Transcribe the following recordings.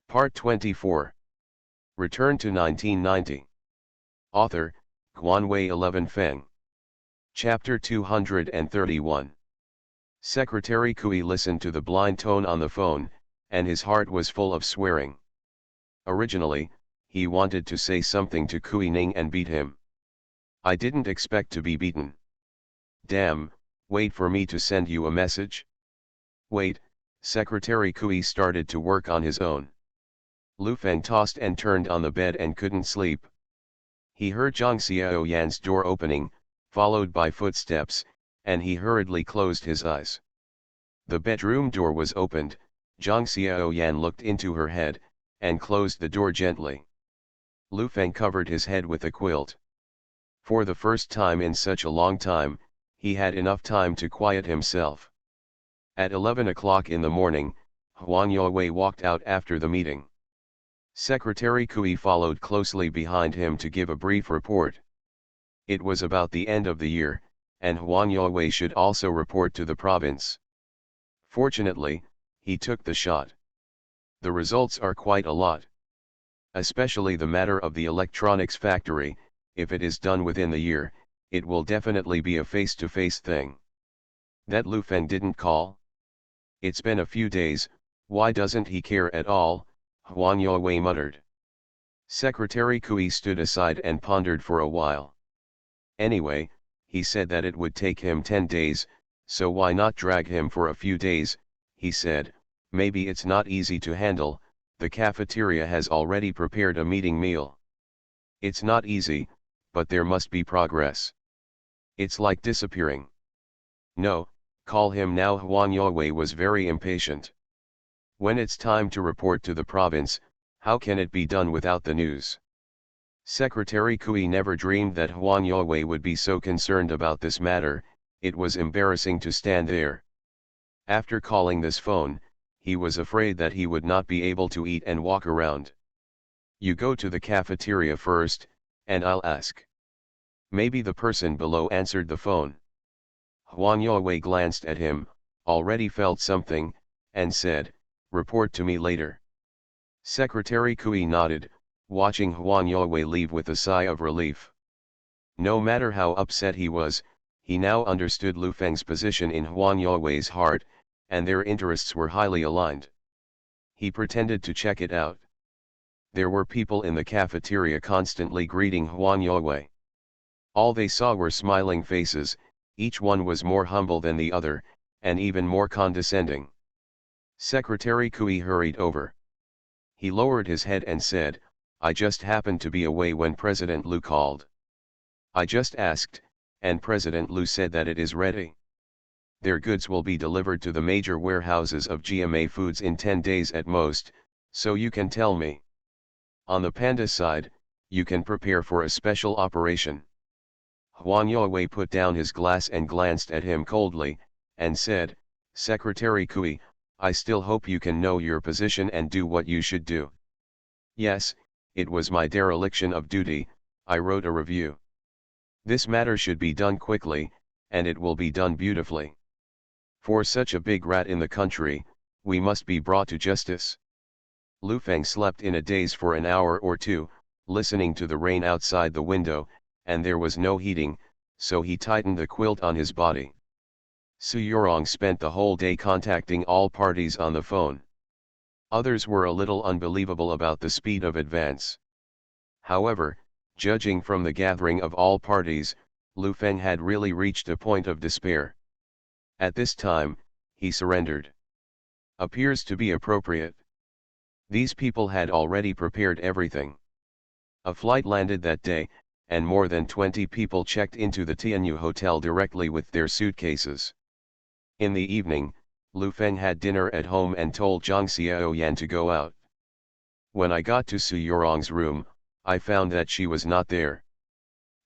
Part 24. Return to 1990. Author, Guanwei 11 Feng. Chapter 231. Secretary Kui listened to the blind tone on the phone, and his heart was full of swearing. Originally, he wanted to say something to Kui Ning and beat him. I didn't expect to be beaten. Damn, wait for me to send you a message? Wait, Secretary Kui started to work on his own. Lu Feng tossed and turned on the bed and couldn't sleep. He heard Zhang Xiaoyan's door opening, followed by footsteps, and he hurriedly closed his eyes. The bedroom door was opened. Zhang Xiaoyan looked into her head, and closed the door gently. Lu Feng covered his head with a quilt. For the first time in such a long time, he had enough time to quiet himself. At 11 o'clock in the morning, Huang Yowei walked out after the meeting. Secretary Kui followed closely behind him to give a brief report. It was about the end of the year, and Huang Yowei should also report to the province. Fortunately, he took the shot. The results are quite a lot. Especially the matter of the electronics factory. If it is done within the year, it will definitely be a face-to-face thing. That Lu Feng didn't call? It's been a few days, why doesn't he care at all? Huang Yowei muttered. Secretary Kui stood aside and pondered for a while. Anyway, he said that it would take him 10 days, so why not drag him for a few days? He said, maybe it's not easy to handle, the cafeteria has already prepared a meeting meal. It's not easy, but there must be progress. It's like disappearing. No, call him now. Huang Yowei was very impatient. When it's time to report to the province, how can it be done without the news? Secretary Kui never dreamed that Huang Yowei would be so concerned about this matter. It was embarrassing to stand there. After calling this phone, he was afraid that he would not be able to eat and walk around. You go to the cafeteria first, and I'll ask. Maybe the person below answered the phone. Huang Yowei glanced at him, already felt something, and said, report to me later. Secretary Kui nodded, watching Huang Yowei leave with a sigh of relief. No matter how upset he was, he now understood Lu Feng's position in Huang Yowei's heart, and their interests were highly aligned. He pretended to check it out. There were people in the cafeteria constantly greeting Huang Yowei. All they saw were smiling faces, each one was more humble than the other, and even more condescending. Secretary Kui hurried over. He lowered his head and said, I just happened to be away when President Lu called. I just asked, and President Lu said that it is ready. Their goods will be delivered to the major warehouses of GMA Foods in 10 days at most, so you can tell me. On the Panda side, you can prepare for a special operation. Huang Yowei put down his glass and glanced at him coldly, and said, Secretary Kui, I still hope you can know your position and do what you should do. Yes, it was my dereliction of duty, I wrote a review. This matter should be done quickly, and it will be done beautifully. For such a big rat in the country, we must be brought to justice. Lu Feng slept in a daze for an hour or two, listening to the rain outside the window, and there was no heating, so he tightened the quilt on his body. Su Yorong spent the whole day contacting all parties on the phone. Others were a little unbelievable about the speed of advance. However, judging from the gathering of all parties, Lu Feng had really reached a point of despair. At this time, he surrendered. Appears to be appropriate. These people had already prepared everything. A flight landed that day, and more than 20 people checked into the Tianyu Hotel directly with their suitcases. In the evening, Lu Feng had dinner at home and told Zhang Xiaoyan to go out. When I got to Su Yorong's room, I found that she was not there.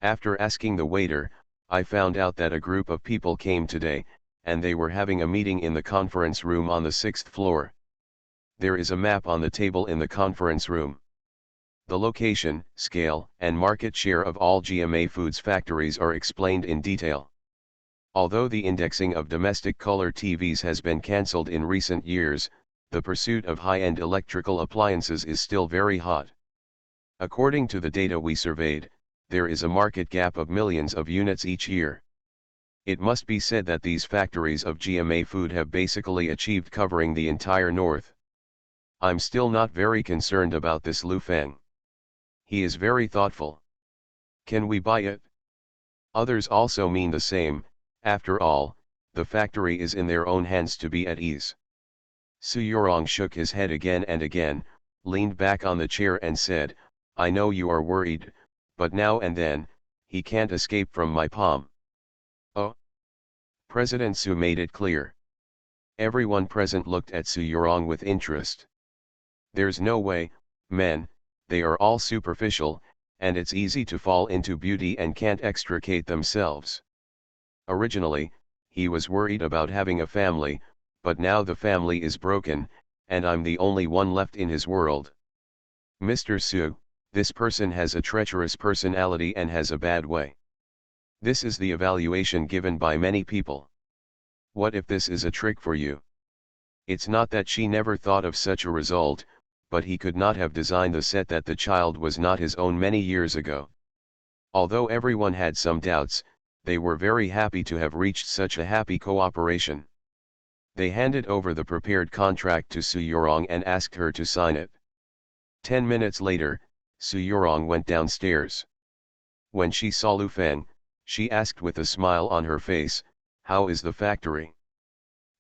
After asking the waiter, I found out that a group of people came today, and they were having a meeting in the conference room on the 6th floor. There is a map on the table in the conference room. The location, scale, and market share of all GMA Foods factories are explained in detail. Although the indexing of domestic color TVs has been cancelled in recent years, the pursuit of high-end electrical appliances is still very hot. According to the data we surveyed, there is a market gap of millions of units each year. It must be said that these factories of GMA Food have basically achieved covering the entire North. I'm still not very concerned about this Lu Feng. He is very thoughtful. Can we buy it? Others also mean the same. After all, the factory is in their own hands to be at ease. Su Yorong shook his head again and again, leaned back on the chair and said, I know you are worried, but now and then, he can't escape from my palm. Oh! President Su made it clear. Everyone present looked at Su Yorong with interest. There's no way, men, they are all superficial, and it's easy to fall into beauty and can't extricate themselves. Originally, he was worried about having a family, but now the family is broken, and I'm the only one left in his world. Mr. Su, this person has a treacherous personality and has a bad way. This is the evaluation given by many people. What if this is a trick for you? It's not that she never thought of such a result, but he could not have designed the set that the child was not his own many years ago. Although everyone had some doubts, they were very happy to have reached such a happy cooperation. They handed over the prepared contract to Su Yorong and asked her to sign it. 10 minutes later, Su Yorong went downstairs. When she saw Lu Feng, she asked with a smile on her face, how is the factory?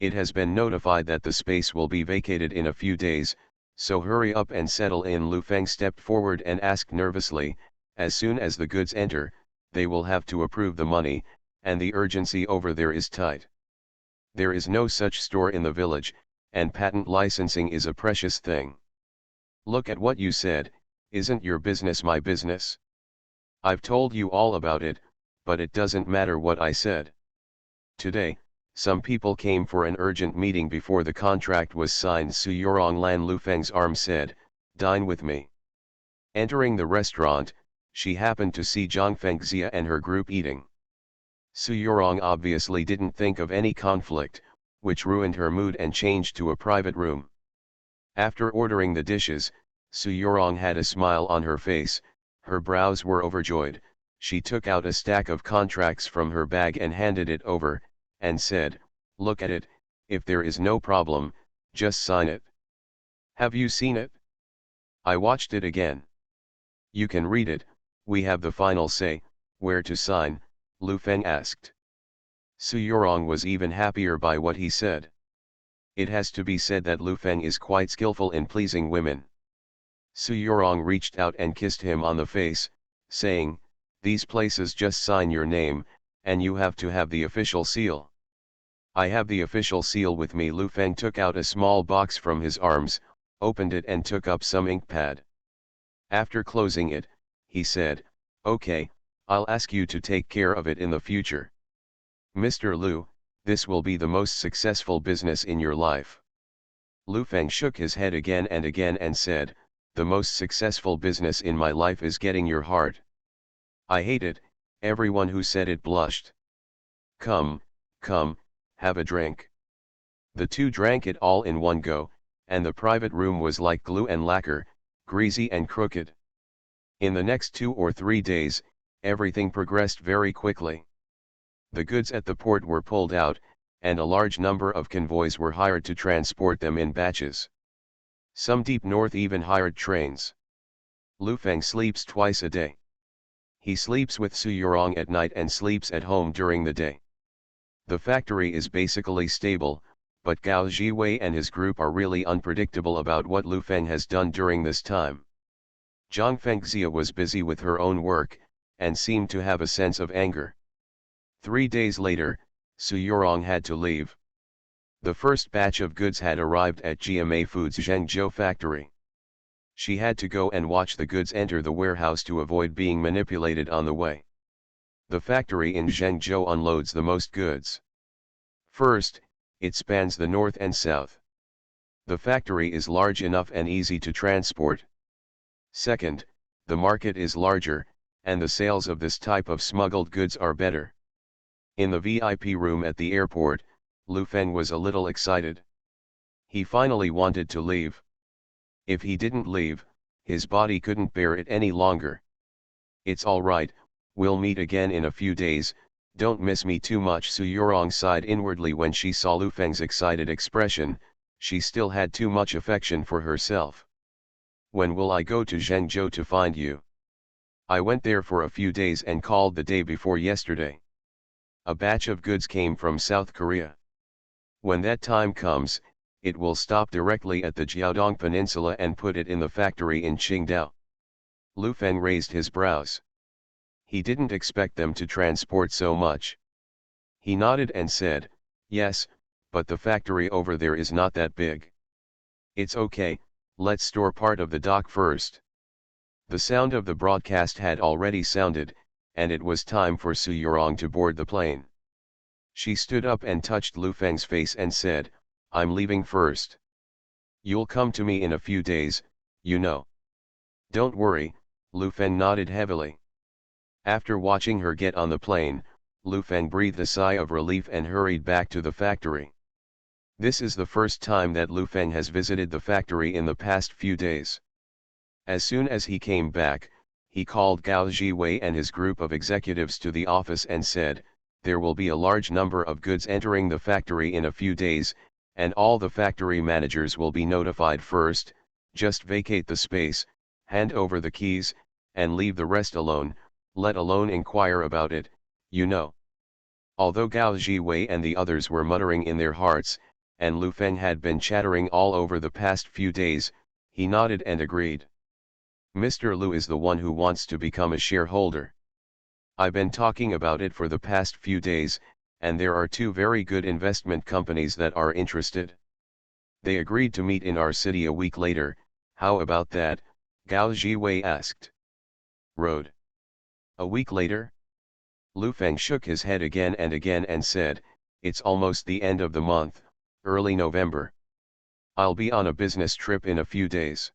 It has been notified that the space will be vacated in a few days, so hurry up and settle in. Lu Feng stepped forward and asked nervously, as soon as the goods enter, they will have to approve the money, and the urgency over there is tight. There is no such store in the village, and patent licensing is a precious thing. Look at what you said, isn't your business my business? I've told you all about it, but it doesn't matter what I said. Today, some people came for an urgent meeting before the contract was signed. Su Yorong Lan Lu Feng's arm said, dine with me. Entering the restaurant, she happened to see Zhang Fengxia and her group eating. Su Yorong obviously didn't think of any conflict, which ruined her mood and changed to a private room. After ordering the dishes, Su Yorong had a smile on her face, her brows were overjoyed. She took out a stack of contracts from her bag and handed it over, and said, look at it, if there is no problem, just sign it. Have you seen it? I watched it again. You can read it, we have the final say. Where to sign? Lu Feng asked. Su Yorong was even happier by what he said. It has to be said that Lu Feng is quite skillful in pleasing women. Su Yorong reached out and kissed him on the face, saying, these places just sign your name, and you have to have the official seal. I have the official seal with me. Lu Feng took out a small box from his arms, opened it and took up some ink pad. After closing it, he said, okay, I'll ask you to take care of it in the future. Mr. Lu, this will be the most successful business in your life. Lu Feng shook his head again and again and said, the most successful business in my life is getting your heart. I hate it. Everyone who said it blushed. Come, have a drink. The two drank it all in one go, and the private room was like glue and lacquer, greasy and crooked. In the next 2 or 3 days, everything progressed very quickly. The goods at the port were pulled out, and a large number of convoys were hired to transport them in batches. Some deep north even hired trains. Lu Feng sleeps twice a day. He sleeps with Su Yorong at night and sleeps at home during the day. The factory is basically stable, but Gao Jiwei and his group are really unpredictable about what Lu Feng has done during this time. Zhang Fengxia was busy with her own work, and seemed to have a sense of anger. 3 days later, Su Yorong had to leave. The first batch of goods had arrived at GMA Foods' Zhengzhou factory. She had to go and watch the goods enter the warehouse to avoid being manipulated on the way. The factory in Zhengzhou unloads the most goods. First, it spans the north and south. The factory is large enough and easy to transport. Second, the market is larger, and the sales of this type of smuggled goods are better. In the VIP room at the airport, Lu Feng was a little excited. He finally wanted to leave. If he didn't leave, his body couldn't bear it any longer. "It's alright, we'll meet again in a few days, don't miss me too much." Su Yurong sighed inwardly when she saw Lu Feng's excited expression. She still had too much affection for herself. "When will I go to Zhengzhou to find you?" "I went there for a few days and called the day before yesterday. A batch of goods came from South Korea. When that time comes, it will stop directly at the Jiaodong Peninsula and put it in the factory in Qingdao." Lu Feng raised his brows. He didn't expect them to transport so much. He nodded and said, "Yes, but the factory over there is not that big." "It's okay, let's store part of the dock first." The sound of the broadcast had already sounded, and it was time for Su Yurong to board the plane. She stood up and touched Lu Feng's face and said, "I'm leaving first. You'll come to me in a few days, you know." "Don't worry," Lu Feng nodded heavily. After watching her get on the plane, Lu Feng breathed a sigh of relief and hurried back to the factory. This is the first time that Lu Feng has visited the factory in the past few days. As soon as he came back, he called Gao Jiwei and his group of executives to the office and said, "There will be a large number of goods entering the factory in a few days, and all the factory managers will be notified first. Just vacate the space, hand over the keys, and leave the rest alone, let alone inquire about it, you know." Although Gao Jiwei and the others were muttering in their hearts, and Lu Feng had been chattering all over the past few days, he nodded and agreed. "Mr. Lu is the one who wants to become a shareholder. I've been talking about it for the past few days, and there are two very good investment companies that are interested. They agreed to meet in our city a week later. How about that?" Gao Jiwei asked. "Road. A week later?" Lu Feng shook his head again and said, "It's almost the end of the month, early November. I'll be on a business trip in a few days.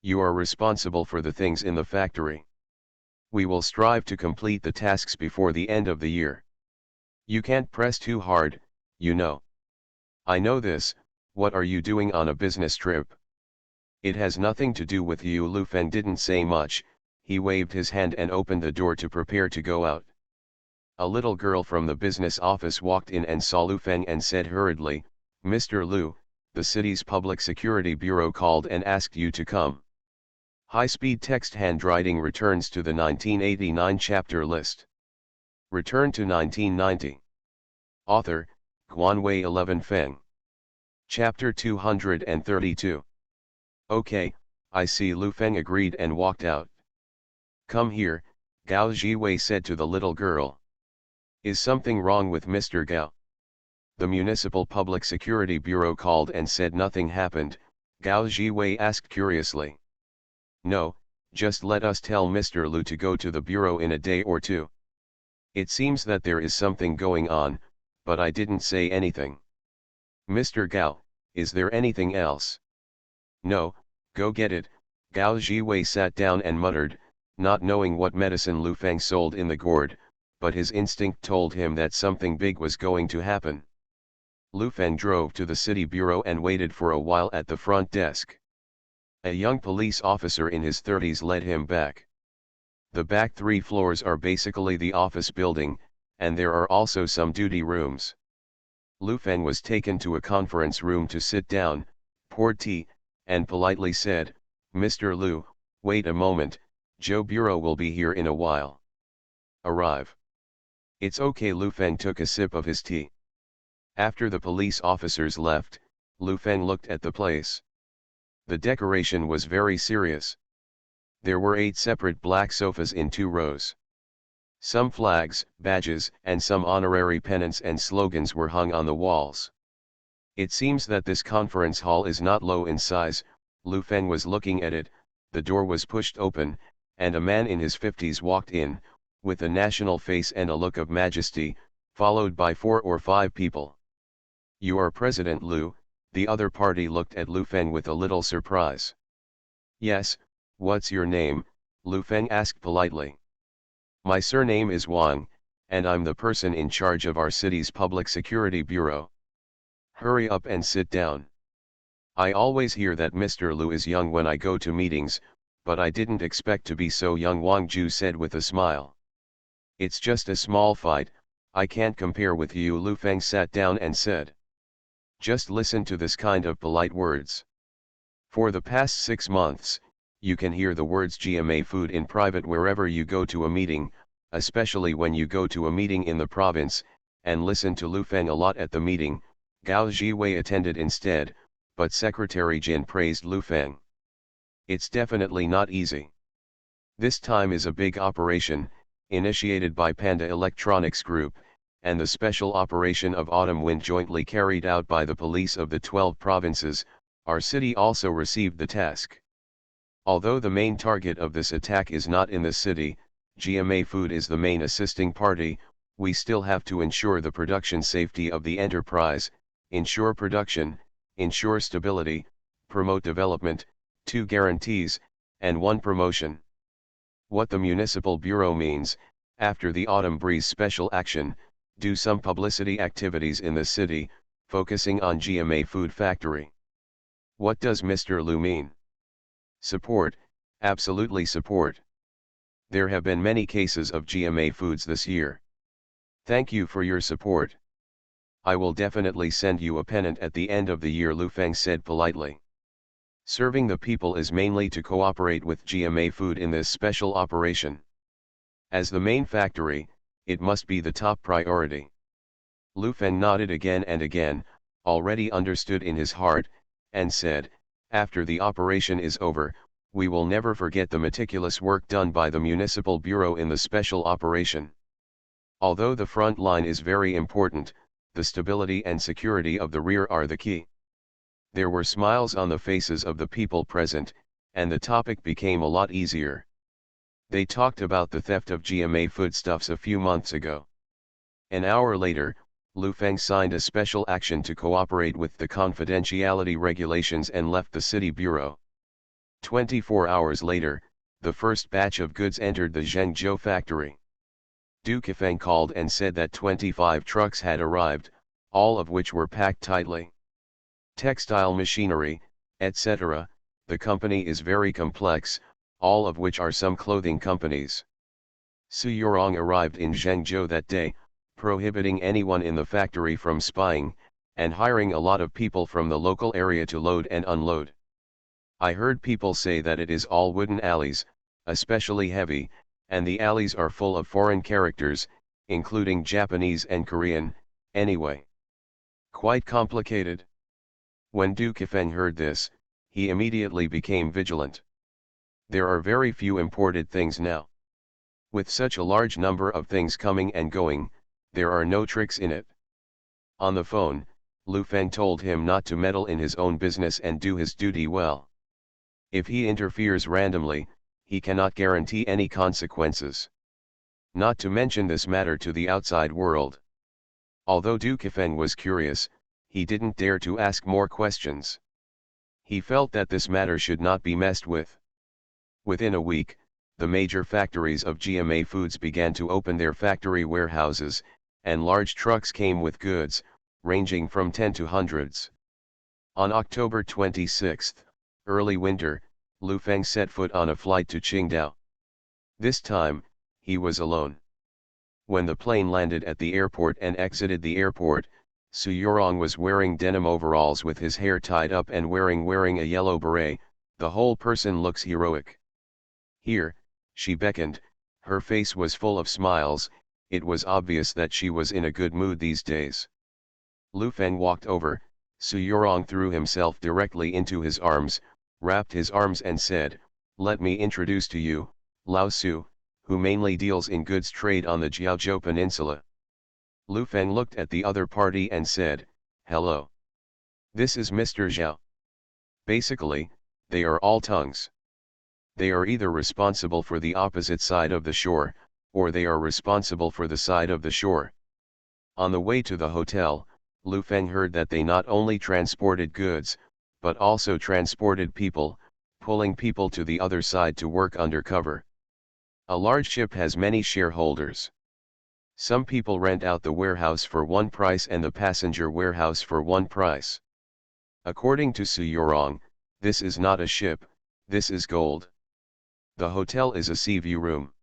You are responsible for the things in the factory. We will strive to complete the tasks before the end of the year. You can't press too hard, you know." "I know this. What are you doing on a business trip?" "It has nothing to do with you." Lu Feng didn't say much. He waved his hand and opened the door to prepare to go out. A little girl from the business office walked in and saw Lu Feng and said hurriedly, "Mr. Lu, the city's public security bureau called and asked you to come." High-speed text handwriting returns to the 1989 chapter list. Return to 1990. Author, Guanwei 11 Feng. Chapter 232. "Okay, I see." Lu Feng agreed and walked out. "Come here," Gao Jiwei said to the little girl. "Is something wrong with Mr. Gao?" "The Municipal Public Security Bureau called and said nothing happened," Gao Jiwei asked curiously. "No, just let us tell Mr. Lu to go to the bureau in a day or two. It seems that there is something going on, but I didn't say anything." "Mr. Gao, is there anything else?" "No, go get it." Gao Jiwei sat down and muttered, not knowing what medicine Lu Feng sold in the gourd, but his instinct told him that something big was going to happen. Lu Feng drove to the city bureau and waited for a while at the front desk. A young police officer in his 30s led him back. The back 3 floors are basically the office building, and there are also some duty rooms. Lu Feng was taken to a conference room to sit down, poured tea, and politely said, "Mr. Lu, wait a moment, Joe Bureau will be here in a while." "Arrive." "It's okay." Lu Feng took a sip of his tea. After the police officers left, Lu Feng looked at the place. The decoration was very serious. There were 8 separate black sofas in 2 rows. Some flags, badges, and some honorary pennants and slogans were hung on the walls. It seems that this conference hall is not low in size. Lu Feng was looking at it. The door was pushed open, and a man in his 50s walked in, with a national face and a look of majesty, followed by 4 or 5 people. "You are President Lu?" The other party looked at Lu Feng with a little surprise. "Yes, what's your name?" Lu Feng asked politely. "My surname is Wang, and I'm the person in charge of our city's public security bureau." "Hurry up and sit down." I always hear that Mr. Lu is young when I go to meetings, but I didn't expect to be so young, Wang Ju said with a smile. It's just a small fight, I can't compare with you, Lu Feng sat down and said. Just listen to this kind of polite words. For the past 6 months, you can hear the words GMA food in private wherever you go to a meeting, especially when you go to a meeting in the province, and listen to Lu Feng a lot at the meeting. Gao Jiwei attended instead, but Secretary Jin praised Lu Feng. It's definitely not easy. This time is a big operation, initiated by Panda Electronics Group, and the special operation of Autumn Wind jointly carried out by the police of the 12 provinces. Our city also received the task. Although the main target of this attack is not in the city, GMA Food is the main assisting party, we still have to ensure the production safety of the enterprise, ensure production, ensure stability, promote development, 2 guarantees, and 1 promotion. What the Municipal Bureau means, after the Autumn Breeze special action, do some publicity activities in the city, focusing on GMA Food Factory. What does Mr. Lu mean? Support, absolutely support. There have been many cases of GMA Foods this year. Thank you for your support. I will definitely send you a pennant at the end of the year, Lu Feng said politely. Serving the people is mainly to cooperate with GMA Food in this special operation. As the main factory, it must be the top priority. Lu Feng nodded again and again, already understood in his heart, and said, after the operation is over, we will never forget the meticulous work done by the Municipal Bureau in the special operation. Although the front line is very important, the stability and security of the rear are the key. There were smiles on the faces of the people present, and the topic became a lot easier. They talked about the theft of GMA foodstuffs a few months ago. An hour later, Lu Feng signed a special action to cooperate with the confidentiality regulations and left the city bureau. 24 hours later, the first batch of goods entered the Zhengzhou factory. Du Kefeng called and said that 25 trucks had arrived, all of which were packed tightly. Textile machinery, etc., the company is very complex, all of which are some clothing companies. Su Yorong arrived in Zhengzhou that day, prohibiting anyone in the factory from spying, and hiring a lot of people from the local area to load and unload. I heard people say that it is all wooden alleys, especially heavy, and the alleys are full of foreign characters, including Japanese and Korean, anyway. Quite complicated. When Du Kefeng heard this, he immediately became vigilant. There are very few imported things now. With such a large number of things coming and going, there are no tricks in it. On the phone, Lu Feng told him not to meddle in his own business and do his duty well. If he interferes randomly, he cannot guarantee any consequences. Not to mention this matter to the outside world. Although Du Kefeng was curious, he didn't dare to ask more questions. He felt that this matter should not be messed with. Within a week, the major factories of GMA Foods began to open their factory warehouses, and large trucks came with goods, ranging from 10 to hundreds. On October 26, early winter, Lu Feng set foot on a flight to Qingdao. This time, he was alone. When the plane landed at the airport and exited the airport, Su Yorong was wearing denim overalls with his hair tied up and wearing a yellow beret. The whole person looks heroic. Here, she beckoned, her face was full of smiles, it was obvious that she was in a good mood these days. Lu Feng walked over, Su Yorong threw himself directly into his arms, wrapped his arms and said, "Let me introduce to you, Lao Su, who mainly deals in goods trade on the Jiaozhou Peninsula." Lu Feng looked at the other party and said, "Hello. This is Mr. Zhao." Basically, they are all tongues. They are either responsible for the opposite side of the shore, or they are responsible for the side of the shore. On the way to the hotel, Lu Feng heard that they not only transported goods, but also transported people, pulling people to the other side to work undercover. A large ship has many shareholders. Some people rent out the warehouse for one price and the passenger warehouse for one price. According to Su Yorong, this is not a ship, this is gold. The hotel is a sea view room.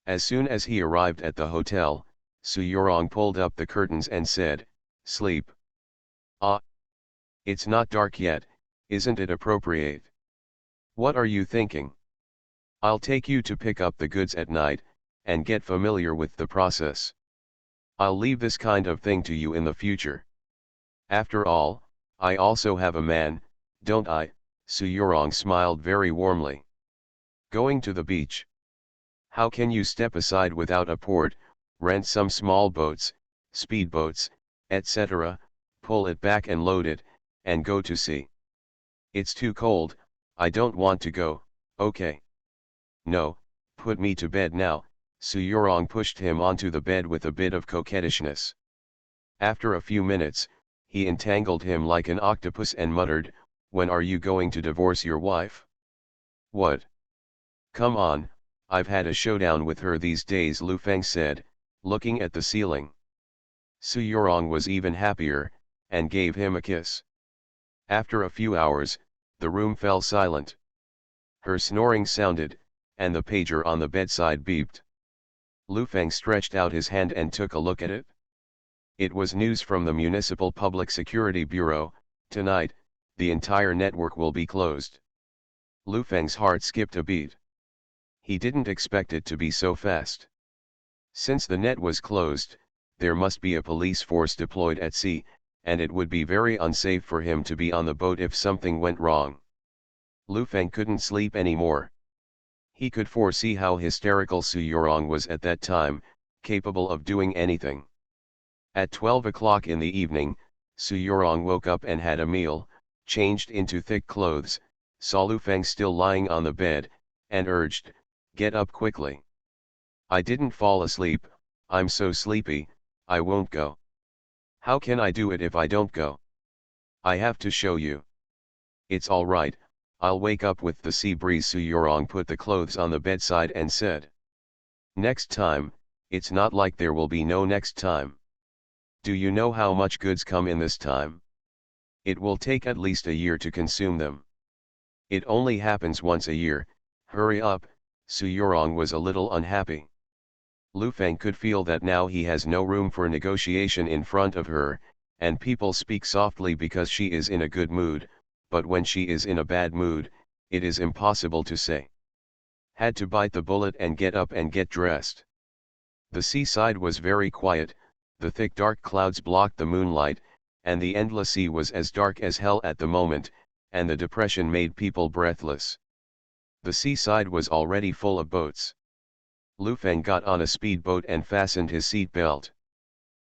As soon as he arrived at the hotel, Su Yorong pulled up the curtains and said, "Sleep." "Ah. It's not dark yet, isn't it appropriate?" "What are you thinking?" "I'll take you to pick up the goods at night, and get familiar with the process. I'll leave this kind of thing to you in the future. After all, I also have a man, don't I?" Su Yorong smiled very warmly. "Going to the beach? How can you step aside without a port, rent some small boats, speedboats, etc., pull it back and load it, and go to sea? It's too cold, I don't want to go, okay? No, put me to bed now." Su Yorong pushed him onto the bed with a bit of coquettishness. After a few minutes, he entangled him like an octopus and muttered, "When are you going to divorce your wife?" "What? Come on, I've had a showdown with her these days," Lu Feng said, looking at the ceiling. Su Yorong was even happier, and gave him a kiss. After a few hours, the room fell silent. Her snoring sounded, and the pager on the bedside beeped. Lu Feng stretched out his hand and took a look at it. It was news from the Municipal Public Security Bureau: "Tonight, the entire network will be closed." Lu Feng's heart skipped a beat. He didn't expect it to be so fast. Since the net was closed, there must be a police force deployed at sea, and it would be very unsafe for him to be on the boat if something went wrong. Lu Feng couldn't sleep anymore. He could foresee how hysterical Su Yorong was at that time, capable of doing anything. At 12 o'clock in the evening, Su Yorong woke up and had a meal, changed into thick clothes, saw Lu Feng still lying on the bed, and urged, "Get up quickly." "I didn't fall asleep, I'm so sleepy, I won't go." "How can I do it if I don't go?" "I have to show you." "It's all right, I'll wake up with the sea breeze." Su Yorong put the clothes on the bedside and said, "Next time, it's not like there will be no next time. Do you know how much goods come in this time? It will take at least a year to consume them. It only happens once a year, hurry up." Su Yorong was a little unhappy. Lu Feng could feel that now he has no room for negotiation in front of her, and people speak softly because she is in a good mood, but when she is in a bad mood, it is impossible to say. Had to bite the bullet and get up and get dressed. The seaside was very quiet, the thick dark clouds blocked the moonlight, and the endless sea was as dark as hell at the moment, and the depression made people breathless. The seaside was already full of boats. Lu Feng got on a speedboat and fastened his seat belt.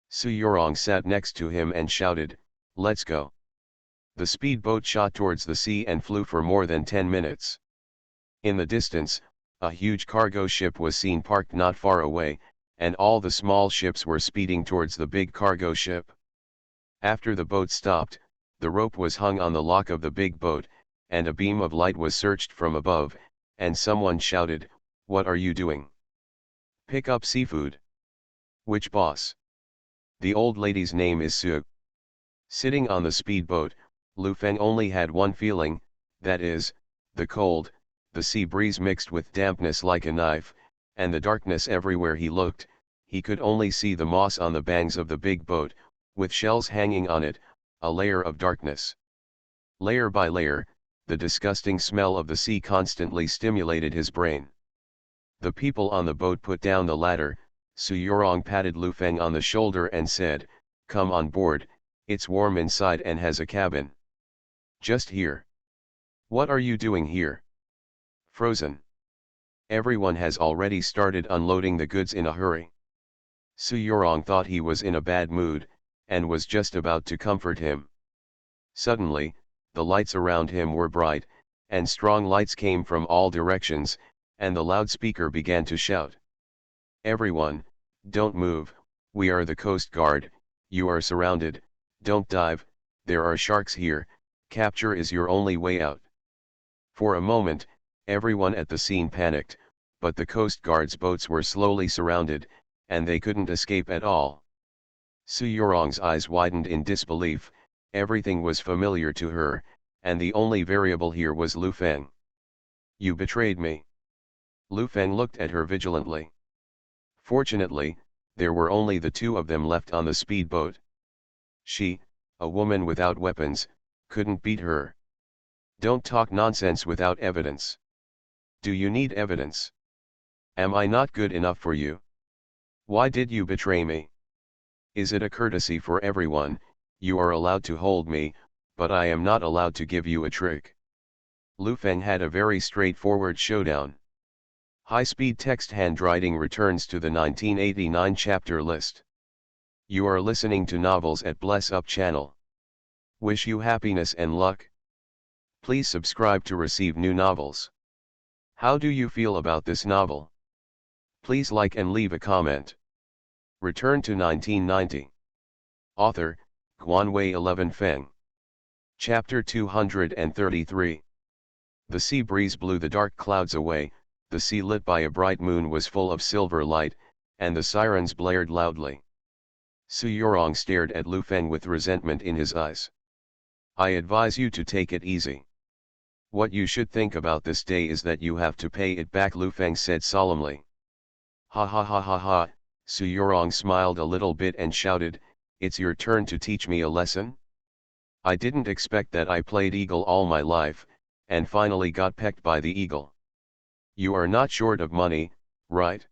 Su Yorong sat next to him and shouted, "Let's go." The speedboat shot towards the sea and flew for more than 10 minutes. In the distance, a huge cargo ship was seen parked not far away, and all the small ships were speeding towards the big cargo ship. After the boat stopped, the rope was hung on the lock of the big boat, and a beam of light was searched from above, and someone shouted, "What are you doing?" "Pick up seafood." "Which boss?" "The old lady's name is Su." Sitting on the speedboat, Lu Feng only had one feeling, that is, the cold, the sea breeze mixed with dampness like a knife, and the darkness everywhere he looked. He could only see the moss on the bangs of the big boat, with shells hanging on it, a layer of darkness. Layer by layer, the disgusting smell of the sea constantly stimulated his brain. The people on the boat put down the ladder. Su Yorong patted Lu Feng on the shoulder and said, "Come on board, it's warm inside and has a cabin." "Just here." "What are you doing here?" "Frozen. Everyone has already started unloading the goods in a hurry." Su Yorong thought he was in a bad mood, and was just about to comfort him. Suddenly, the lights around him were bright, and strong lights came from all directions, and the loudspeaker began to shout, "Everyone, don't move, we are the Coast Guard, you are surrounded, don't dive, there are sharks here, capture is your only way out." For a moment, everyone at the scene panicked, but the Coast Guard's boats were slowly surrounded, and they couldn't escape at all. Su Yorong's eyes widened in disbelief, Everything was familiar to her, and the only variable here was Lu Feng. You betrayed me. Lu Feng looked at her vigilantly. Fortunately, there were only the two of them left on the speedboat. She, a woman without weapons, couldn't beat her. Don't talk nonsense without evidence. Do you need evidence? Am I not good enough for you? Why did you betray me? Is it a courtesy for everyone? You are allowed to hold me, but I am not allowed to give you a trick. Lu Feng had a very straightforward showdown. High-speed text handwriting returns to the 1989 chapter list. You are listening to novels at Bless Up channel. Wish you happiness and luck. Please subscribe to receive new novels. How do you feel about this novel? Please like and leave a comment. Return to 1990. Author, Guanwei 11 Feng. Chapter 233. The sea breeze blew the dark clouds away, the sea lit by a bright moon was full of silver light, and the sirens blared loudly. Su Yorong stared at Lu Feng with resentment in his eyes. I advise you to take it easy. What you should think about this day is that you have to pay it back, Lu Feng said solemnly. Ha ha ha ha ha, Su Yorong smiled a little bit and shouted, it's your turn to teach me a lesson? I didn't expect that. I played eagle all my life, and finally got pecked by the eagle. You are not short of money, right?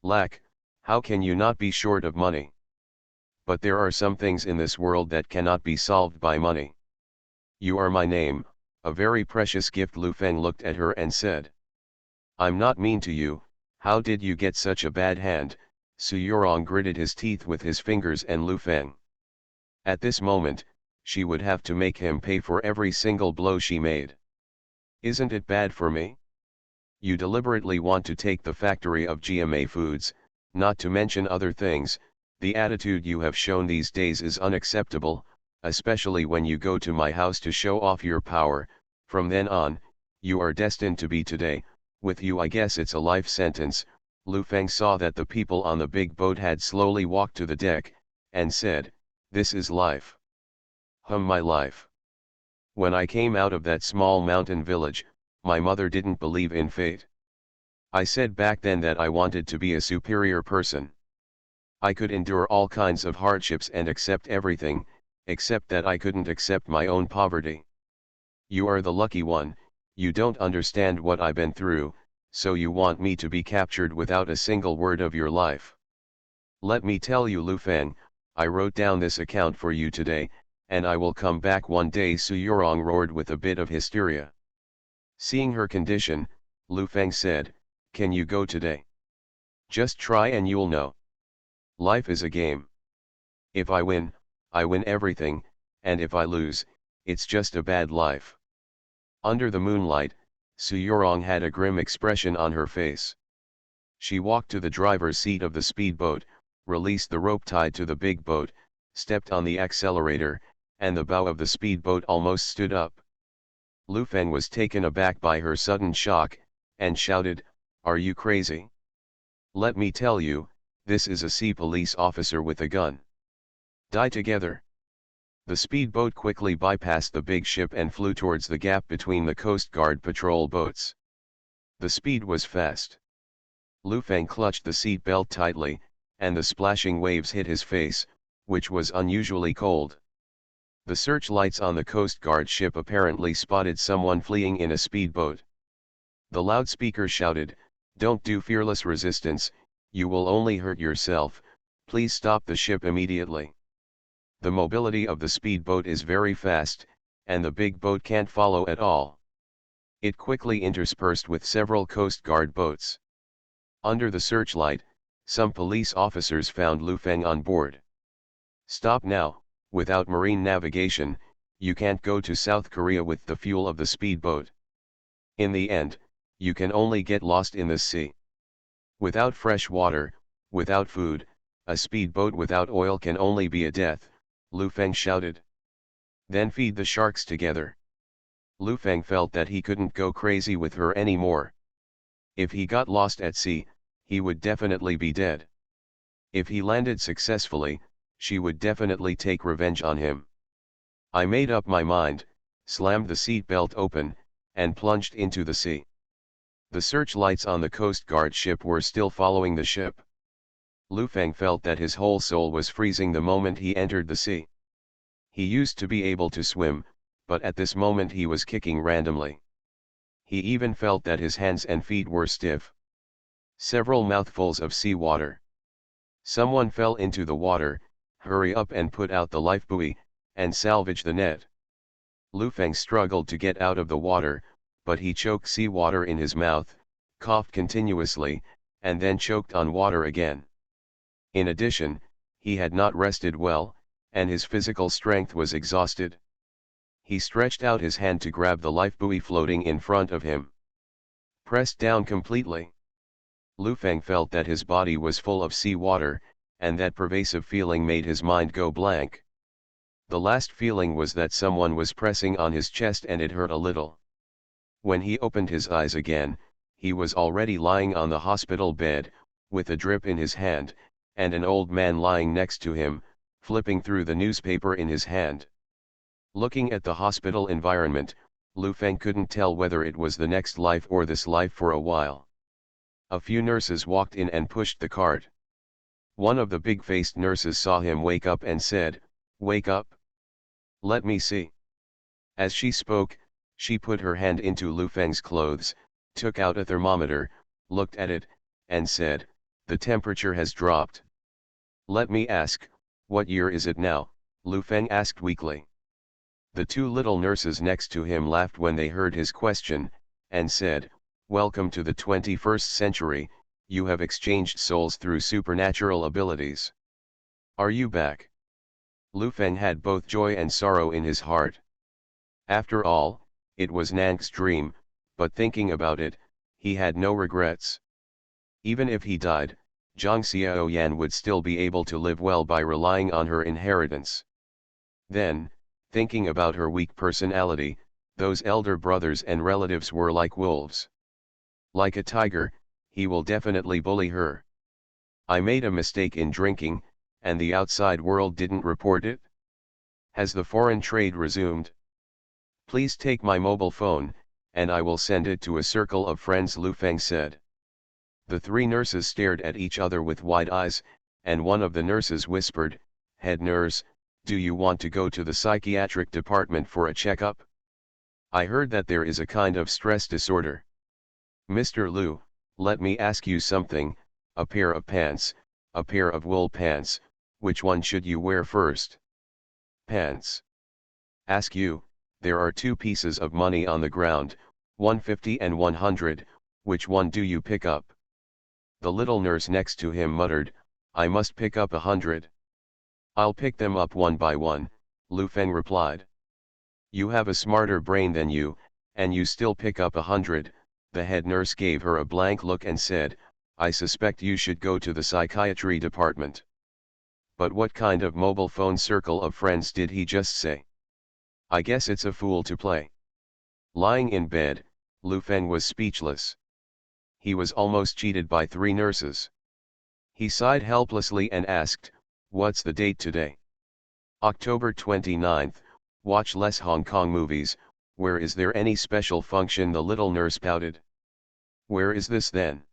Lack, how can you not be short of money? But there are some things in this world that cannot be solved by money. You are my name, a very precious gift. Lu Feng looked at her and said. I'm not mean to you, how did you get such a bad hand? Su Yorong gritted his teeth with his fingers and Lu Feng. At this moment, she would have to make him pay for every single blow she made. Isn't it bad for me? You deliberately want to take the factory of GMA Foods, not to mention other things. The attitude you have shown these days is unacceptable, especially when you go to my house to show off your power. From then on, you are destined to be today. With you I guess it's a life sentence. Lu Feng saw that the people on the big boat had slowly walked to the deck, and said, this is life. My life. When I came out of that small mountain village, my mother didn't believe in fate. I said back then that I wanted to be a superior person. I could endure all kinds of hardships and accept everything, except that I couldn't accept my own poverty. You are the lucky one, you don't understand what I've been through, so you want me to be captured without a single word of your life. Let me tell you, Lu Feng, I wrote down this account for you today, and I will come back one day. Su Yorong roared with a bit of hysteria. Seeing her condition, Lu Feng said, can you go today? Just try and you'll know. Life is a game. If I win everything, and if I lose, it's just a bad life. Under the moonlight, Su Yorong had a grim expression on her face. She walked to the driver's seat of the speedboat, released the rope tied to the big boat, stepped on the accelerator, and the bow of the speedboat almost stood up. Lu Feng was taken aback by her sudden shock, and shouted, are you crazy? Let me tell you, this is a sea police officer with a gun. Die together. The speedboat quickly bypassed the big ship and flew towards the gap between the Coast Guard patrol boats. The speed was fast. Lu Feng clutched the seat belt tightly, and the splashing waves hit his face, which was unusually cold. The searchlights on the Coast Guard ship apparently spotted someone fleeing in a speedboat. The loudspeaker shouted, don't do fearless resistance, you will only hurt yourself, please stop the ship immediately. The mobility of the speedboat is very fast, and the big boat can't follow at all. It quickly interspersed with several Coast Guard boats. Under the searchlight, some police officers found Lu Feng on board. Stop now, without marine navigation, you can't go to South Korea with the fuel of the speedboat. In the end, you can only get lost in the sea. Without fresh water, without food, a speedboat without oil can only be a death, Lu Feng shouted. Then feed the sharks together. Lu Feng felt that he couldn't go crazy with her anymore. If he got lost at sea, he would definitely be dead. If he landed successfully, she would definitely take revenge on him. I made up my mind, slammed the seat belt open, and plunged into the sea. The searchlights on the Coast Guard ship were still following the ship. Lu Feng felt that his whole soul was freezing the moment he entered the sea. He used to be able to swim, but at this moment he was kicking randomly. He even felt that his hands and feet were stiff. Several mouthfuls of seawater. Someone fell into the water. Hurry up and put out the lifebuoy, and salvage the net. Lu Feng struggled to get out of the water, but he choked seawater in his mouth, coughed continuously, and then choked on water again. In addition, he had not rested well, and his physical strength was exhausted. He stretched out his hand to grab the lifebuoy floating in front of him. Pressed down completely. Lu Feng felt that his body was full of seawater, and that pervasive feeling made his mind go blank. The last feeling was that someone was pressing on his chest and it hurt a little. When he opened his eyes again, he was already lying on the hospital bed, with a drip in his hand, and an old man lying next to him, flipping through the newspaper in his hand. Looking at the hospital environment, Lu Feng couldn't tell whether it was the next life or this life for a while. A few nurses walked in and pushed the cart. One of the big-faced nurses saw him wake up and said, "Wake up. Let me see." As she spoke, she put her hand into Lu Feng's clothes, took out a thermometer, looked at it, and said, "The temperature has dropped." "Let me ask, what year is it now?" Lu Feng asked weakly. The two little nurses next to him laughed when they heard his question, and said, "Welcome to the 21st century, you have exchanged souls through supernatural abilities. Are you back?" Lu Feng had both joy and sorrow in his heart. After all, it was Nank's dream, but thinking about it, he had no regrets. Even if he died, Zhang Xiaoyan would still be able to live well by relying on her inheritance. Then, thinking about her weak personality, those elder brothers and relatives were like wolves. Like a tiger, he will definitely bully her. I made a mistake in drinking, and the outside world didn't report it? Has the foreign trade resumed? Please take my mobile phone, and I will send it to a circle of friends, Lu Feng said. The three nurses stared at each other with wide eyes, and one of the nurses whispered, "Head nurse, do you want to go to the psychiatric department for a checkup? I heard that there is a kind of stress disorder." "Mr. Lu, let me ask you something, a pair of pants, a pair of wool pants, which one should you wear first?" "Pants." "Ask you, there are two pieces of money on the ground, 150 and 100, which one do you pick up?" The little nurse next to him muttered, "I must pick up 100. "I'll pick them up one by one," Lu Feng replied. "You have a smarter brain than you, and you still pick up 100, the head nurse gave her a blank look and said, "I suspect you should go to the psychiatry department." But what kind of mobile phone circle of friends did he just say? I guess it's a fool to play. Lying in bed, Lu Feng was speechless. He was almost cheated by three nurses. He sighed helplessly and asked, "What's the date today?" "October 29th, watch less Hong Kong movies, where is there any special function?" the little nurse pouted. "Where is this then?"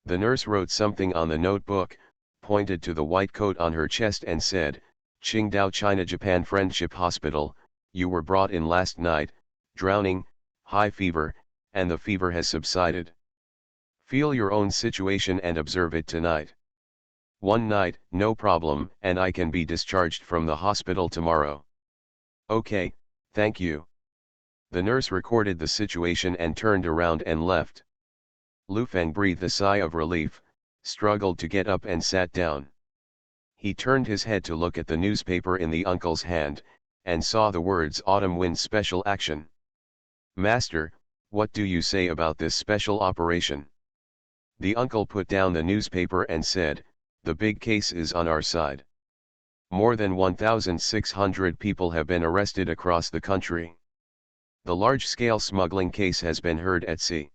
The nurse wrote something on the notebook, pointed to the white coat on her chest and said, "Qingdao China-Japan Friendship Hospital, you were brought in last night, drowning, high fever, and the fever has subsided. Feel your own situation and observe it tonight. One night, no problem, and I can be discharged from the hospital tomorrow." "Okay, thank you." The nurse recorded the situation and turned around and left. Lu Feng breathed a sigh of relief, struggled to get up and sat down. He turned his head to look at the newspaper in the uncle's hand, and saw the words "Autumn Wind Special Action." "Master, what do you say about this special operation?" The uncle put down the newspaper and said, "The big case is on our side. More than 1,600 people have been arrested across the country. The large-scale smuggling case has been heard at sea.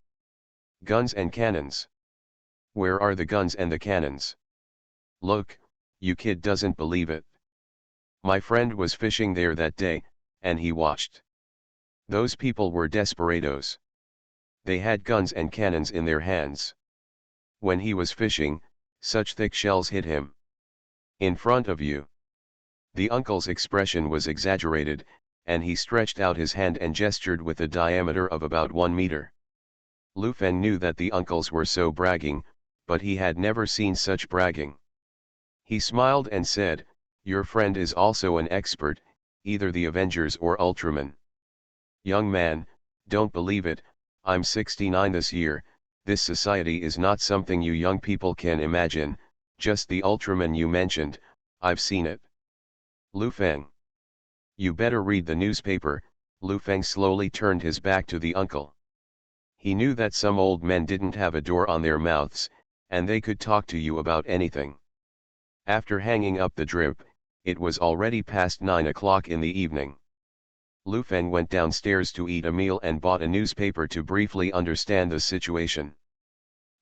Guns and cannons. Where are the guns and the cannons? Look, you kid doesn't believe it. My friend was fishing there that day, and he watched. Those people were desperados. They had guns and cannons in their hands. When he was fishing, such thick shells hit him. In front of you. The uncle's expression was exaggerated, and he stretched out his hand and gestured with a diameter of about 1 meter. Lu Feng knew that the uncles were so bragging, but he had never seen such bragging. He smiled and said, "Your friend is also an expert, either the Avengers or Ultraman." "Young man, don't believe it, I'm 69 this year, this society is not something you young people can imagine, just the Ultraman you mentioned, I've seen it." "Lu Feng. You better read the newspaper." Lu Feng slowly turned his back to the uncle. He knew that some old men didn't have a door on their mouths, and they could talk to you about anything. After hanging up the drip, it was already past 9 o'clock in the evening. Lu Feng went downstairs to eat a meal and bought a newspaper to briefly understand the situation.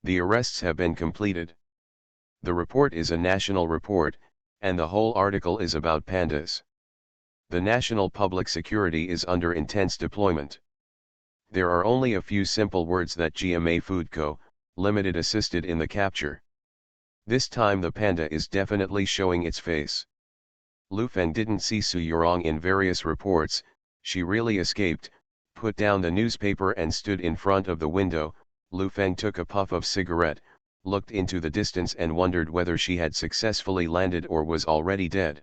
The arrests have been completed. The report is a national report, and the whole article is about pandas. The national public security is under intense deployment. There are only a few simple words that GMA Food Co., Limited assisted in the capture. This time the panda is definitely showing its face. Lu Feng didn't see Su Yurong in various reports. She really escaped, put down the newspaper and stood in front of the window. Lu Feng took a puff of cigarette, looked into the distance and wondered whether she had successfully landed or was already dead.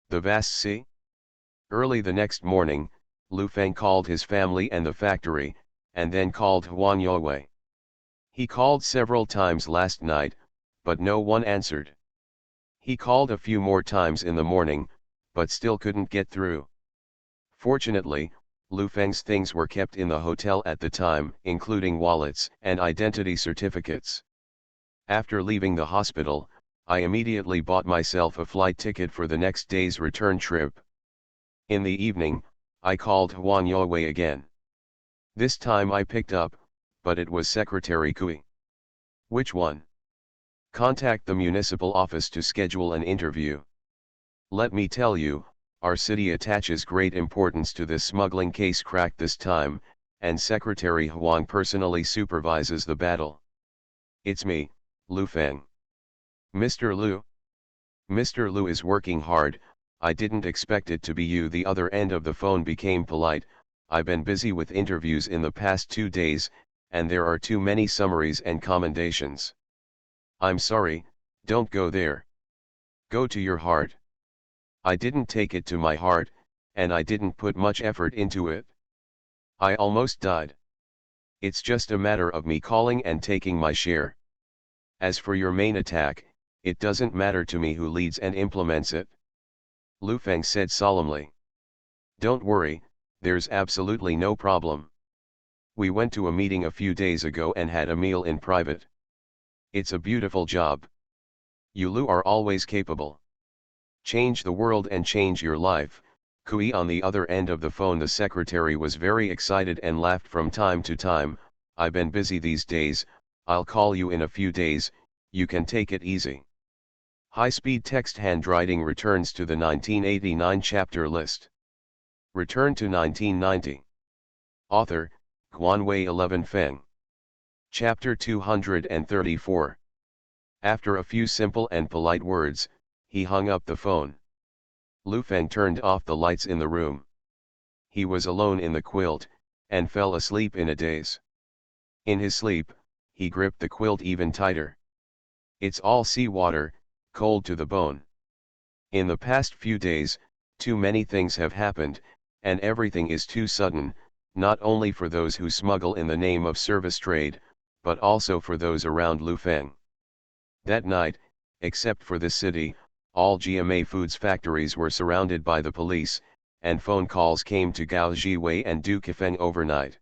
The vast sea? Early the next morning, Lu Feng called his family and the factory, and then called Huang Youwei. He called several times last night, but no one answered. He called a few more times in the morning, but still couldn't get through. Fortunately, Lu Feng's things were kept in the hotel at the time, including wallets and identity certificates. After leaving the hospital, I immediately bought myself a flight ticket for the next day's return trip. In the evening, I called Huang Youwei again. This time I picked up, but it was Secretary Kui. "Which one?" "Contact the municipal office to schedule an interview. Let me tell you, our city attaches great importance to this smuggling case cracked this time, and Secretary Huang personally supervises the battle." "It's me, Lu Feng." "Mr. Lu?" "Mr. Lu is working hard. I didn't expect it to be you." The other end of the phone became polite. "I've been busy with interviews in the past 2 days, and there are too many summaries and commendations." "I'm sorry, don't go there. Go to your heart." "I didn't take it to my heart, and I didn't put much effort into it. I almost died. It's just a matter of me calling and taking my share. As for your main attack, it doesn't matter to me who leads and implements it." Lu Feng said solemnly. "Don't worry, there's absolutely no problem. We went to a meeting a few days ago and had a meal in private. It's a beautiful job. You Lu are always capable. Change the world and change your life." Kui on the other end of the phone. The secretary was very excited and laughed from time to time. "I've been busy these days, I'll call you in a few days, you can take it easy." High-speed text handwriting returns to the 1989 chapter list. Return to 1990. Author, Guanwei 11 Feng. Chapter 234. After a few simple and polite words, he hung up the phone. Lu Feng turned off the lights in the room. He was alone in the quilt, and fell asleep in a daze. In his sleep, he gripped the quilt even tighter. It's all seawater, cold to the bone. In the past few days, too many things have happened, and everything is too sudden, not only for those who smuggle in the name of service trade, but also for those around Lu Feng. That night, except for the city, all GMA Foods factories were surrounded by the police, and phone calls came to Gao Jiwei and Du Kefeng overnight.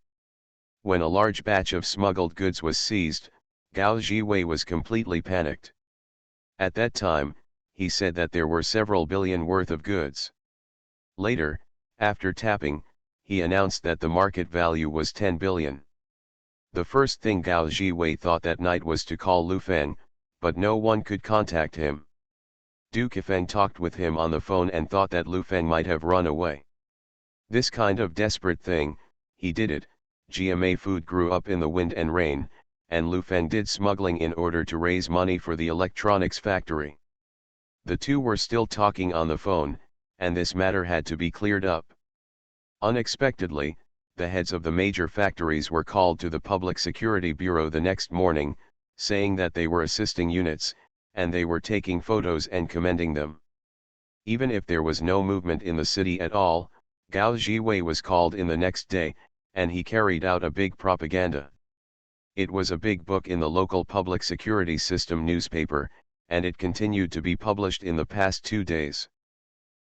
When a large batch of smuggled goods was seized, Gao Jiwei was completely panicked. At that time, he said that there were several billion worth of goods. Later, after tapping, he announced that the market value was 10 billion. The first thing Gao Jiwei thought that night was to call Lu Feng, but no one could contact him. Du Kefeng talked with him on the phone and thought that Lu Feng might have run away. This kind of desperate thing, he did it. GMA Food grew up in the wind and rain, and Lu Feng did smuggling in order to raise money for the electronics factory. The two were still talking on the phone, and this matter had to be cleared up. Unexpectedly, the heads of the major factories were called to the Public Security Bureau the next morning, saying that they were assisting units, and they were taking photos and commending them. Even if there was no movement in the city at all, Gao Jiwei was called in the next day, and he carried out a big propaganda. It was a big book in the local public security system newspaper, and it continued to be published in the past 2 days.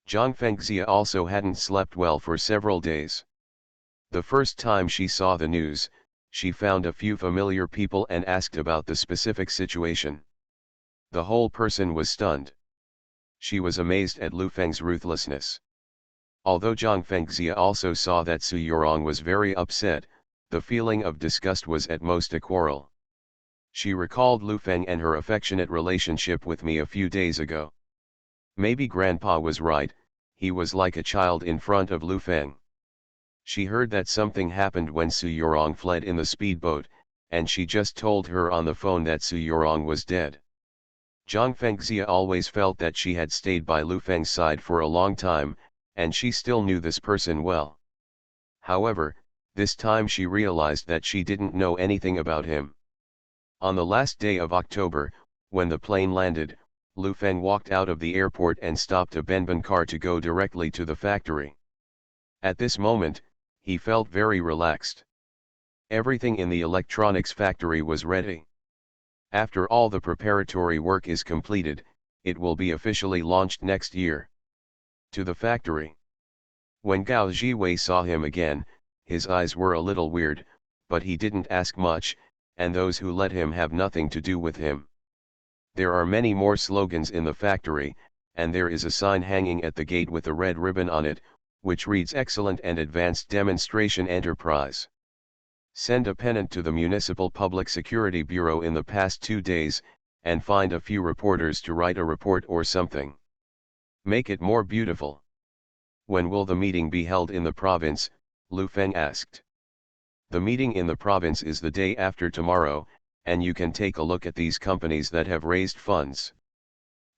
Zhang Fengxia also hadn't slept well for several days. The first time she saw the news, she found a few familiar people and asked about the specific situation. The whole person was stunned. She was amazed at Lu Feng's ruthlessness. Although Zhang Fengxia also saw that Su Yorong was very upset, the feeling of disgust was at most a quarrel. She recalled Lu Feng and her affectionate relationship with me a few days ago. Maybe Grandpa was right, he was like a child in front of Lu Feng. She heard that something happened when Su Yorong fled in the speedboat, and she just told her on the phone that Su Yorong was dead. Zhang Fengxia always felt that she had stayed by Lu Feng's side for a long time, and she still knew this person well. However, this time she realized that she didn't know anything about him. On the last day of October, when the plane landed, Lu Feng walked out of the airport and stopped a Benban car to go directly to the factory. At this moment, he felt very relaxed. Everything in the electronics factory was ready. After all the preparatory work is completed, it will be officially launched next year. To the factory. When Gao Jiwei saw him again, his eyes were a little weird, but he didn't ask much, and those who let him have nothing to do with him. There are many more slogans in the factory, and there is a sign hanging at the gate with a red ribbon on it, which reads Excellent and Advanced Demonstration Enterprise. Send a pennant to the Municipal Public Security Bureau in the past 2 days, and find a few reporters to write a report or something. Make it more beautiful. When will the meeting be held in the province? Lu Feng asked. The meeting in the province is the day after tomorrow, and you can take a look at these companies that have raised funds.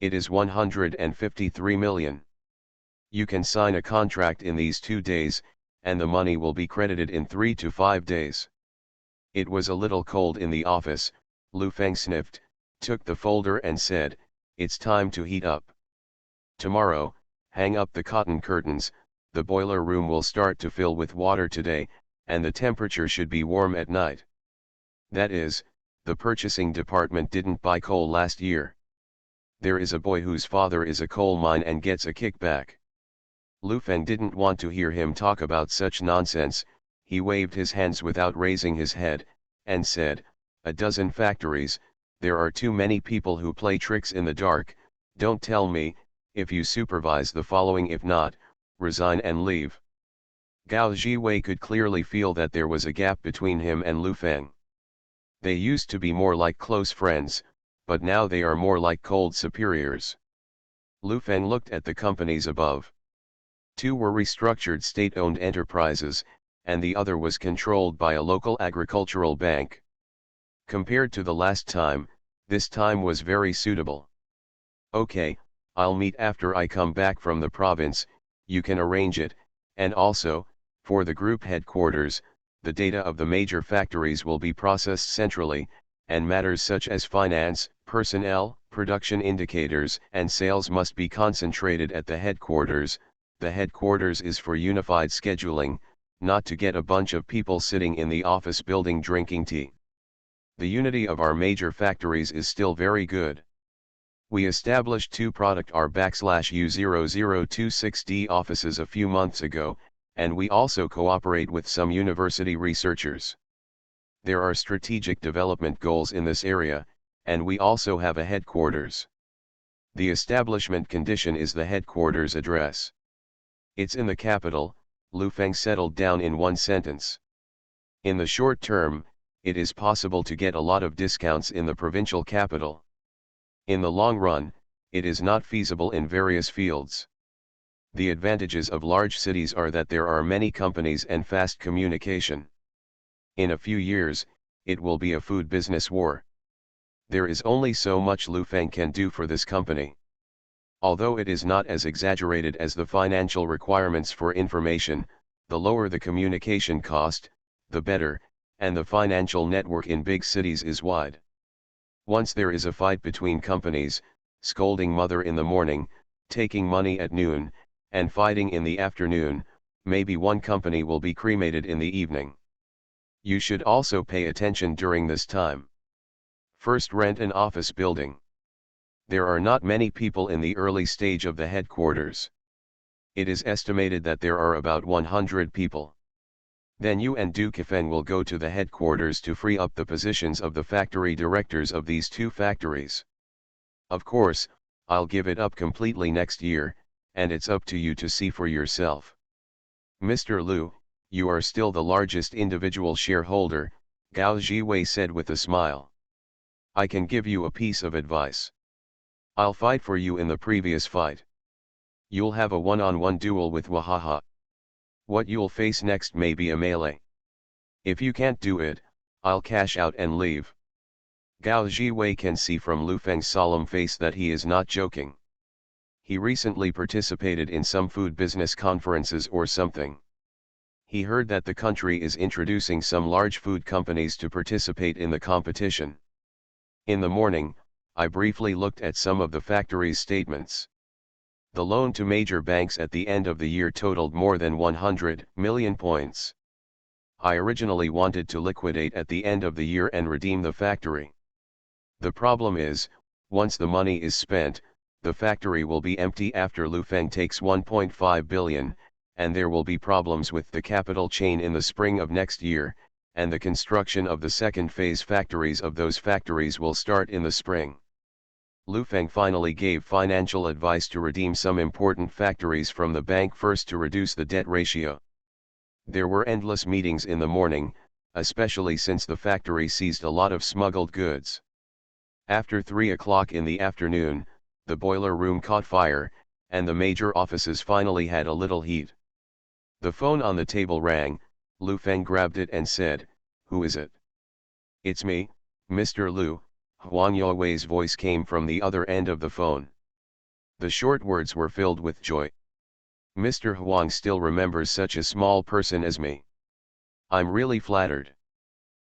It is 153 million. You can sign a contract in these 2 days, and the money will be credited in 3 to 5 days. It was a little cold in the office. Lu Feng sniffed, took the folder and said, "It's time to heat up. Tomorrow, hang up the cotton curtains, the boiler room will start to fill with water today, and the temperature should be warm at night. That is, the purchasing department didn't buy coal last year. There is a boy whose father is a coal mine and gets a kickback." Lu Feng didn't want to hear him talk about such nonsense. He waved his hands without raising his head, and said, "A dozen factories, there are too many people who play tricks in the dark. Don't tell me, if you supervise the following, if not, resign and leave." Gao Jiwei could clearly feel that there was a gap between him and Lu Feng. They used to be more like close friends, but now they are more like cold superiors. Lu Feng looked at the companies above. 2 were restructured state-owned enterprises, and the other was controlled by a local agricultural bank. Compared to the last time, this time was very suitable. "Okay, I'll meet after I come back from the province, you can arrange it, and also, for the group headquarters, the data of the major factories will be processed centrally, and matters such as finance, personnel, production indicators and sales must be concentrated at the headquarters. The headquarters is for unified scheduling, not to get a bunch of people sitting in the office building drinking tea. The unity of our major factories is still very good. We established 2 product R/U0026D offices a few months ago, and we also cooperate with some university researchers. There are strategic development goals in this area, and we also have a headquarters. The establishment condition is the headquarters address. It's in the capital." Lu Feng settled down in one sentence. "In the short term, it is possible to get a lot of discounts in the provincial capital. In the long run, it is not feasible in various fields. The advantages of large cities are that there are many companies and fast communication. In a few years, it will be a food business war. There is only so much Lu Feng can do for this company. Although it is not as exaggerated as the financial requirements for information, the lower the communication cost, the better, and the financial network in big cities is wide. Once there is a fight between companies, scolding mother in the morning, taking money at noon, and fighting in the afternoon, maybe one company will be cremated in the evening. You should also pay attention during this time. First, rent an office building. There are not many people in the early stage of the headquarters. It is estimated that there are about 100 people. Then you and Du Kefeng will go to the headquarters to free up the positions of the factory directors of these two factories. Of course, I'll give it up completely next year, and it's up to you to see for yourself. Mr. Lu, you are still the largest individual shareholder, Gao Jiwei said with a smile. I can give you a piece of advice. I'll fight for you in the previous fight. You'll have a one-on-one duel with Wahaha. What you'll face next may be a melee. If you can't do it, I'll cash out and leave. Gao Jiwei can see from Lu Feng's solemn face that he is not joking. He recently participated in some food business conferences or something. He heard that the country is introducing some large food companies to participate in the competition. In the morning, I briefly looked at some of the factory's statements. The loan to major banks at the end of the year totaled more than 100 million points. I originally wanted to liquidate at the end of the year and redeem the factory. The problem is, once the money is spent, the factory will be empty after Lu Feng takes 1.5 billion, and there will be problems with the capital chain in the spring of next year, and the construction of the second phase factories of those factories will start in the spring. Lu Feng finally gave financial advice to redeem some important factories from the bank first to reduce the debt ratio. There were endless meetings in the morning, especially since the factory seized a lot of smuggled goods. After 3 o'clock in the afternoon, the boiler room caught fire, and the major offices finally had a little heat. The phone on the table rang. Lu Feng grabbed it and said, "Who is it?" "It's me, Mr. Lu," Huang Youwei's voice came from the other end of the phone. The short words were filled with joy. Mr. Huang still remembers such a small person as me. I'm really flattered.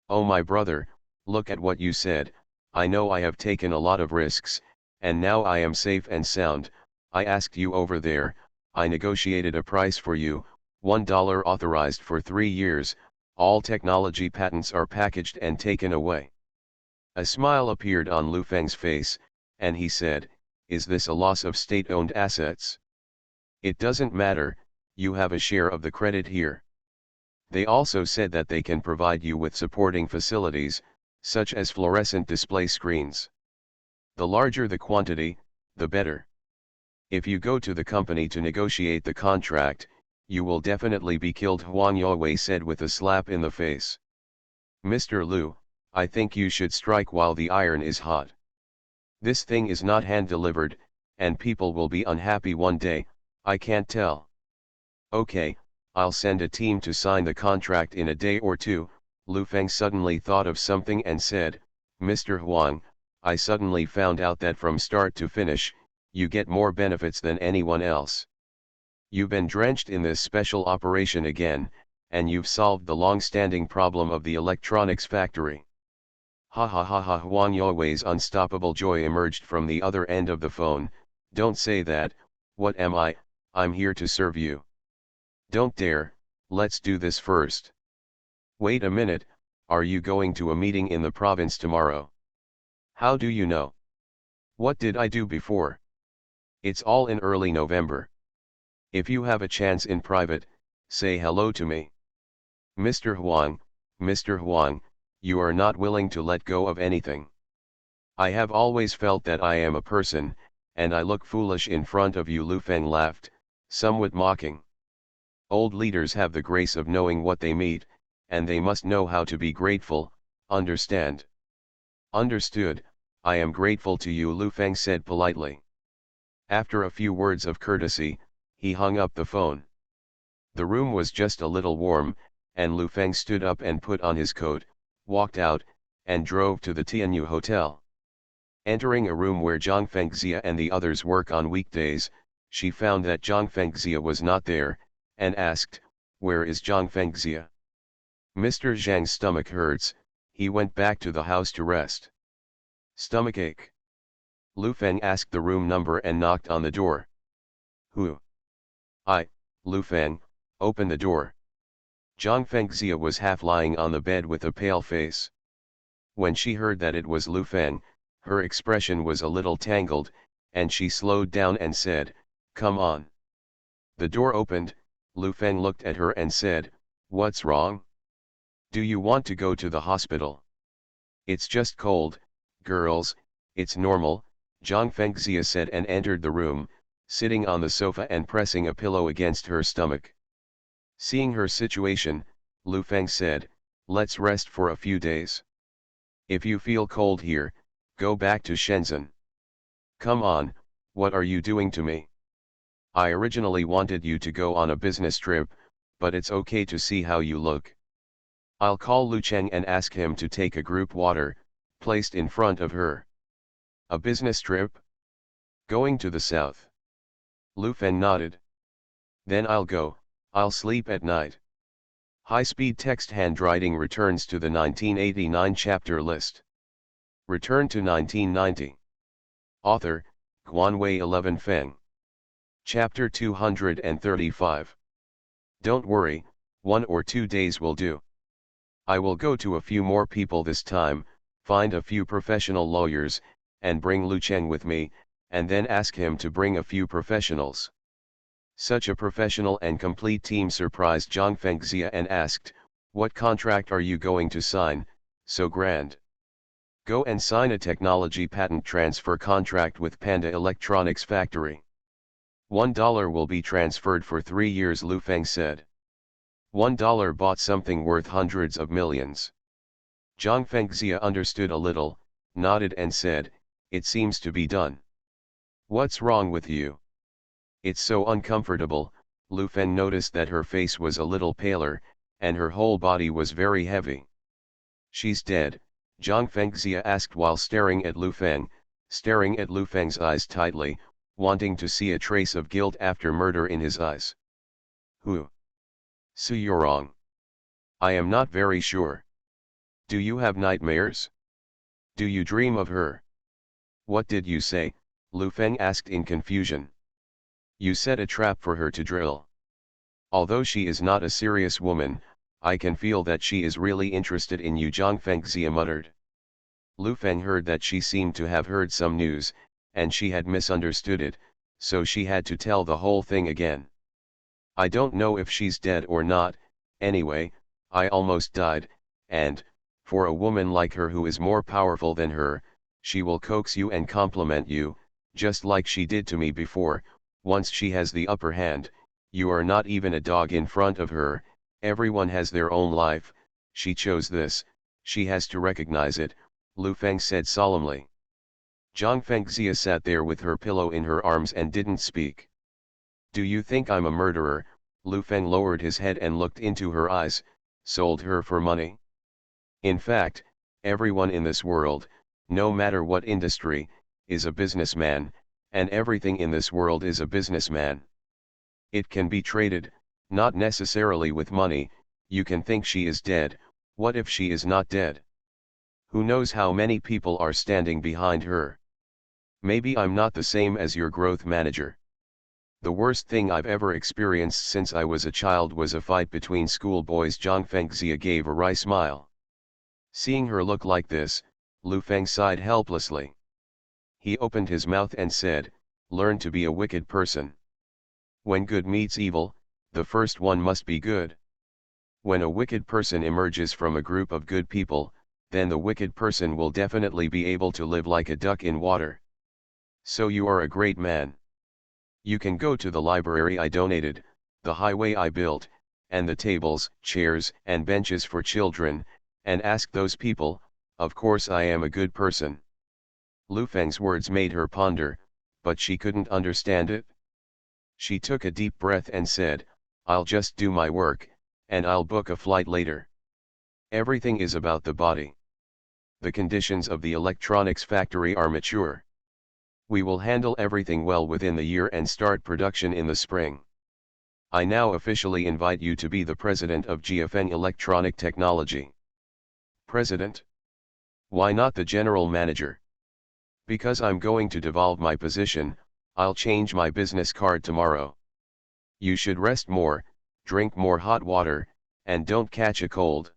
Oh my brother, look at what you said. I know I have taken a lot of risks, and now I am safe and sound. I asked you over there, I negotiated a price for you, $1 authorized for 3 years, all technology patents are packaged and taken away. A smile appeared on Lu Feng's face, and he said, "Is this a loss of state-owned assets?" "It doesn't matter, you have a share of the credit here." They also said that they can provide you with supporting facilities, such as fluorescent display screens. The larger the quantity, the better. If you go to the company to negotiate the contract, you will definitely be killed, Huang Youwei said with a slap in the face. Mr. Lu, I think you should strike while the iron is hot. This thing is not hand-delivered, and people will be unhappy one day, I can't tell. Okay, I'll send a team to sign the contract in a day or two. Lu Feng suddenly thought of something and said, "Mr. Huang, I suddenly found out that from start to finish, you get more benefits than anyone else. You've been drenched in this special operation again, and you've solved the long-standing problem of the electronics factory." Ha ha ha ha! Huang Youwei's unstoppable joy emerged from the other end of the phone. "Don't say that, what am I? I'm here to serve you." "Don't dare, let's do this first." "Wait a minute, are you going to a meeting in the province tomorrow?" "How do you know?" "What did I do before?" "It's all in early November. If you have a chance in private, say hello to me." Mr. Huang, you are not willing to let go of anything." "I have always felt that I am a person, and I look foolish in front of you." Lu Feng laughed, somewhat mocking. "Old leaders have the grace of knowing what they meet, and they must know how to be grateful, understand?" "Understood, I am grateful to you," Lu Feng said politely. After a few words of courtesy, He hung up the phone. The room was just a little warm, and Lu Feng stood up and put on his coat, walked out, and drove to the Tianyu Hotel. Entering a room where Zhang Fengxia and the others work on weekdays, she found that Zhang Fengxia was not there, and asked, "Where is Zhang Fengxia?" Mr. Zhang's stomach hurts, he went back to the house to rest. Stomachache. Lu Feng asked the room number and knocked on the door. "Who?" "I, Lu Feng, open the door." Zhang Fengxia was half lying on the bed with a pale face. When she heard that it was Lu Feng, her expression was a little tangled, and she slowed down and said, "Come on." The door opened, Lu Feng looked at her and said, "What's wrong? Do you want to go to the hospital?" "It's just cold, girls, it's normal," Zhang Fengxia said and entered the room, sitting on the sofa and pressing a pillow against her stomach. Seeing her situation, Lu Feng said, "Let's rest for a few days. If you feel cold here, go back to Shenzhen." "Come on, what are you doing to me? I originally wanted you to go on a business trip, but it's okay to see how you look." "I'll call Lu Cheng and ask him to take a group water," placed in front of her. "A business trip? Going to the south?" Lu Feng nodded. "Then I'll go, I'll sleep at night." High-speed text handwriting returns to the 1989 chapter list. Return to 1990. Author, Guanwei 11 Feng. Chapter 235. Don't worry, 1 or 2 days will do. I will go to a few more people this time, find a few professional lawyers, and bring Lu Cheng with me, and then ask him to bring a few professionals. Such a professional and complete team surprised Zhang Fengxia and asked, "What contract are you going to sign, so grand?" "Go and sign a technology patent transfer contract with Panda Electronics Factory. $1 will be transferred for 3 years," Lu Feng said. $1 bought something worth hundreds of millions. Zhang Fengxia understood a little, nodded and said, "It seems to be done." "What's wrong with you?" "It's so uncomfortable." Lu Feng noticed that her face was a little paler, and her whole body was very heavy. "She's dead?" Zhang Fengxia asked while staring at Lu Feng, staring at Lu Feng's eyes tightly, wanting to see a trace of guilt after murder in his eyes. "Who?" "Su Yurong." "I am not very sure. Do you have nightmares? Do you dream of her?" "What did you say?" Lu Feng asked in confusion. "You set a trap for her to drill. Although she is not a serious woman, I can feel that she is really interested in you," Zhang Fengxia muttered. Lu Feng heard that she seemed to have heard some news, and she had misunderstood it, so she had to tell the whole thing again. "I don't know if she's dead or not, anyway, I almost died, and, for a woman like her who is more powerful than her, she will coax you and compliment you, just like she did to me before. Once she has the upper hand, you are not even a dog in front of her. Everyone has their own life, she chose this, she has to recognize it," Lu Feng said solemnly. Zhang Fengxia sat there with her pillow in her arms and didn't speak. "Do you think I'm a murderer?" Lu Feng lowered his head and looked into her eyes. "Sold her for money? In fact, everyone in this world, no matter what industry, is a businessman, and everything in this world is a businessman. It can be traded, not necessarily with money. You can think she is dead. What if she is not dead? Who knows how many people are standing behind her? Maybe I'm not the same as your growth manager. The worst thing I've ever experienced since I was a child was a fight between schoolboys." Zhang Fengxia gave a wry smile. Seeing her look like this, Lu Feng sighed helplessly. He opened his mouth and said, "Learn to be a wicked person. When good meets evil, the first one must be good. When a wicked person emerges from a group of good people, then the wicked person will definitely be able to live like a duck in water. So you are a great man. You can go to the library I donated, the highway I built, and the tables, chairs, and benches for children, and ask those people, of course I am a good person." Lu Feng's words made her ponder, but she couldn't understand it. She took a deep breath and said, "I'll just do my work, and I'll book a flight later. Everything is about the body. The conditions of the electronics factory are mature. We will handle everything well within the year and start production in the spring. I now officially invite you to be the president of GFN Electronic Technology." President? Why not the general manager? Because I'm going to devolve my position, I'll change my business card tomorrow. You should rest more, drink more hot water, and don't catch a cold.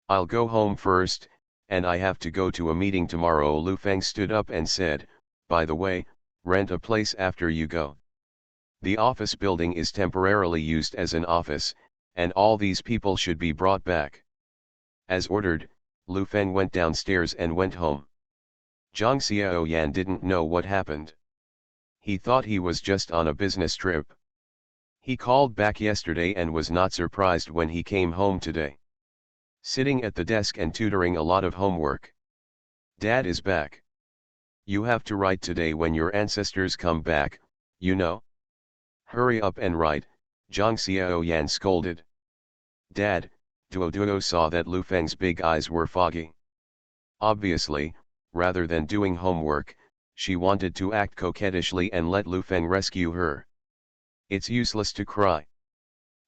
I'll go home first, and I have to go to a meeting tomorrow. Lu Feng stood up and said, "By the way, rent a place after you go. The office building is temporarily used as an office, and all these people should be brought back." As ordered, Lu Feng went downstairs and went home. Zhang Xiaoyan didn't know what happened. He thought he was just on a business trip. He called back yesterday and was not surprised when he came home today. Sitting at the desk and tutoring a lot of homework. "Dad is back. You have to write today when your ancestors come back, you know. Hurry up and write," Zhang Xiaoyan scolded. "Dad," Duo saw that Lu Feng's big eyes were foggy. Obviously, rather than doing homework, she wanted to act coquettishly and let Lu Feng rescue her. "It's useless to cry."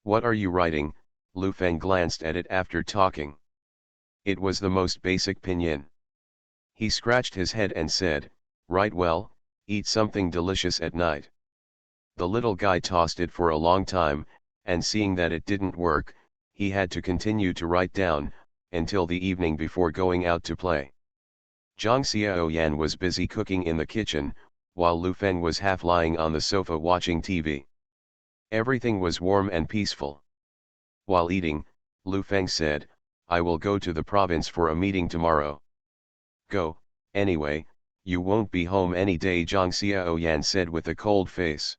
"What are you writing?" Lu Feng glanced at it after talking. It was the most basic pinyin. He scratched his head and said, "Write well, eat something delicious at night." The little guy tossed it for a long time, and seeing that it didn't work, he had to continue to write down, until the evening before going out to play. Zhang Xiaoyan was busy cooking in the kitchen, while Lu Feng was half lying on the sofa watching TV. Everything was warm and peaceful. While eating, Lu Feng said, "I will go to the province for a meeting tomorrow." "Go, anyway, you won't be home any day," Zhang Xiaoyan said with a cold face.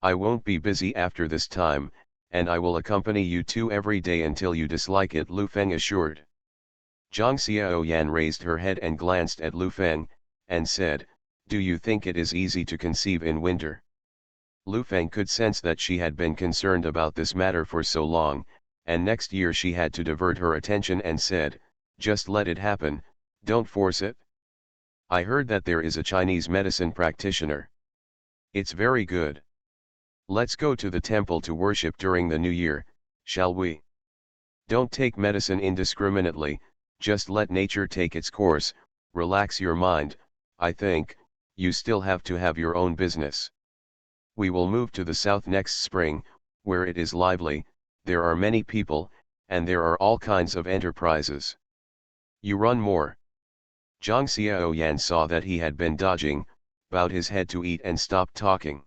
"I won't be busy after this time, and I will accompany you two every day until you dislike it," Lu Feng assured. Zhang Xiaoyan raised her head and glanced at Lu Feng, and said, "Do you think it is easy to conceive in winter?" Lu Feng could sense that she had been concerned about this matter for so long, and next year she had to divert her attention and said, "Just let it happen, don't force it. I heard that there is a Chinese medicine practitioner. It's very good. Let's go to the temple to worship during the new year, shall we? Don't take medicine indiscriminately, just let nature take its course, relax your mind. I think, you still have to have your own business. We will move to the south next spring, where it is lively, there are many people, and there are all kinds of enterprises. You run more." Zhang Xiaoyan saw that he had been dodging, bowed his head to eat and stopped talking.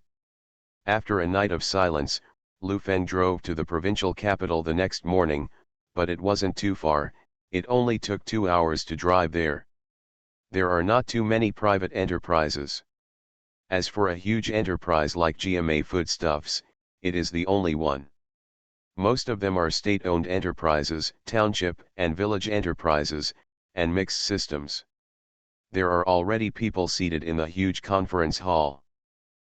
After a night of silence, Lu Feng drove to the provincial capital the next morning, but it wasn't too far, it only took 2 hours to drive there. There are not too many private enterprises. As for a huge enterprise like GMA Foodstuffs, it is the only one. Most of them are state-owned enterprises, township and village enterprises, and mixed systems. There are already people seated in the huge conference hall.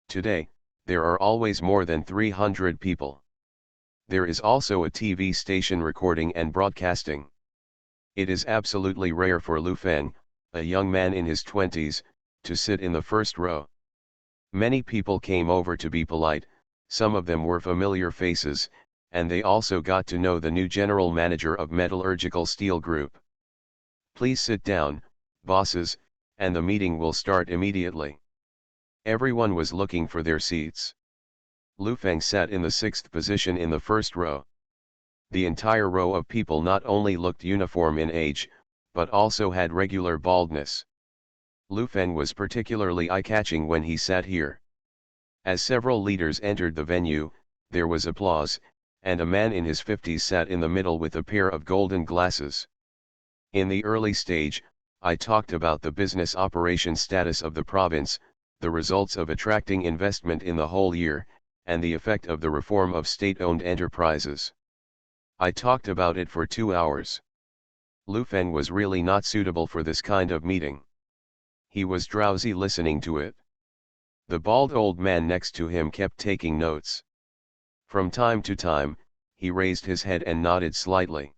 Today, there are always more than 300 people. There is also a TV station recording and broadcasting. It is absolutely rare for Lu Feng, a young man in his 20s, to sit in the first row. Many people came over to be polite, some of them were familiar faces, and they also got to know the new general manager of Metallurgical Steel Group. "Please sit down, bosses, and the meeting will start immediately." Everyone was looking for their seats. Lu Feng sat in the 6th position in the first row. The entire row of people not only looked uniform in age, but also had regular baldness. Lu Feng was particularly eye-catching when he sat here. As several leaders entered the venue, there was applause, and a man in his 50s sat in the middle with a pair of golden glasses. In the early stage, I talked about the business operation status of the province, the results of attracting investment in the whole year, and the effect of the reform of state-owned enterprises. I talked about it for 2 hours. Lu Feng was really not suitable for this kind of meeting. He was drowsy listening to it. The bald old man next to him kept taking notes. From time to time, he raised his head and nodded slightly.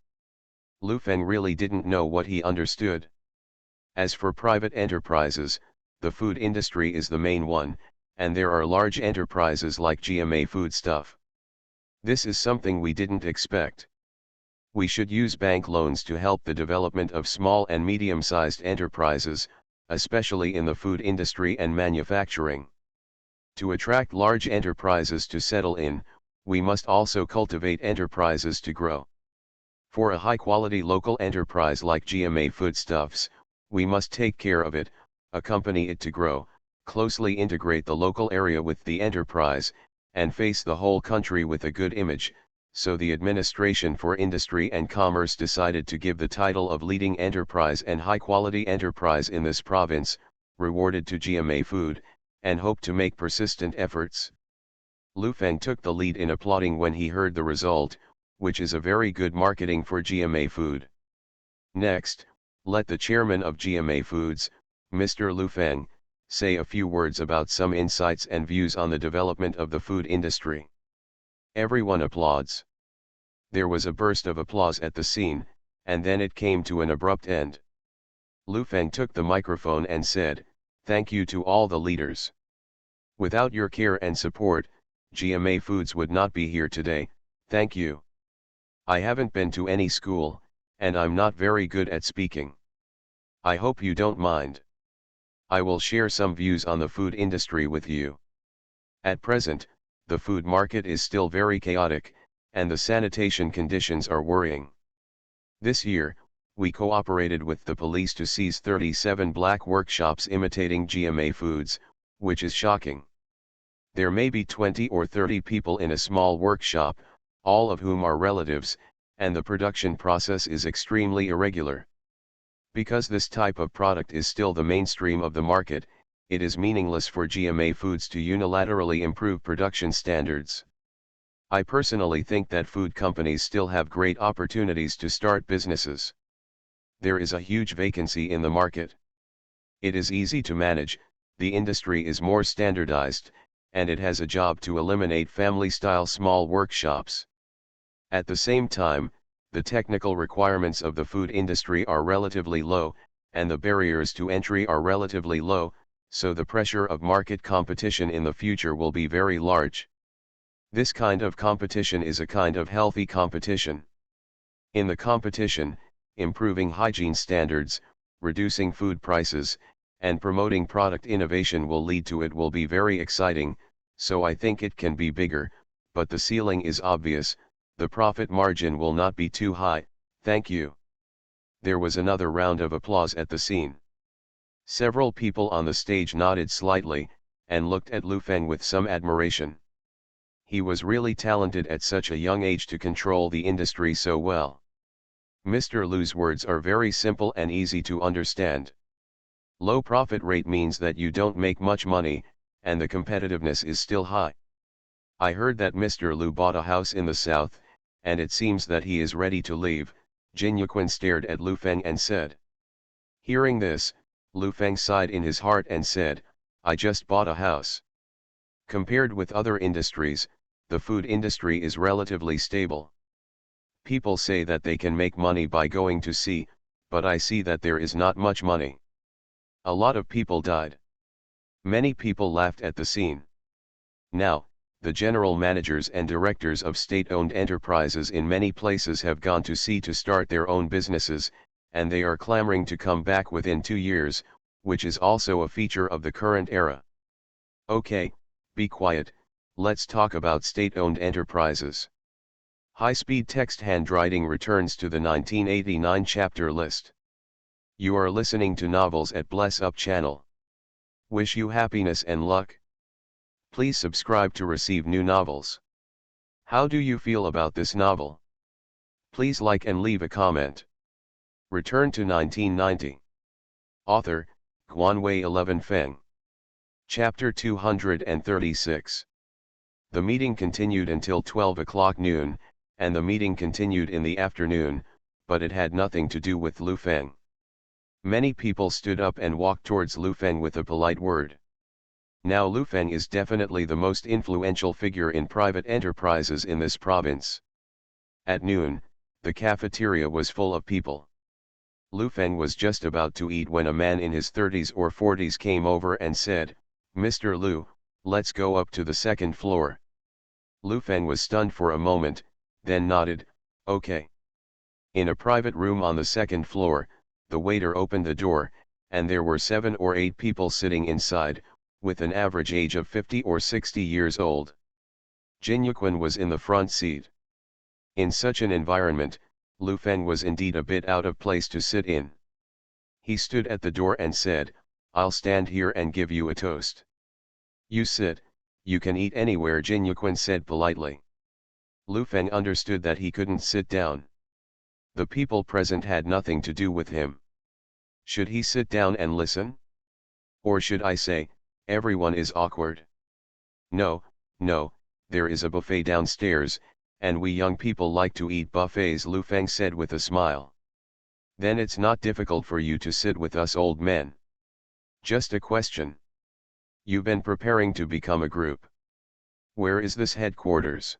Lu Feng really didn't know what he understood. As for private enterprises, the food industry is the main one, and there are large enterprises like GMA Foodstuff. This is something we didn't expect. We should use bank loans to help the development of small and medium-sized enterprises, especially in the food industry and manufacturing. To attract large enterprises to settle in, we must also cultivate enterprises to grow. For a high-quality local enterprise like GMA Foodstuffs, we must take care of it, accompany it to grow, closely integrate the local area with the enterprise, and face the whole country with a good image. So the Administration for Industry and Commerce decided to give the title of leading enterprise and high-quality enterprise in this province, rewarded to GMA Food, and hoped to make persistent efforts. Lu Feng took the lead in applauding when he heard the result, which is a very good marketing for GMA Food. Next, let the chairman of GMA Foods, Mr. Lu Feng, say a few words about some insights and views on the development of the food industry. Everyone applauds. There was a burst of applause at the scene, and then it came to an abrupt end. Lu Feng took the microphone and said, "Thank you to all the leaders. Without your care and support, GMA Foods would not be here today, thank you. I haven't been to any school, and I'm not very good at speaking. I hope you don't mind. I will share some views on the food industry with you. At present, the food market is still very chaotic, and the sanitation conditions are worrying. This year, we cooperated with the police to seize 37 black workshops imitating GMA Foods, which is shocking. There may be 20 or 30 people in a small workshop, all of whom are relatives, and the production process is extremely irregular. Because this type of product is still the mainstream of the market, it is meaningless for GMA Foods to unilaterally improve production standards. I personally think that food companies still have great opportunities to start businesses. There is a huge vacancy in the market. It is easy to manage, the industry is more standardized, and it has a job to eliminate family-style small workshops. At the same time, the technical requirements of the food industry are relatively low, and the barriers to entry are relatively low, so the pressure of market competition in the future will be very large. This kind of competition is a kind of healthy competition. In the competition, improving hygiene standards, reducing food prices, and promoting product innovation will lead to it will be very exciting, so I think it can be bigger, but the ceiling is obvious, the profit margin will not be too high, thank you. There was another round of applause at the scene. Several people on the stage nodded slightly, and looked at Lu Feng with some admiration. He was really talented at such a young age to control the industry so well. Mr. Lu's words are very simple and easy to understand. Low profit rate means that you don't make much money, and the competitiveness is still high. I heard that Mr. Lu bought a house in the south, and it seems that he is ready to leave. Jin Yuquan stared at Lu Feng and said. Hearing this, Lu Feng sighed in his heart and said, I just bought a house. Compared with other industries, the food industry is relatively stable. People say that they can make money by going to sea, but I see that there is not much money. A lot of people died. Many people laughed at the scene. Now, the general managers and directors of state-owned enterprises in many places have gone to sea to start their own businesses, and they are clamoring to come back within 2 years, which is also a feature of the current era. Okay, be quiet, let's talk about state-owned enterprises. High-speed text handwriting returns to the 1989 chapter list. You are listening to novels at Bless Up channel. Wish you happiness and luck. Please subscribe to receive new novels. How do you feel about this novel? Please like and leave a comment. Return to 1990. Author, Guanwei 11 Feng. Chapter 236. The meeting continued until 12 o'clock noon, and the meeting continued in the afternoon, but it had nothing to do with Lu Feng. Many people stood up and walked towards Lu Feng with a polite word. Now Lu Feng is definitely the most influential figure in private enterprises in this province. At noon, the cafeteria was full of people. Lu Feng was just about to eat when a man in his 30s or 40s came over and said, "Mr. Lu, let's go up to the second floor." Lu Feng was stunned for a moment, then nodded, "Okay." In a private room on the second floor, the waiter opened the door, and there were 7 or 8 people sitting inside, with an average age of 50 or 60 years old. Jin Yuquan was in the front seat. In such an environment, Lu Feng was indeed a bit out of place to sit in. He stood at the door and said, "I'll stand here and give you a toast." "You sit, you can eat anywhere," Jin Yuquan said politely. Lu Feng understood that he couldn't sit down. The people present had nothing to do with him. Should he sit down and listen? Or should I say, everyone is awkward? No, no, there is a buffet downstairs, and we young people like to eat buffets, Lu Feng said with a smile. Then it's not difficult for you to sit with us old men. Just a question. You've been preparing to become a group. Where is this headquarters?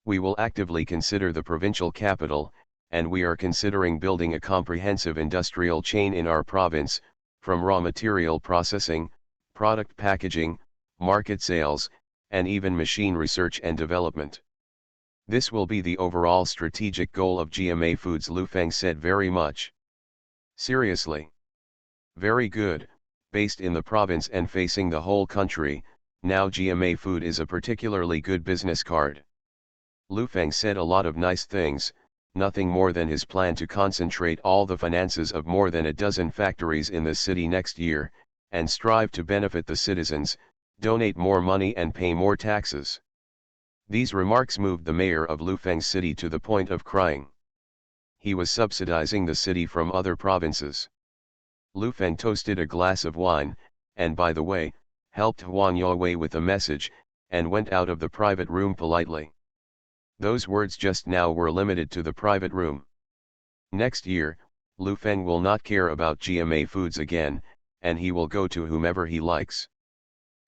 We will actively consider the provincial capital, and we are considering building a comprehensive industrial chain in our province, from raw material processing, product packaging, market sales, and even machine research and development. This will be the overall strategic goal of GMA Foods, Lu Feng said very much. Seriously? Very good, based in the province and facing the whole country, now GMA Food is a particularly good business card. Lu Feng said a lot of nice things, nothing more than his plan to concentrate all the finances of more than a dozen factories in the city next year, and strive to benefit the citizens, donate more money and pay more taxes. These remarks moved the mayor of Lufeng City to the point of crying. He was subsidizing the city from other provinces. Lufeng toasted a glass of wine, and by the way, helped Huang Yowei with a message, and went out of the private room politely. Those words just now were limited to the private room. Next year, Lu Feng will not care about GMA Foods again, and he will go to whomever he likes.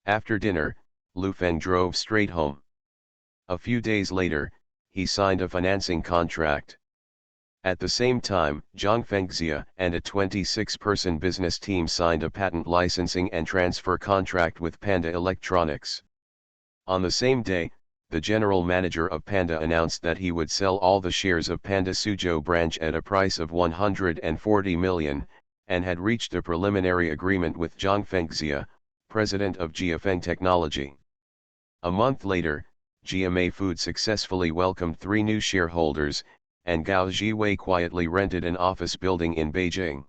After dinner, Lu Feng drove straight home. A few days later, he signed a financing contract. At the same time, Zhang Fengxia and a 26-person business team signed a patent licensing and transfer contract with Panda Electronics. On the same day, the general manager of Panda announced that he would sell all the shares of Panda Suzhou branch at a price of 140 million, and had reached a preliminary agreement with Zhang Fengxia, president of Jiafeng Technology. A month later, GMA Food successfully welcomed 3 new shareholders, and Gao Jiwei quietly rented an office building in Beijing.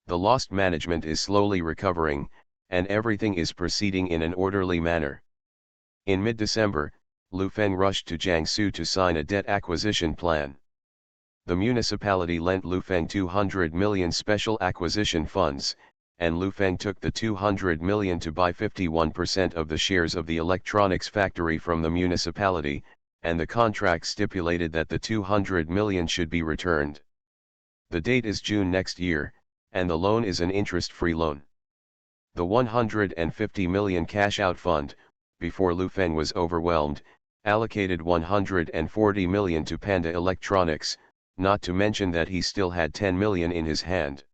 The lost management is slowly recovering, and everything is proceeding in an orderly manner. In mid-December, Lu Feng rushed to Jiangsu to sign a debt acquisition plan. The municipality lent Lu Feng 200 million special acquisition funds, and Lu Feng took the 200 million to buy 51% of the shares of the electronics factory from the municipality, and the contract stipulated that the 200 million should be returned. The date is June next year, and the loan is an interest-free loan. The 150 million cash-out fund, before Lu Feng was overwhelmed, allocated 140 million to Panda Electronics, not to mention that he still had 10 million in his hand.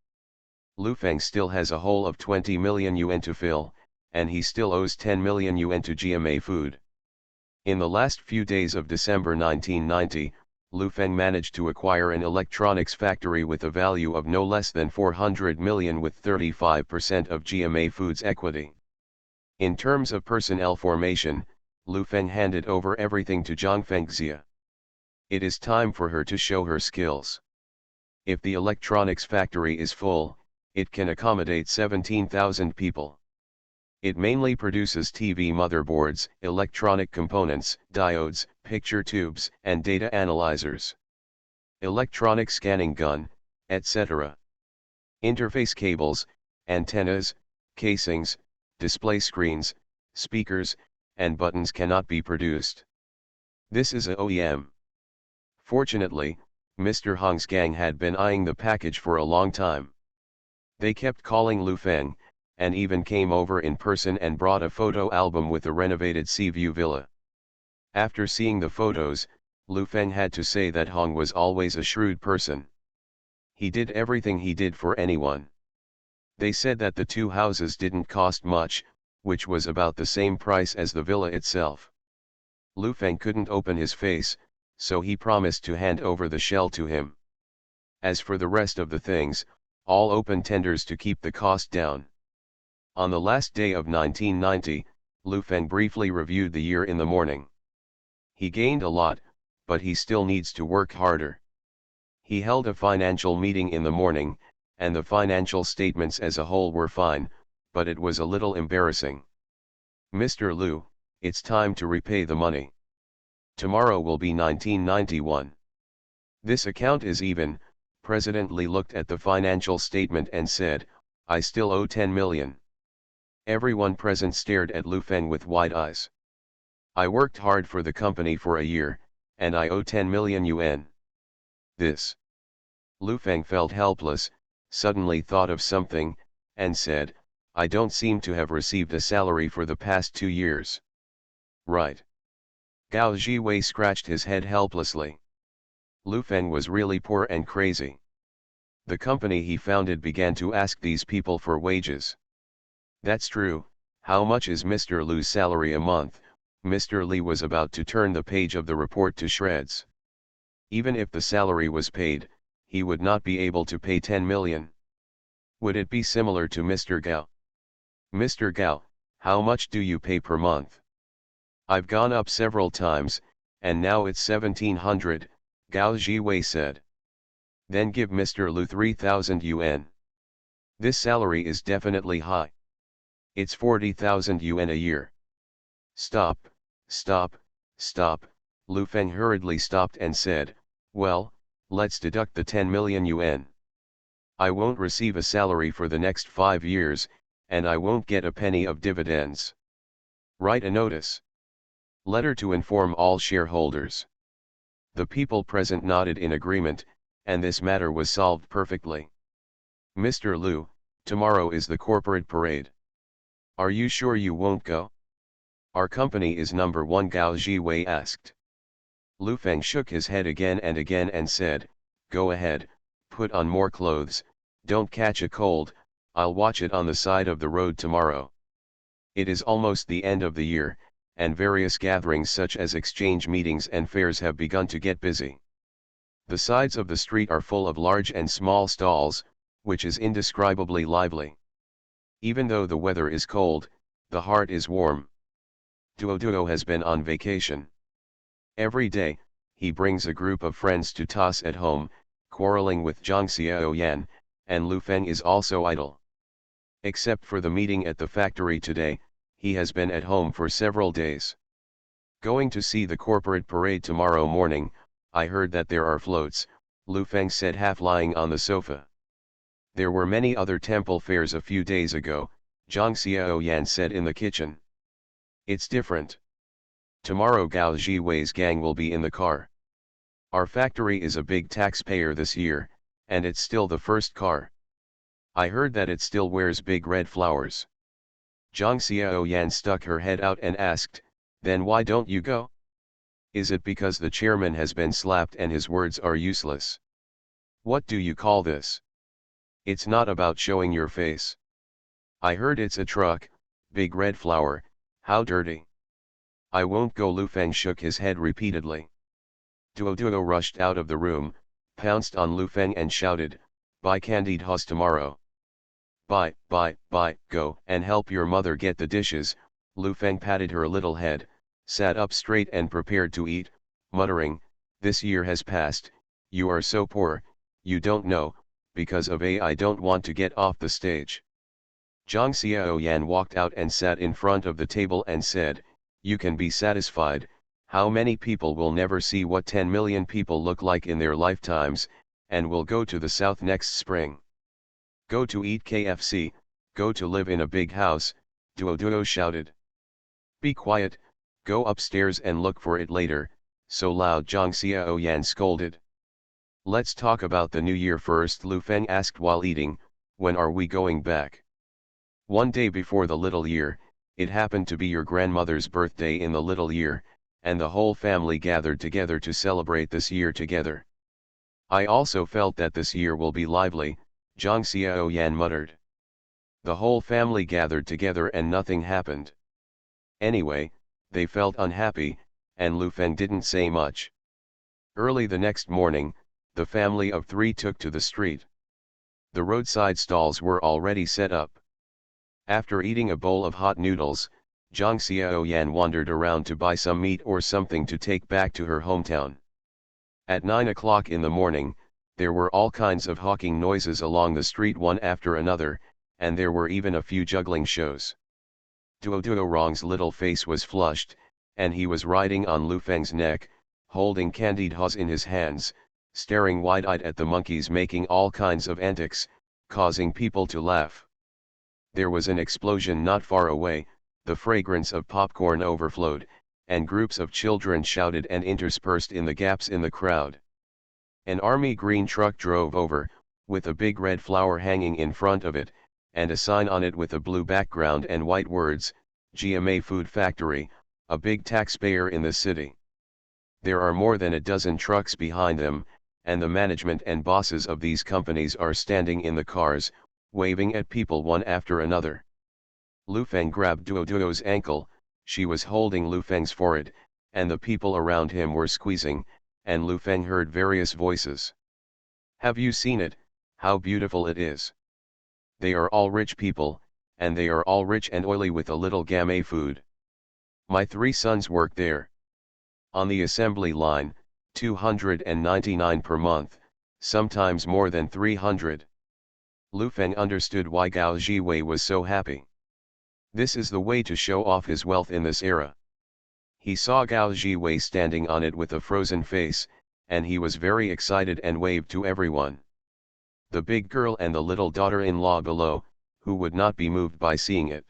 Lu Feng still has a hole of 20 million yuan to fill, and he still owes 10 million yuan to GMA Food. In the last few days of December 1990, Lu Feng managed to acquire an electronics factory with a value of no less than 400 million with 35% of GMA Food's equity. In terms of personnel formation, Lu Feng handed over everything to Zhang Fengxia. It is time for her to show her skills. If the electronics factory is full, it can accommodate 17,000 people. It mainly produces TV motherboards, electronic components, diodes, picture tubes, and data analyzers. Electronic scanning gun, etc. Interface cables, antennas, casings, display screens, speakers, and buttons cannot be produced. This is a OEM. Fortunately, Mr. Hong's gang had been eyeing the package for a long time. They kept calling Lu Feng, and even came over in person and brought a photo album with the renovated sea view villa. After seeing the photos, Lu Feng had to say that Hong was always a shrewd person. He did everything he did for anyone. They said that the two houses didn't cost much, which was about the same price as the villa itself. Lu Feng couldn't open his face, so he promised to hand over the shell to him. As for the rest of the things, all open tenders to keep the cost down. On the last day of 1990, Lu Feng briefly reviewed the year in the morning. He gained a lot, but he still needs to work harder. He held a financial meeting in the morning, and the financial statements as a whole were fine, but it was a little embarrassing. "Mr. Lu, it's time to repay the money. Tomorrow will be 1991. This account is even." President Li looked at the financial statement and said, "I still owe 10 million. Everyone present stared at Lu Feng with wide eyes. "I worked hard for the company for a year, and I owe 10 million yuan. This." Lu Feng felt helpless, suddenly thought of something, and said, "I don't seem to have received a salary for the past 2 years. Right?" Gao Jiwei scratched his head helplessly. Lu Feng was really poor and crazy. The company he founded began to ask these people for wages. "That's true. How much is Mr. Lu's salary a month?" Mr. Li was about to turn the page of the report to shreds. Even if the salary was paid, he would not be able to pay 10 million. Would it be similar to Mr. Gao? "Mr. Gao, how much do you pay per month?" "I've gone up several times, and now it's 1700, Gao Jiwei said. "Then give Mr. Lu 3,000 yuan. This salary is definitely high. It's 40,000 yuan a year." "Stop, stop, stop," Lu Feng hurriedly stopped and said, "Well, let's deduct the 10 million yuan. I won't receive a salary for the next 5 years, and I won't get a penny of dividends. Write a notice. Letter to inform all shareholders." The people present nodded in agreement, and this matter was solved perfectly. "Mr. Lu, tomorrow is the corporate parade. Are you sure you won't go?" "Our company is number 1," Gao Jiwei asked. Lu Feng shook his head again and said, "Go ahead, put on more clothes, don't catch a cold, I'll watch it on the side of the road tomorrow. It is almost the end of the year, and various gatherings such as exchange meetings and fairs have begun to get busy. The sides of the street are full of large and small stalls, which is indescribably lively. Even though the weather is cold, the heart is warm." Duo has been on vacation. Every day, he brings a group of friends to toss at home, quarreling with Zhang Xiaoyan, and Lu Feng is also idle. Except for the meeting at the factory today, he has been at home for several days. "Going to see the corporate parade tomorrow morning, I heard that there are floats," Lu Feng said, half lying on the sofa. "There were many other temple fairs a few days ago," Zhang Xiaoyan said in the kitchen. "It's different. Tomorrow Gao Jiwei's gang will be in the car. Our factory is a big taxpayer this year, and it's still the first car. I heard that it still wears big red flowers." Zhang Xiaoyan stuck her head out and asked, "Then why don't you go? Is it because the chairman has been slapped and his words are useless? What do you call this? It's not about showing your face. I heard it's a truck, big red flower, how dirty. I won't go." Lu Feng shook his head repeatedly. Duo rushed out of the room, pounced on Lu Feng and shouted, "Buy candied horse tomorrow. Buy, go and help your mother get the dishes." Lu Feng patted her little head, sat up straight and prepared to eat, muttering, "This year has passed, you are so poor, you don't know, because of I don't want to get off the stage." Zhang Xiaoyan walked out and sat in front of the table and said, "You can be satisfied. How many people will never see what 10 million people look like in their lifetimes, and will go to the south next spring? Go to eat KFC, go to live in a big house," Duo shouted. "Be quiet, go upstairs and look for it later," so loud Zhang Xiaoyan scolded. "Let's talk about the new year first," Lu Feng asked while eating, "When are we going back?" One day before the little year, it happened to be your grandmother's birthday in the little year, and the whole family gathered together to celebrate this year together. I also felt that this year will be lively, Zhang Xiaoyan muttered. The whole family gathered together and nothing happened. Anyway, they felt unhappy, and Lu Feng didn't say much. Early the next morning, the family of three took to the street. The roadside stalls were already set up. After eating a bowl of hot noodles, Zhang Xiaoyan wandered around to buy some meat or something to take back to her hometown. At 9 o'clock in the morning, there were all kinds of hawking noises along the street one after another, and there were even a few juggling shows. Duo little face was flushed, and he was riding on Lu Feng's neck, holding candied haws in his hands, staring wide-eyed at the monkeys making all kinds of antics, causing people to laugh. There was an explosion not far away, the fragrance of popcorn overflowed, and groups of children shouted and interspersed in the gaps in the crowd. An army green truck drove over, with a big red flower hanging in front of it, and a sign on it with a blue background and white words, GMA Food Factory, a big taxpayer in the city. There are more than a dozen trucks behind them, and the management and bosses of these companies are standing in the cars, waving at people one after another. Lu Feng grabbed Duo's ankle, she was holding Lu Feng's forehead, and the people around him were squeezing, and Lu Feng heard various voices. Have you seen it? How beautiful it is. They are all rich people, and they are all rich and oily with a little gamay food. My three sons work there. On the assembly line, 299 per month, sometimes more than 300. Lu Feng understood why Gao Jiwei was so happy. This is the way to show off his wealth in this era. He saw Gao Jiwei standing on it with a frozen face, and he was very excited and waved to everyone. The big girl and the little daughter-in-law below, who would not be moved by seeing it.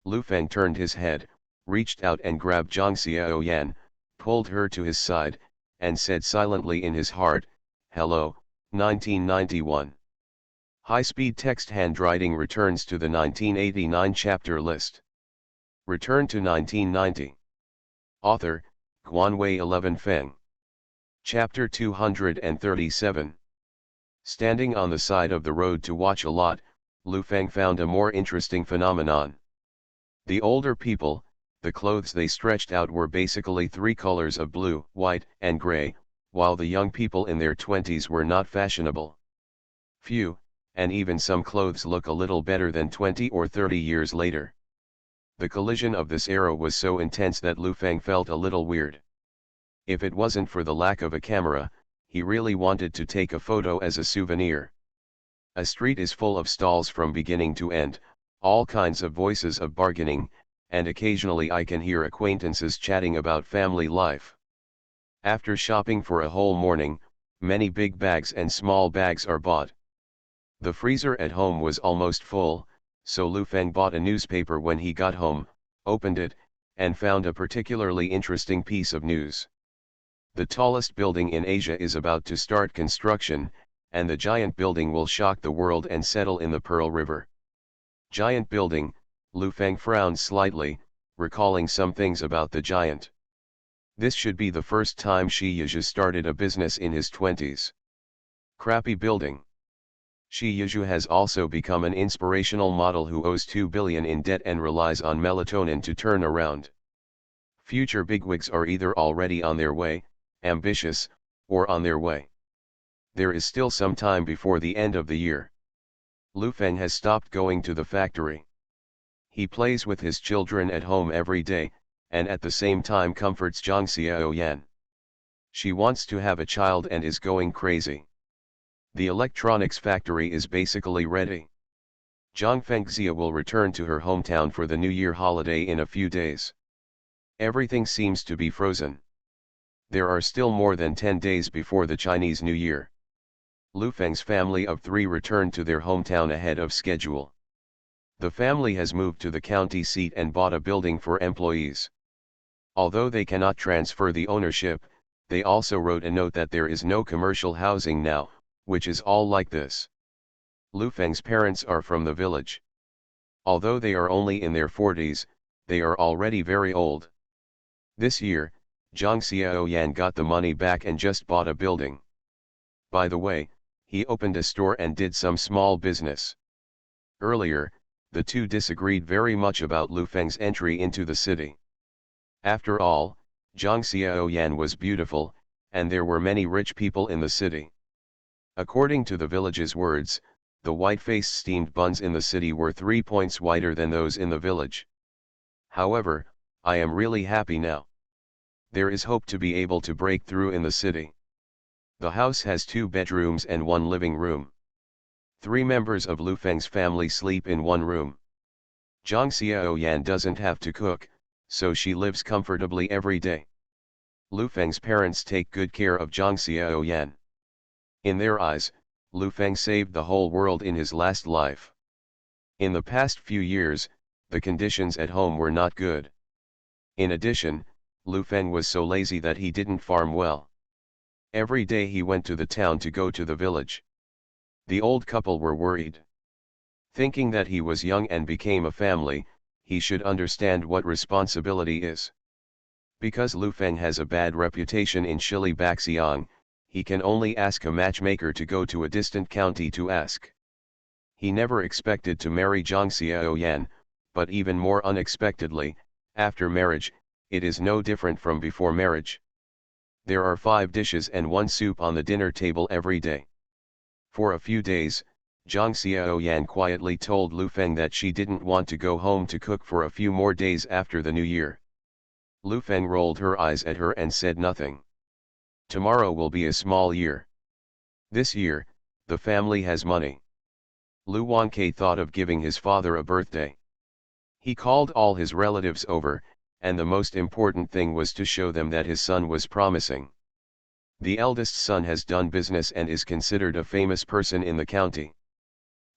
Lu Feng turned his head, reached out and grabbed Zhang Xiaoyan, pulled her to his side, and said silently in his heart, "Hello, 1991. High-speed text handwriting returns to the 1989 chapter list. Return to 1990. Author, Guanwei 11 Feng. Chapter 237. Standing on the side of the road to watch a lot, Lu Feng found a more interesting phenomenon. The older people, the clothes they stretched out were basically three colors of blue, white, and gray, while the young people in their 20s were not fashionable. Few, and even some clothes look a little better than 20 or 30 years later. The collision of this era was so intense that Lu Feng felt a little weird. If it wasn't for the lack of a camera, he really wanted to take a photo as a souvenir. A street is full of stalls from beginning to end, all kinds of voices of bargaining, and occasionally I can hear acquaintances chatting about family life. After shopping for a whole morning, many big bags and small bags are bought. The freezer at home was almost full, so Lu Feng bought a newspaper when he got home, opened it, and found a particularly interesting piece of news. The tallest building in Asia is about to start construction, and the giant building will shock the world and settle in the Pearl River. Giant building, Lu Feng frowned slightly, recalling some things about the giant. This should be the first time Shi Yizhu started a business in his 20s. Crappy building. Shi Yizhu has also become an inspirational model who owes 2 billion in debt and relies on melatonin to turn around. Future bigwigs are either already on their way, ambitious, or on their way. There is still some time before the end of the year. Lu Feng has stopped going to the factory. He plays with his children at home every day, and at the same time comforts Zhang Xiaoyan. She wants to have a child and is going crazy. The electronics factory is basically ready. Zhang Fengxia will return to her hometown for the New Year holiday in a few days. Everything seems to be frozen. There are still more than 10 days before the Chinese New Year. Lu Feng's family of 3 returned to their hometown ahead of schedule. The family has moved to the county seat and bought a building for employees. Although they cannot transfer the ownership, they also wrote a note that there is no commercial housing now, which is all like this. Lu Feng's parents are from the village. Although they are only in their 40s, they are already very old. This year, Zhang Xiaoyan got the money back and just bought a building. By the way, he opened a store and did some small business. Earlier, the two disagreed very much about Lu Feng's entry into the city. After all, Zhang Xiaoyan was beautiful, and there were many rich people in the city. According to the village's words, the white-faced steamed buns in the city were 3 points whiter than those in the village. However, I am really happy now. There is hope to be able to break through in the city. The house has 2 bedrooms and 1 living room. 3 members of Lu Feng's family sleep in 1 room. Zhang Xiaoyan doesn't have to cook, so she lives comfortably every day. Lu Feng's parents take good care of Zhang Xiaoyan. In their eyes, Lu Feng saved the whole world in his last life. In the past few years, the conditions at home were not good. In addition, Lu Feng was so lazy that he didn't farm well. Every day he went to the town to go to the village. The old couple were worried. Thinking that he was young and became a family, he should understand what responsibility is. Because Lu Feng has a bad reputation in Shili Baxiang, he can only ask a matchmaker to go to a distant county to ask. He never expected to marry Zhang Xiaoyan, but even more unexpectedly, after marriage, it is no different from before marriage. There are 5 dishes and 1 soup on the dinner table every day. For a few days, Zhang Xiaoyan quietly told Lu Feng that she didn't want to go home to cook for a few more days after the new year. Lu Feng rolled her eyes at her and said nothing. Tomorrow will be a small year. This year, the family has money. Lu Wanke thought of giving his father a birthday. He called all his relatives over, and the most important thing was to show them that his son was promising. The eldest son has done business and is considered a famous person in the county.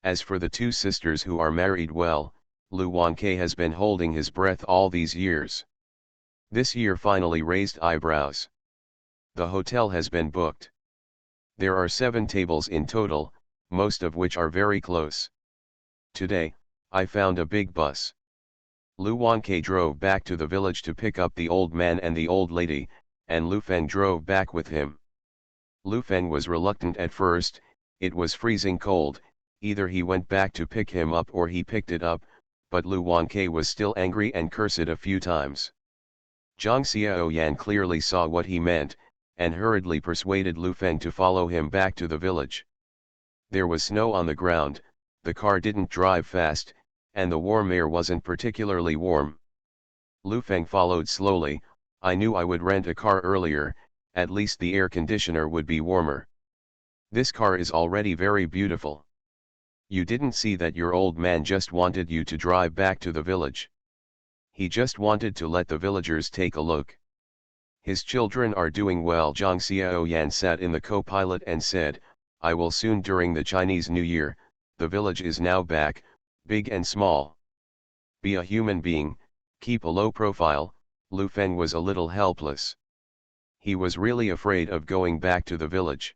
As for the 2 sisters who are married well, Lu Wanke has been holding his breath all these years. This year finally raised eyebrows. The hotel has been booked. There are 7 tables in total, most of which are very close. Today, I found a big bus. Lu Wanke drove back to the village to pick up the old man and the old lady, and Lu Feng drove back with him. Lu Feng was reluctant at first, it was freezing cold, either he went back to pick him up or he picked it up, but Lu Wanke was still angry and cursed a few times. Zhang Xiaoyan clearly saw what he meant, and hurriedly persuaded Lu Feng to follow him back to the village. There was snow on the ground, the car didn't drive fast, and the warm air wasn't particularly warm. Lu Feng followed slowly. I knew I would rent a car earlier, at least the air conditioner would be warmer. This car is already very beautiful. You didn't see that your old man just wanted you to drive back to the village. He just wanted to let the villagers take a look. His children are doing well. Zhang Xiaoyan sat in the co-pilot and said, I will soon. During the Chinese New Year, the village is now back, big and small. Be a human being, keep a low profile. Lu Feng was a little helpless. He was really afraid of going back to the village.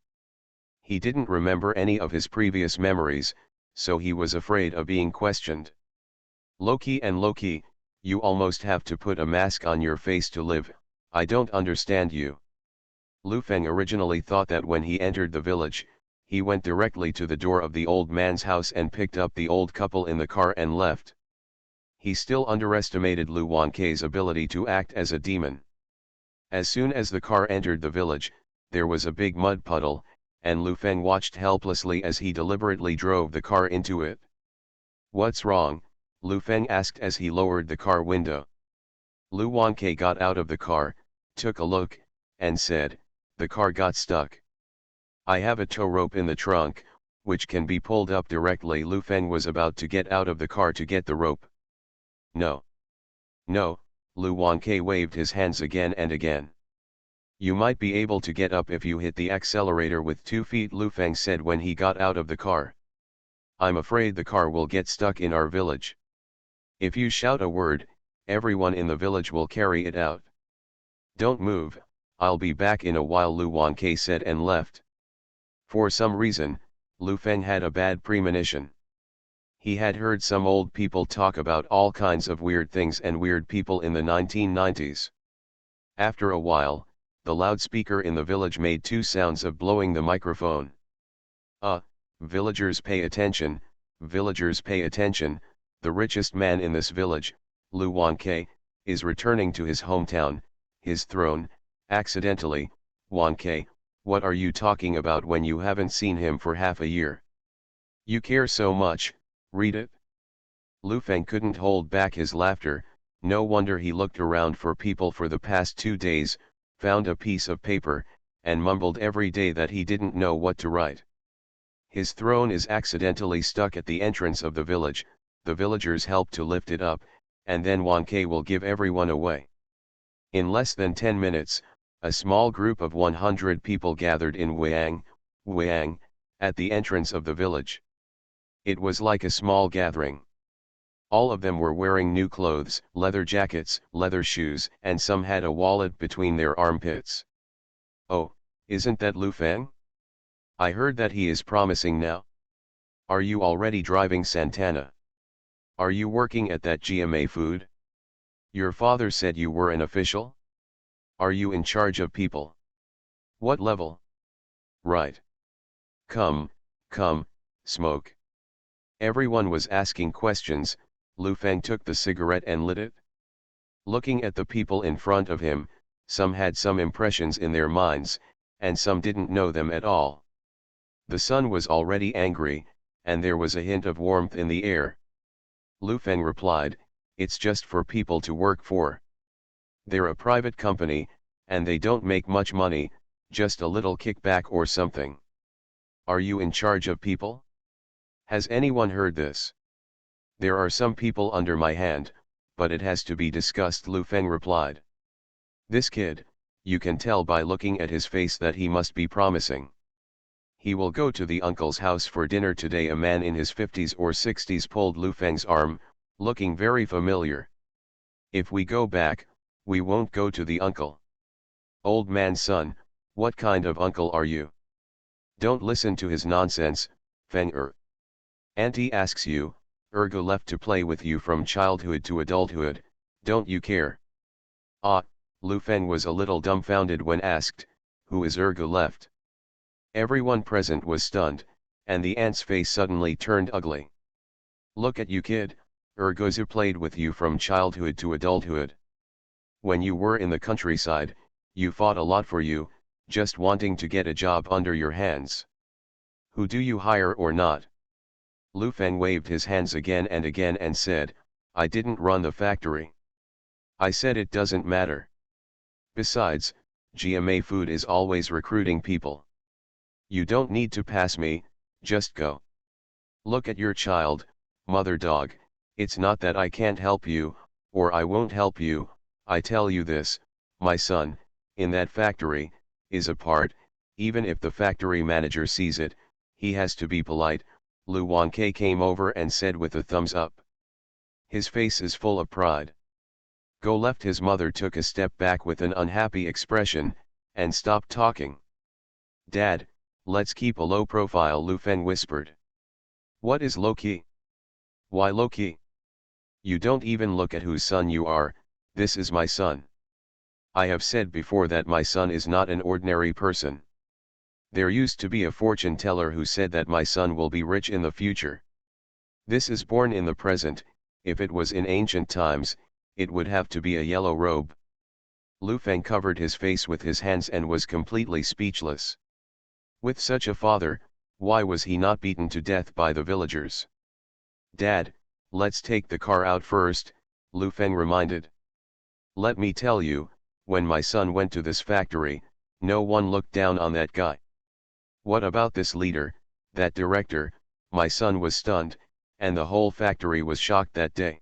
He didn't remember any of his previous memories, so he was afraid of being questioned. Loki and Loki, you almost have to put a mask on your face to live. I don't understand you. Lu Feng originally thought that when he entered the village, he went directly to the door of the old man's house and picked up the old couple in the car and left. He still underestimated Lu Wanke's ability to act as a demon. As soon as the car entered the village, there was a big mud puddle, and Lu Feng watched helplessly as he deliberately drove the car into it. What's wrong? Lu Feng asked as he lowered the car window. Lu Wanke got out of the car, took a look, and said, the car got stuck. I have a tow rope in the trunk, which can be pulled up directly. Lu Feng was about to get out of the car to get the rope. No. No, Lu Wanke waved his hands again and again. You might be able to get up if you hit the accelerator with 2 feet, Lu Feng said when he got out of the car. I'm afraid the car will get stuck in our village. If you shout a word, everyone in the village will carry it out. Don't move, I'll be back in a while, Lu Wanke said and left. For some reason, Lu Feng had a bad premonition. He had heard some old people talk about all kinds of weird things and weird people in the 1990s. After a while, the loudspeaker in the village made two sounds of blowing the microphone. Villagers pay attention, villagers pay attention, the richest man in this village, Lu Wanke, is returning to his hometown, his throne, accidentally. Wanke, what are you talking about when you haven't seen him for half a year? You care so much, read it. Lu Feng couldn't hold back his laughter. No wonder he looked around for people for the past 2 days, found a piece of paper, and mumbled every day that he didn't know what to write. His throne is accidentally stuck at the entrance of the village, the villagers help to lift it up, and then Wanke will give everyone away. In less than 10 minutes, a small group of 100 people gathered in Wang, at the entrance of the village. It was like a small gathering. All of them were wearing new clothes, leather jackets, leather shoes, and some had a wallet between their armpits. Oh, isn't that Lu Feng? I heard that he is promising now. Are you already driving Santana? Are you working at that GMA food? Your father said you were an official? Are you in charge of people? What level? Right. Come, smoke. Everyone was asking questions. Lu Feng took the cigarette and lit it. Looking at the people in front of him, some had some impressions in their minds, and some didn't know them at all. The sun was already angry, and there was a hint of warmth in the air. Lu Feng replied, "It's just for people to work for. They're a private company, and they don't make much money, just a little kickback or something. Are you in charge of people? Has anyone heard this? There are some people under my hand, but it has to be discussed," Lu Feng replied. "This kid, you can tell by looking at his face that he must be promising. He will go to the uncle's house for dinner today." A man in his 50s or 60s pulled Lu Feng's arm, looking very familiar. "If we go back, we won't go to the uncle." "Old man's son, what kind of uncle are you? Don't listen to his nonsense, Feng Er. Auntie asks you, Ergo left to play with you from childhood to adulthood, don't you care?" Lu Feng was a little dumbfounded when asked, "Who is Ergo left?" Everyone present was stunned, and the aunt's face suddenly turned ugly. "Look at you kid, Ergozu played with you from childhood to adulthood. When you were in the countryside, you fought a lot for you, just wanting to get a job under your hands. Who do you hire or not?" Lu Feng waved his hands again and said, "I didn't run the factory. I said it doesn't matter. Besides, GMA Food is always recruiting people. You don't need to pass me, just go. Look at your child, mother dog, it's not that I can't help you, or I won't help you, I tell you this, my son, in that factory, is a part, even if the factory manager sees it, he has to be polite." Lu Wanke came over and said with a thumbs up. His face is full of pride. Go left. His mother took a step back with an unhappy expression, and stopped talking. "Dad, let's keep a low profile," Lu Feng whispered. "What is low-key? Why low-key? You don't even look at whose son you are. This is my son. I have said before that my son is not an ordinary person. There used to be a fortune teller who said that my son will be rich in the future. This is born in the present. If it was in ancient times, it would have to be a yellow robe." Lu Feng covered his face with his hands and was completely speechless. With such a father, why was he not beaten to death by the villagers? "Dad, let's take the car out first," Lu Feng reminded. "Let me tell you, when my son went to this factory, no one looked down on that guy. What about this leader, that director?" My son was stunned, and the whole factory was shocked that day.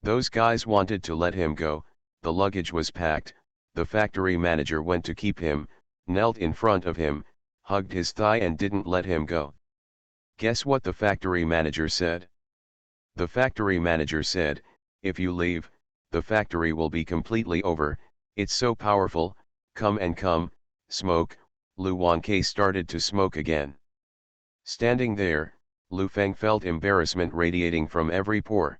Those guys wanted to let him go, the luggage was packed, the factory manager went to keep him, knelt in front of him, hugged his thigh and didn't let him go. Guess what the factory manager said? The factory manager said, "If you leave, the factory will be completely over, it's so powerful, come, smoke." Lu Wanke started to smoke again. Standing there, Lu Feng felt embarrassment radiating from every pore.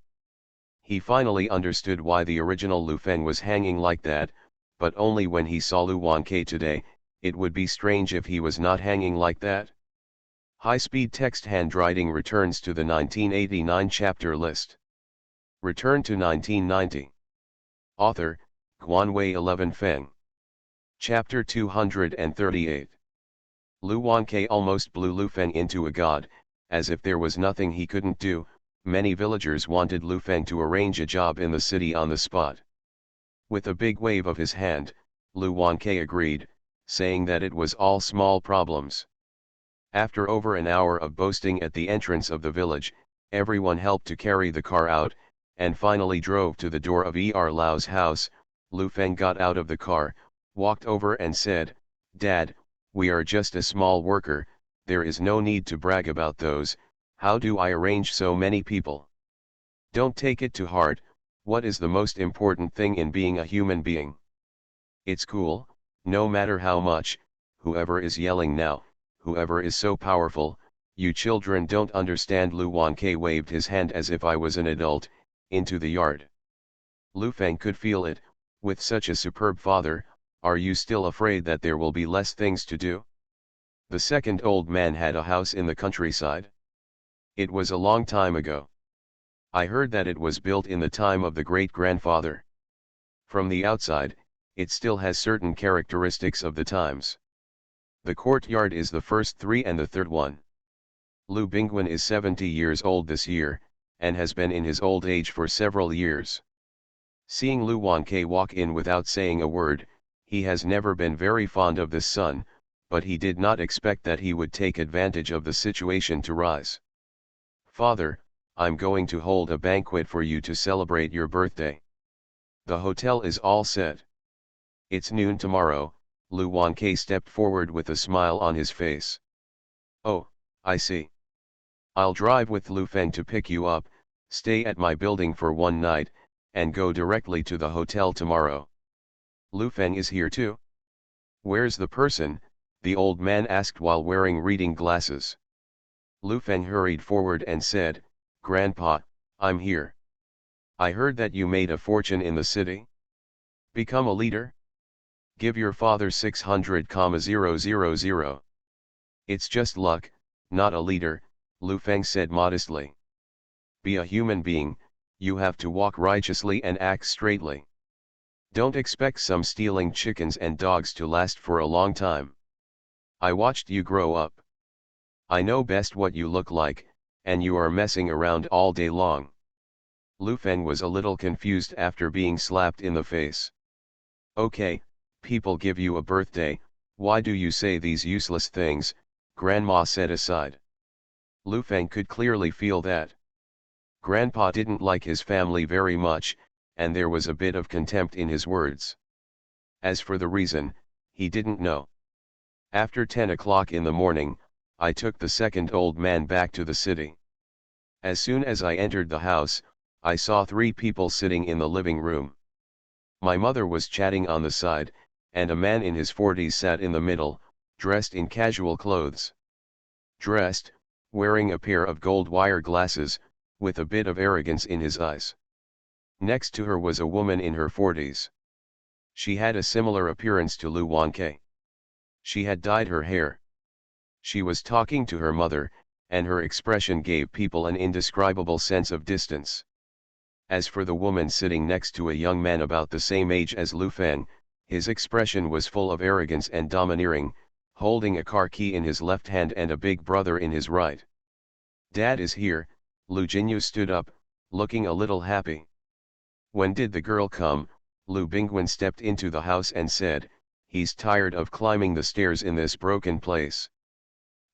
He finally understood why the original Lu Feng was hanging like that, but only when he saw Lu Wanke today. It would be strange if he was not hanging like that. High-speed text handwriting returns to the 1989 chapter list. Return to 1990. Author, Guanwei 11 Feng. Chapter 238. Lu Wanke almost blew Lu Feng into a god, as if there was nothing he couldn't do. Many villagers wanted Lu Feng to arrange a job in the city on the spot. With a big wave of his hand, Lu Wanke agreed, saying that it was all small problems. After over an hour of boasting at the entrance of the village, everyone helped to carry the car out, and finally drove to the door of Er Lao's house. Lu Feng got out of the car, walked over and said, "Dad, we are just a small worker, there is no need to brag about those. How do I arrange so many people? Don't take it to heart. What is the most important thing in being a human being? It's cool, no matter how much, whoever is yelling now, whoever is so powerful, you children don't understand." Lu Wanke waved his hand as if I was an adult, into the yard. Lu Feng could feel it. With such a superb father, are you still afraid that there will be less things to do? The second old man had a house in the countryside. It was a long time ago. I heard that it was built in the time of the great-grandfather. From the outside, it still has certain characteristics of the times. The courtyard is the first three and the third one. Lu Bingwen is 70 years old this year, and has been in his old age for several years. Seeing Lu Wanke walk in without saying a word, he has never been very fond of this son, but he did not expect that he would take advantage of the situation to rise. "Father, I'm going to hold a banquet for you to celebrate your birthday. The hotel is all set. It's noon tomorrow." Lu Wanke stepped forward with a smile on his face. "Oh, I see. I'll drive with Lu Feng to pick you up, stay at my building for one night, and go directly to the hotel tomorrow." "Lu Feng is here too?" "Where's the person?" the old man asked while wearing reading glasses. Lu Feng hurried forward and said, "Grandpa, I'm here. I heard that you made a fortune in the city. Become a leader? Give your father 600,000. "It's just luck, not a leader," Lu Feng said modestly. "Be a human being, you have to walk righteously and act straightly. Don't expect some stealing chickens and dogs to last for a long time. I watched you grow up. I know best what you look like, and you are messing around all day long." Lu Feng was a little confused after being slapped in the face. "Okay, people give you a birthday, why do you say these useless things?" Grandma said aside. Lu Feng could clearly feel that Grandpa didn't like his family very much, and there was a bit of contempt in his words. As for the reason, he didn't know. After 10 o'clock in the morning, I took the second old man back to the city. As soon as I entered the house, I saw 3 people sitting in the living room. My mother was chatting on the side, and a man in his 40s sat in the middle, dressed in casual clothes. Dressed, wearing a pair of gold wire glasses, with a bit of arrogance in his eyes. Next to her was a woman in her 40s. She had a similar appearance to Lu Wanke. She had dyed her hair. She was talking to her mother, and her expression gave people an indescribable sense of distance. As for the woman sitting next to a young man about the same age as Lu Feng, his expression was full of arrogance and domineering, holding a car key in his left hand and a big brother in his right. "Dad is here." Lu Jinyu stood up, looking a little happy. "When did the girl come?" Lu Bingwen stepped into the house and said, "He's tired of climbing the stairs in this broken place.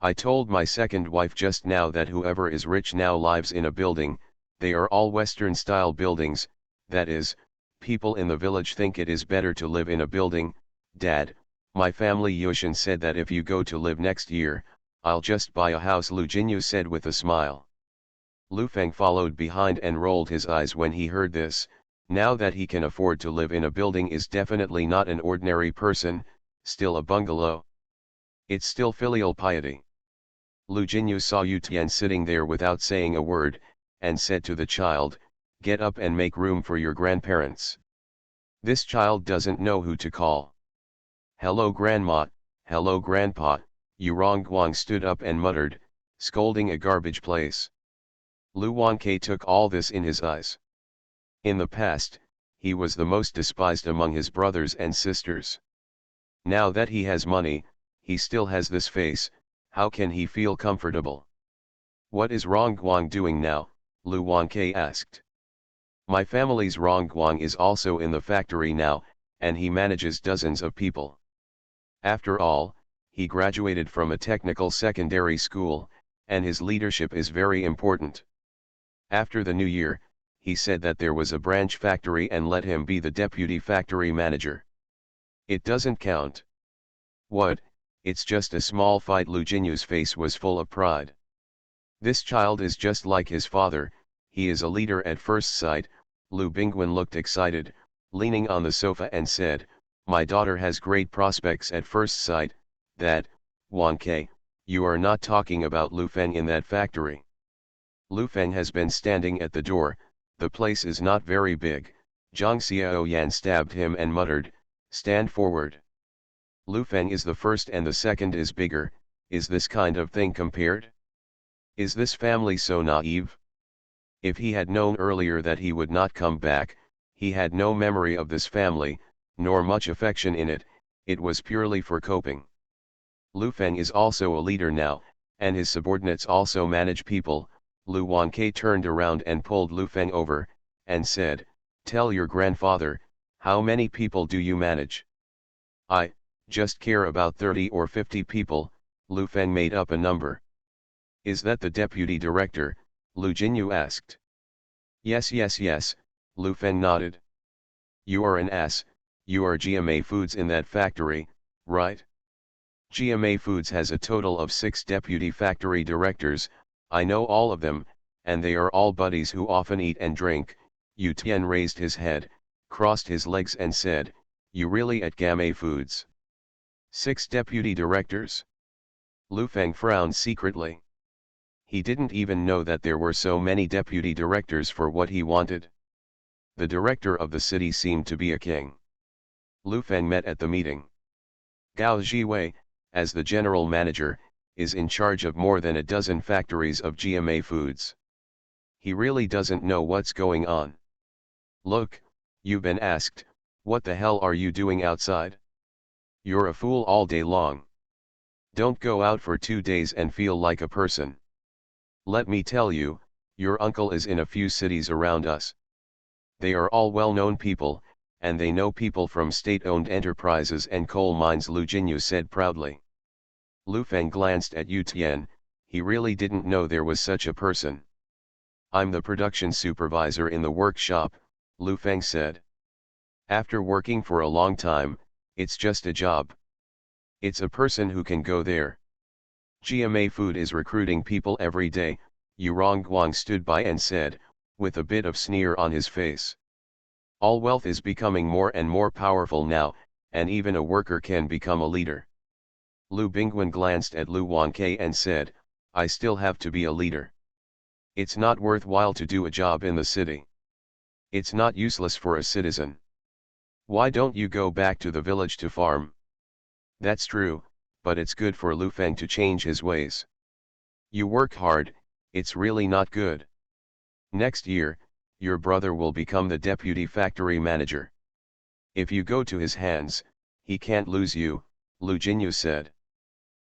I told my second wife just now that whoever is rich now lives in a building. They are all Western-style buildings, that is, people in the village think it is better to live in a building. Dad, my family Yushin said that if you go to live next year, I'll just buy a house," Lu Jinyu said with a smile. Lu Feng followed behind and rolled his eyes when he heard this. Now that he can afford to live in a building is definitely not an ordinary person, still a bungalow. It's still filial piety. Lu Jinyu saw Yu Tian sitting there without saying a word, and said to the child, "Get up and make room for your grandparents." This child doesn't know who to call. "Hello grandma, hello grandpa," Yu Rongguang stood up and muttered, scolding a garbage place. Lu Wanke took all this in his eyes. In the past, he was the most despised among his brothers and sisters. Now that he has money, he still has this face. How can he feel comfortable? "What is Rongguang doing now?" Lu Wanke asked. "My family's Rongguang is also in the factory now, and he manages dozens of people. After all, he graduated from a technical secondary school, and his leadership is very important." After the new year, he said that there was a branch factory and let him be the deputy factory manager. "It doesn't count." "What, it's just a small fight." Lu Jinyu's face was full of pride. "This child is just like his father, he is a leader at first sight." Lu Bingwen looked excited, leaning on the sofa and said, "My daughter has great prospects at first sight." "That, Wanke, you are not talking about Lu Feng in that factory." Lu Feng has been standing at the door. "The place is not very big." Zhang Xiaoyan stabbed him and muttered, "Stand forward." "Lu Feng is the first and the second is bigger." Is this kind of thing compared? Is this family so naive? If he had known earlier that he would not come back, he had no memory of this family, nor much affection in it. It was purely for coping. Lu Feng is also a leader now, and his subordinates also manage people. Lu Wanke turned around and pulled Lu Feng over, and said, "Tell your grandfather, how many people do you manage?" "I just care about 30 or 50 people." Lu Feng made up a number. "Is that the deputy director?" Lu Jinyu asked. Yes, Lu Feng nodded. "You are an ass, you are GMA Foods in that factory, right?" "GMA Foods has a total of 6 deputy factory directors, I know all of them, and they are all buddies who often eat and drink." Yu Tian raised his head, crossed his legs and said, "You really at GMA Foods? 6 deputy directors?" Lu Feng frowned secretly. He didn't even know that there were so many deputy directors for what he wanted. The director of the city seemed to be a king. Lu Feng met at the meeting. Gao Jiwei, as the general manager, is in charge of more than a dozen factories of GMA Foods. He really doesn't know what's going on. "Look, you've been asked, what the hell are you doing outside? You're a fool all day long. Don't go out for 2 days and feel like a person. Let me tell you, your uncle is in a few cities around us. They are all well-known people, and they know people from state-owned enterprises and coal mines," Lu Jinyu said proudly. Lu Feng glanced at Yu Tian. He really didn't know there was such a person. "I'm the production supervisor in the workshop," Lu Feng said. "After working for a long time, it's just a job. It's a person who can go there. GMA Food is recruiting people every day." Yu Rongguang stood by and said, with a bit of sneer on his face, "All wealth is becoming more and more powerful now, and even a worker can become a leader." Lu Bingwen glanced at Lu Wanke and said, "I still have to be a leader. It's not worthwhile to do a job in the city. It's not useless for a citizen. Why don't you go back to the village to farm?" "That's true, but it's good for Lu Feng to change his ways. You work hard, it's really not good. Next year, your brother will become the deputy factory manager. If you go to his hands, he can't lose you," Lu Jinyu said.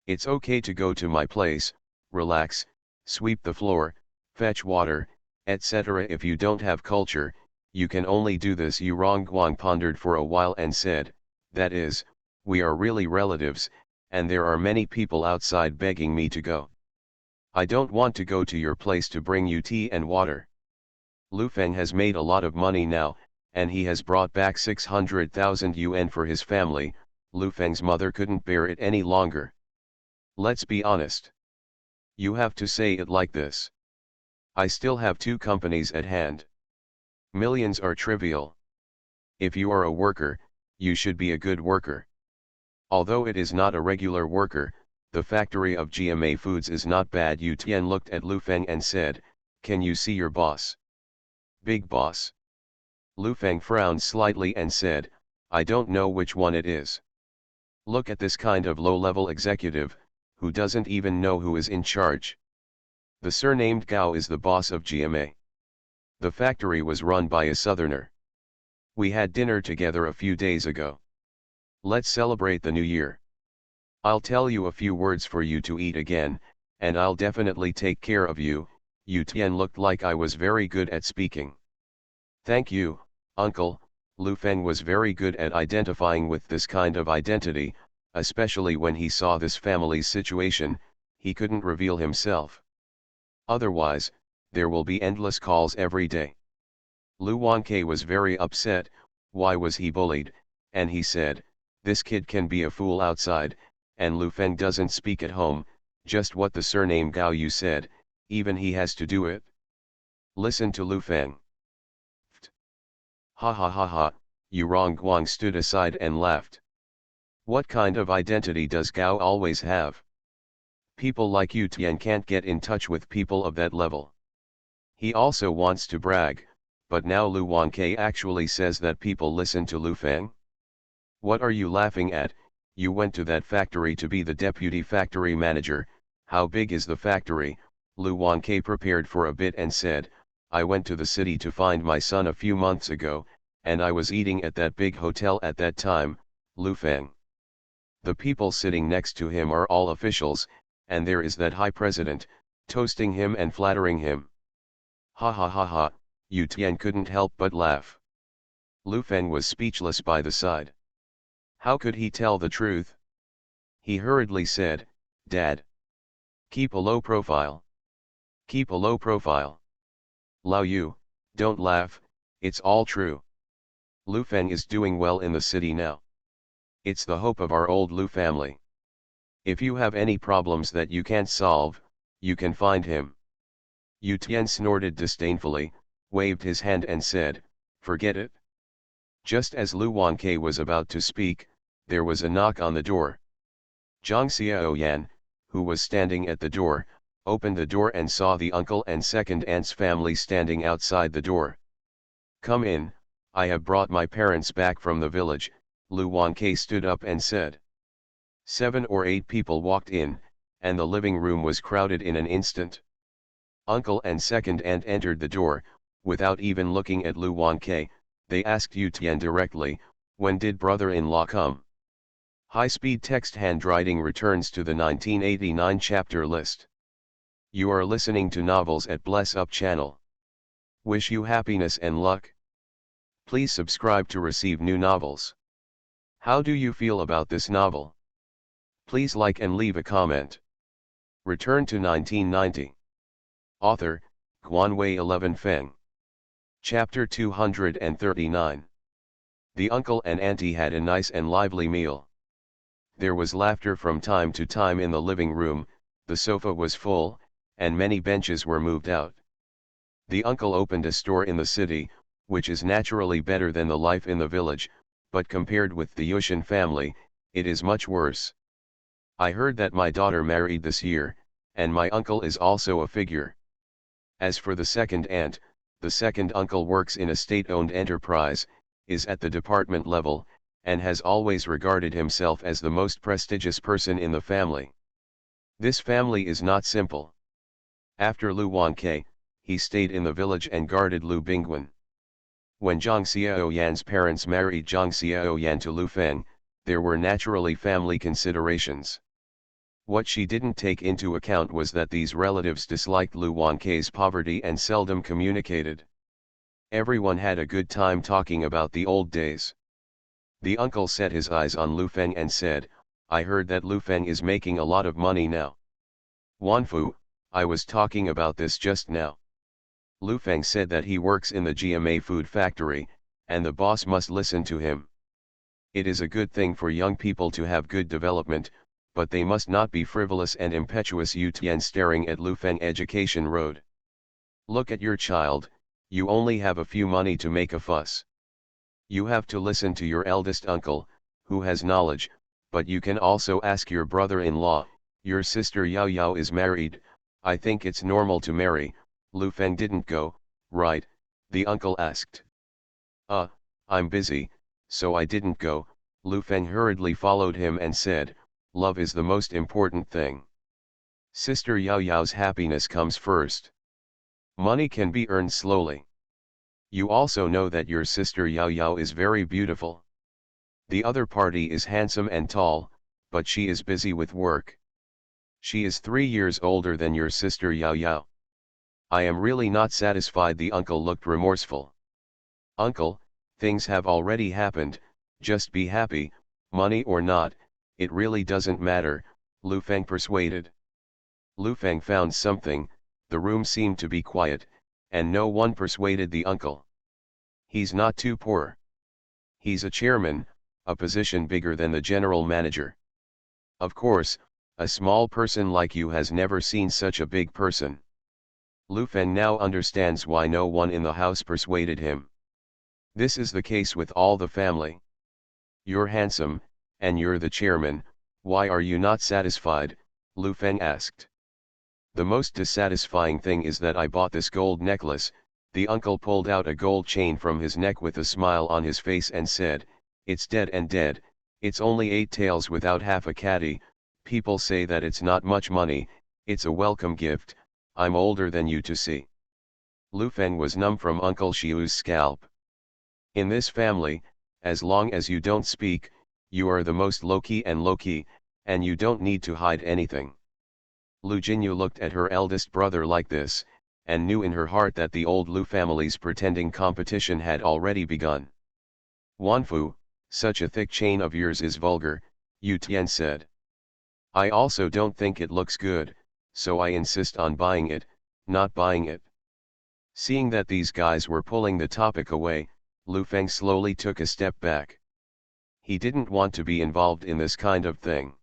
"It's okay to go to my place, relax, sweep the floor, fetch water, etc. If you don't have culture, you can only do this." Yu Rongguang pondered for a while and said, "That is, we are really relatives, and there are many people outside begging me to go. I don't want to go to your place to bring you tea and water. Lu Feng has made a lot of money now, and he has brought back 600,000 yuan for his family." Lu Feng's mother couldn't bear it any longer. "Let's be honest. You have to say it like this. I still have 2 companies at hand. Millions are trivial. If you are a worker, you should be a good worker. Although it is not a regular worker, the factory of GMA Foods is not bad. Yu Tian looked at Lu Feng and said, can you see your boss? Big boss. Lu Feng frowned slightly and said, I don't know which one it is. Look at this kind of low-level executive, who doesn't even know who is in charge. The surnamed Gao is the boss of GMA. The factory was run by a southerner. We had dinner together a few days ago. Let's celebrate the new year. I'll tell you a few words for you to eat again, and I'll definitely take care of you. Yu Tian looked like I was very good at speaking. Thank you, uncle. Lu Feng was very good at identifying with this kind of identity, especially when he saw this family's situation. He couldn't reveal himself. Otherwise, there will be endless calls every day. Lu Wanke was very upset. Why was he bullied? And he said, this kid can be a fool outside, and Lu Feng doesn't speak at home. Just what the surname Gao you said, even he has to do it. Listen to Lu Feng. Ha ha ha ha, Yu Rongguang stood aside and laughed. What kind of identity does Gao always have? People like Yu Tian can't get in touch with people of that level. He also wants to brag, but now Lu Wanke actually says that people listen to Lu Feng? What are you laughing at? You went to that factory to be the deputy factory manager. How big is the factory? Lu Wanke prepared for a bit and said, I went to the city to find my son a few months ago, and I was eating at that big hotel at that time. Lu Feng. The people sitting next to him are all officials, and there is that high president, toasting him and flattering him. Ha ha ha ha, Yu Tian couldn't help but laugh. Lu Feng was speechless by the side. How could he tell the truth? He hurriedly said, Dad. Keep a low profile. Keep a low profile. Lao Yu, don't laugh, it's all true. Lu Feng is doing well in the city now. It's the hope of our old Lu family. If you have any problems that you can't solve, you can find him. Yu Tian snorted disdainfully, waved his hand and said, forget it. Just as Lu Wanke was about to speak, there was a knock on the door. Zhang Xiaoyan, who was standing at the door, opened the door and saw the uncle and second aunt's family standing outside the door. Come in, I have brought my parents back from the village. Lu Wanke stood up and said. 7 or 8 people walked in, and the living room was crowded in an instant. Uncle and second aunt entered the door. Without even looking at Lu Wanke, they asked Yu Tian directly, when did brother-in-law come? High-speed text handwriting returns to the 1989 chapter list. You are listening to novels at Bless Up channel. Wish you happiness and luck. Please subscribe to receive new novels. How do you feel about this novel? Please like and leave a comment. Return to 1990. Author, Guanwei 11 Feng. Chapter 239. The uncle and auntie had a nice and lively meal. There was laughter from time to time in the living room, the sofa was full, and many benches were moved out. The uncle opened a store in the city, which is naturally better than the life in the village, but compared with the Yushin family, it is much worse. I heard that my daughter married this year, and my uncle is also a figure. As for the second aunt, the second uncle works in a state-owned enterprise, is at the department level, and has always regarded himself as the most prestigious person in the family. This family is not simple. After Lu Wanke, he stayed in the village and guarded Lu Bingguan. When Zhang Xiaoyan's parents married Zhang Xiaoyan to Lu Feng, there were naturally family considerations. What she didn't take into account was that these relatives disliked Lu Wanke's poverty and seldom communicated. Everyone had a good time talking about the old days. The uncle set his eyes on Lu Feng and said, I heard that Lu Feng is making a lot of money now. Wanfu, I was talking about this just now. Lu Feng said that he works in the GMA food factory, and the boss must listen to him. It is a good thing for young people to have good development, but they must not be frivolous and impetuous. Yu Tian staring at Lu Feng Education Road. Look at your child, you only have a few money to make a fuss. You have to listen to your eldest uncle, who has knowledge, but you can also ask your brother-in-law, Your sister Yao Yao is married, I think it's normal to marry. Lu Feng didn't go, right? The uncle asked. I'm busy, so I didn't go. Lu Feng hurriedly followed him and said, love is the most important thing. Sister Yao Yao's happiness comes first. Money can be earned slowly. You also know that your sister Yao Yao is very beautiful. The other party is handsome and tall, but she is busy with work. She is 3 years older than your sister Yao Yao. I am really not satisfied. The uncle looked remorseful. Uncle, things have already happened, just be happy, money or not, it really doesn't matter, Lu Feng persuaded. Lu Feng found something, the room seemed to be quiet, and no one persuaded the uncle. He's not too poor. He's a chairman, a position bigger than the general manager. Of course, a small person like you has never seen such a big person. Lu Feng now understands why no one in the house persuaded him. This is the case with all the family. You're handsome, and you're the chairman, why are you not satisfied? Lu Feng asked. The most dissatisfying thing is that I bought this gold necklace. The uncle pulled out a gold chain from his neck with a smile on his face and said, it's dead and dead, it's only 8 taels without half a caddy. People say that it's not much money, it's a welcome gift, I'm older than you to see. Lu Feng was numb from Uncle Xiu's scalp. In this family, as long as you don't speak, you are the most low-key, and you don't need to hide anything. Lu Jinyu looked at her eldest brother like this, and knew in her heart that the old Lu family's pretending competition had already begun. Wanfu, such a thick chain of yours is vulgar, Yu Tian said. I also don't think it looks good, so I insist on buying it, not buying it. Seeing that these guys were pulling the topic away, Lu Feng slowly took a step back. He didn't want to be involved in this kind of thing.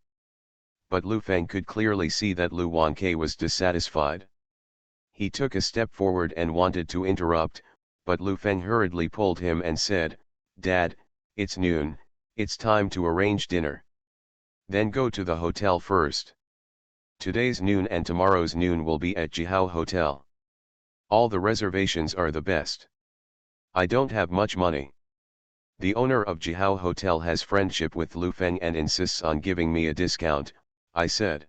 But Lu Feng could clearly see that Lu Wanke was dissatisfied. He took a step forward and wanted to interrupt, but Lu Feng hurriedly pulled him and said, Dad, it's noon, it's time to arrange dinner. Then go to the hotel first. Today's noon and tomorrow's noon will be at Jihao Hotel. All the reservations are the best. I don't have much money. The owner of Jihao Hotel has friendship with Lu Feng and insists on giving me a discount, I said.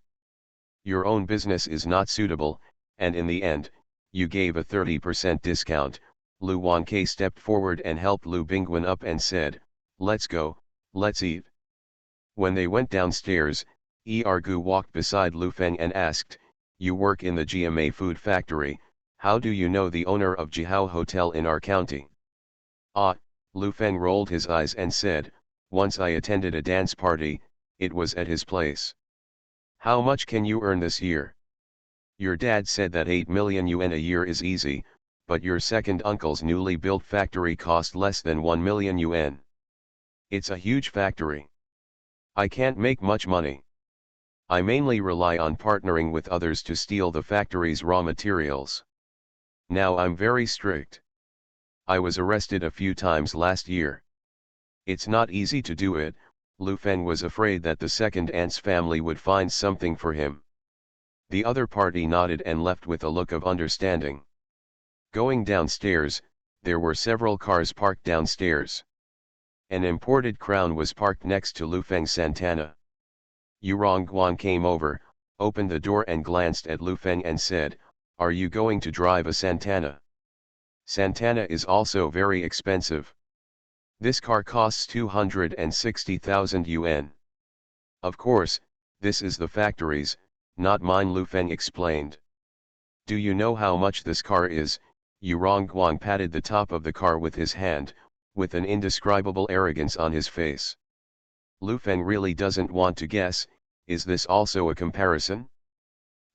Your own business is not suitable, and in the end, you gave a 30% discount. Lu Wanke stepped forward and helped Lu Bingwen up and said, let's go, let's eat. When they went downstairs, Ergu walked beside Lu Feng and asked, you work in the GMA food factory, how do you know the owner of Jihao Hotel in our county? Lu Feng rolled his eyes and said, once I attended a dance party, it was at his place. How much can you earn this year? Your dad said that 8 million yuan a year is easy, but your second uncle's newly built factory cost less than 1 million yuan. It's a huge factory. I can't make much money. I mainly rely on partnering with others to steal the factory's raw materials. Now I'm very strict. I was arrested a few times last year. It's not easy to do it. Lu Feng was afraid that the second aunt's family would find something for him. The other party nodded and left with a look of understanding. Going downstairs, there were several cars parked downstairs. An imported Crown was parked next to Lu Feng's Santana. Yu Rongguan came over, opened the door and glanced at Lu Feng and said, are you going to drive a Santana? Santana is also very expensive. This car costs 260,000 yuan. Of course, this is the factory's, not mine, Lu Feng explained. Do you know how much this car is? Yu Rongguan patted the top of the car with his hand, with an indescribable arrogance on his face. Lu Feng really doesn't want to guess, is this also a comparison?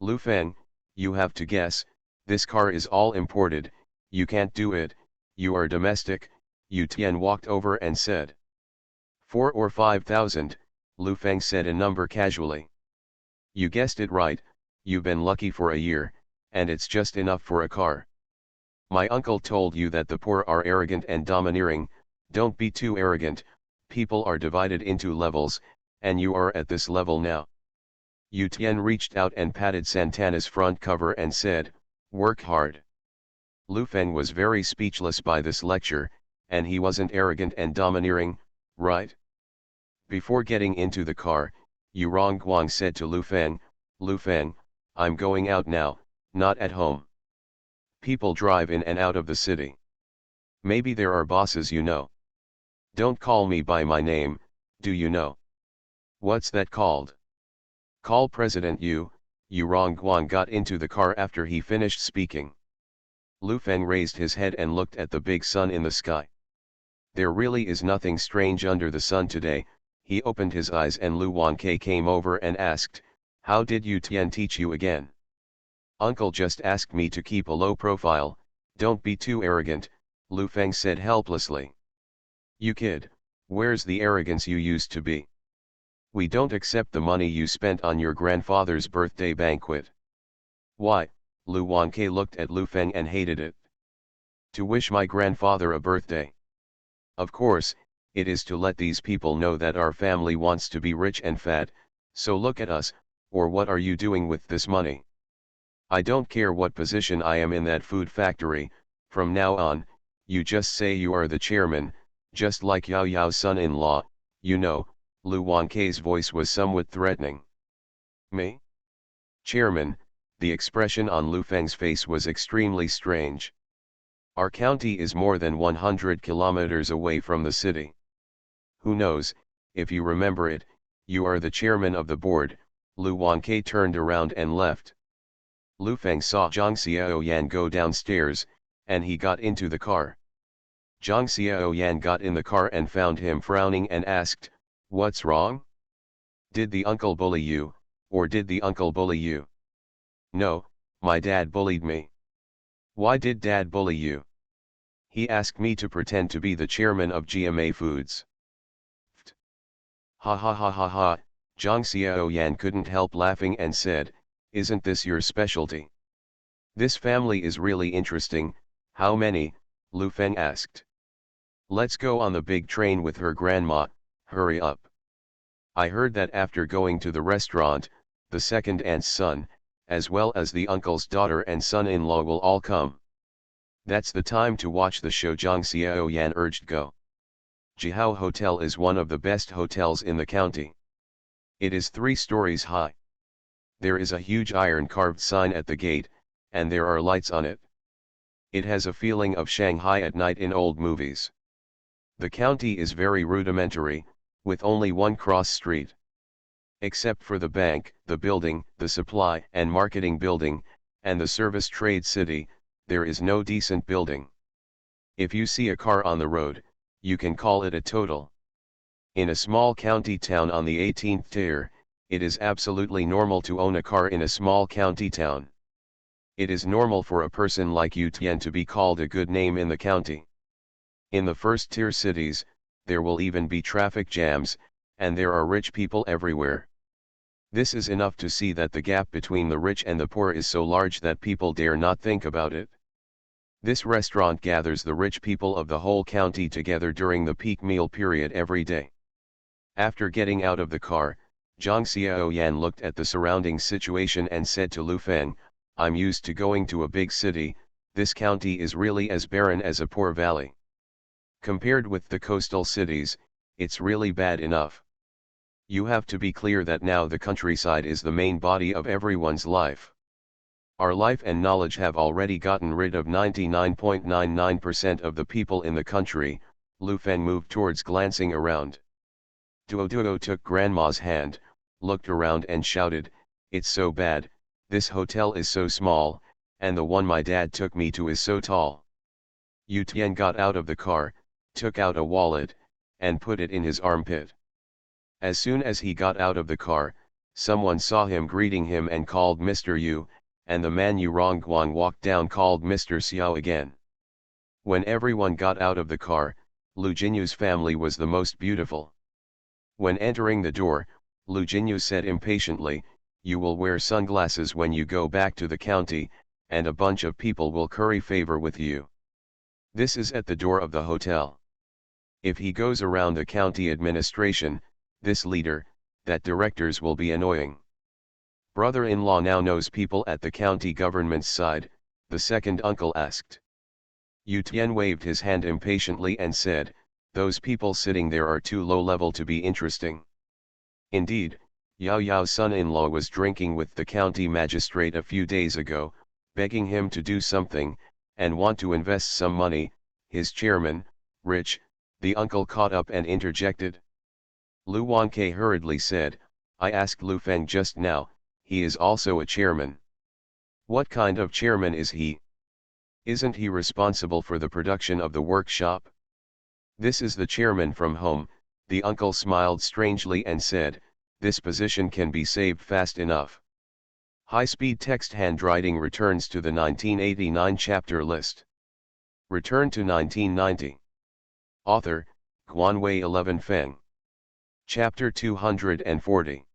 Lu Feng, you have to guess, this car is all imported, you can't do it, you are domestic. Yu Tian walked over and said. 4 or 5,000, Lu Feng said a number casually. You guessed it right, you've been lucky for a year, and it's just enough for a car. My uncle told you that the poor are arrogant and domineering, don't be too arrogant, people are divided into levels, and you are at this level now. Yu Tian reached out and patted Santana's front cover and said, "Work hard." Lu Feng was very speechless by this lecture, and he wasn't arrogant and domineering, right? Before getting into the car, Yu Rongguang said to Lu Feng, "Lu Feng, I'm going out now, not at home. People drive in and out of the city. Maybe there are bosses you know. Don't call me by my name, do you know? What's that called? Call President Yu." Yu Rongguang got into the car after he finished speaking. Lu Feng raised his head and looked at the big sun in the sky. There really is nothing strange under the sun today. He opened his eyes and Lu Wanke came over and asked, "How did Yu Tian teach you again?" "Uncle just asked me to keep a low profile, don't be too arrogant," Lu Feng said helplessly. "You kid, where's the arrogance you used to be? We don't accept the money you spent on your grandfather's birthday banquet." "Why?" Lu Wanke looked at Lu Feng and hated it. "To wish my grandfather a birthday. Of course, it is to let these people know that our family wants to be rich and fat, so look at us, or what are you doing with this money? I don't care what position I am in that food factory, from now on, you just say you are the chairman, just like Yao Yao's son-in-law, you know." Lu Wanke's voice was somewhat threatening. "Me? Chairman?" The expression on Lu Feng's face was extremely strange. "Our county is more than 100 kilometers away from the city. Who knows, if you remember it, you are the chairman of the board." Lu Wanke turned around and left. Lu Feng saw Zhang Xiaoyan go downstairs, and he got into the car. Zhang Xiaoyan got in the car and found him frowning and asked, "What's wrong? Did the uncle bully you, or did the uncle bully you?" "No, my dad bullied me." "Why did dad bully you?" "He asked me to pretend to be the chairman of GMA Foods." Ha ha ha ha ha. Zhang Xiaoyan couldn't help laughing and said, "Isn't this your specialty? This family is really interesting." "How many?" Lu Feng asked. "Let's go on the big train with her grandma, hurry up. I heard that after going to the restaurant, the second aunt's son, as well as the uncle's daughter and son-in-law will all come. That's the time to watch the show." Zhang Xiaoyan urged. "Go. Jihao Hotel is one of the best hotels in the county. It is 3 stories high. There is a huge iron carved sign at the gate, and there are lights on it. It has a feeling of Shanghai at night in old movies. The county is very rudimentary, with only one cross street. Except for the bank, the building, the supply and marketing building, and the service trade city, there is no decent building. If you see a car on the road, you can call it a total. In a small county town on the 18th tier, it is absolutely normal to own a car in a small county town. It is normal for a person like Yu Tian to be called a good name in the county. In the first tier cities, there will even be traffic jams, and there are rich people everywhere. This is enough to see that the gap between the rich and the poor is so large that people dare not think about it. This restaurant gathers the rich people of the whole county together during the peak meal period every day." After getting out of the car, Zhang Xiaoyan looked at the surrounding situation and said to Lu Feng, "I'm used to going to a big city, this county is really as barren as a poor valley. Compared with the coastal cities, it's really bad enough. You have to be clear that now the countryside is the main body of everyone's life. Our life and knowledge have already gotten rid of 99.99% of the people in the country." Lu Feng moved towards, glancing around. Duo took grandma's hand, looked around and shouted, "It's so bad, this hotel is so small, and the one my dad took me to is so tall." Yu Tian got out of the car, took out a wallet, and put it in his armpit. As soon as he got out of the car, someone saw him greeting him and called Mr. Yu, and the man Yu Rongguang walked down called Mr. Xiao again. When everyone got out of the car, Lu Jinyu's family was the most beautiful. When entering the door, Lu Jinyu said impatiently, "You will wear sunglasses when you go back to the county, and a bunch of people will curry favor with you. This is at the door of the hotel. If he goes around the county administration, this leader, that directors will be annoying. Brother-in-law now knows people at the county government's side, the second uncle asked. Yu Tian waved his hand impatiently and said, those people sitting there are too low-level to be interesting. Indeed, Yao Yao's son-in-law was drinking with the county magistrate a few days ago, begging him to do something, and want to invest some money. His chairman, rich, the uncle caught up and interjected. Lu Wanke hurriedly said, I asked Lu Feng just now, he is also a chairman. What kind of chairman is he? Isn't he responsible for the production of the workshop? This is the chairman from home, the uncle smiled strangely and said, this position can be saved fast enough. High-speed text handwriting returns to the 1989 chapter list. Return to 1990. Author, Guanwei 11 Feng. Chapter 240.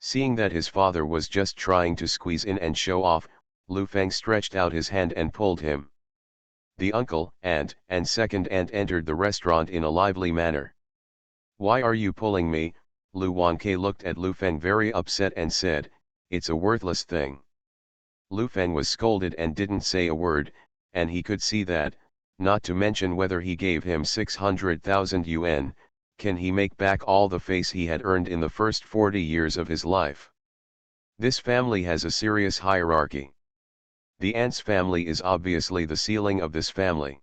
Seeing that his father was just trying to squeeze in and show off, Lu Feng stretched out his hand and pulled him. The uncle, aunt, and second aunt entered the restaurant in a lively manner. Why are you pulling me? Lu Wanke looked at Lu Feng very upset and said, it's a worthless thing. Lu Feng was scolded and didn't say a word, and he could see that, not to mention whether he gave him 600,000 yuan, can he make back all the face he had earned in the first 40 years of his life. This family has a serious hierarchy. The aunt's family is obviously the ceiling of this family.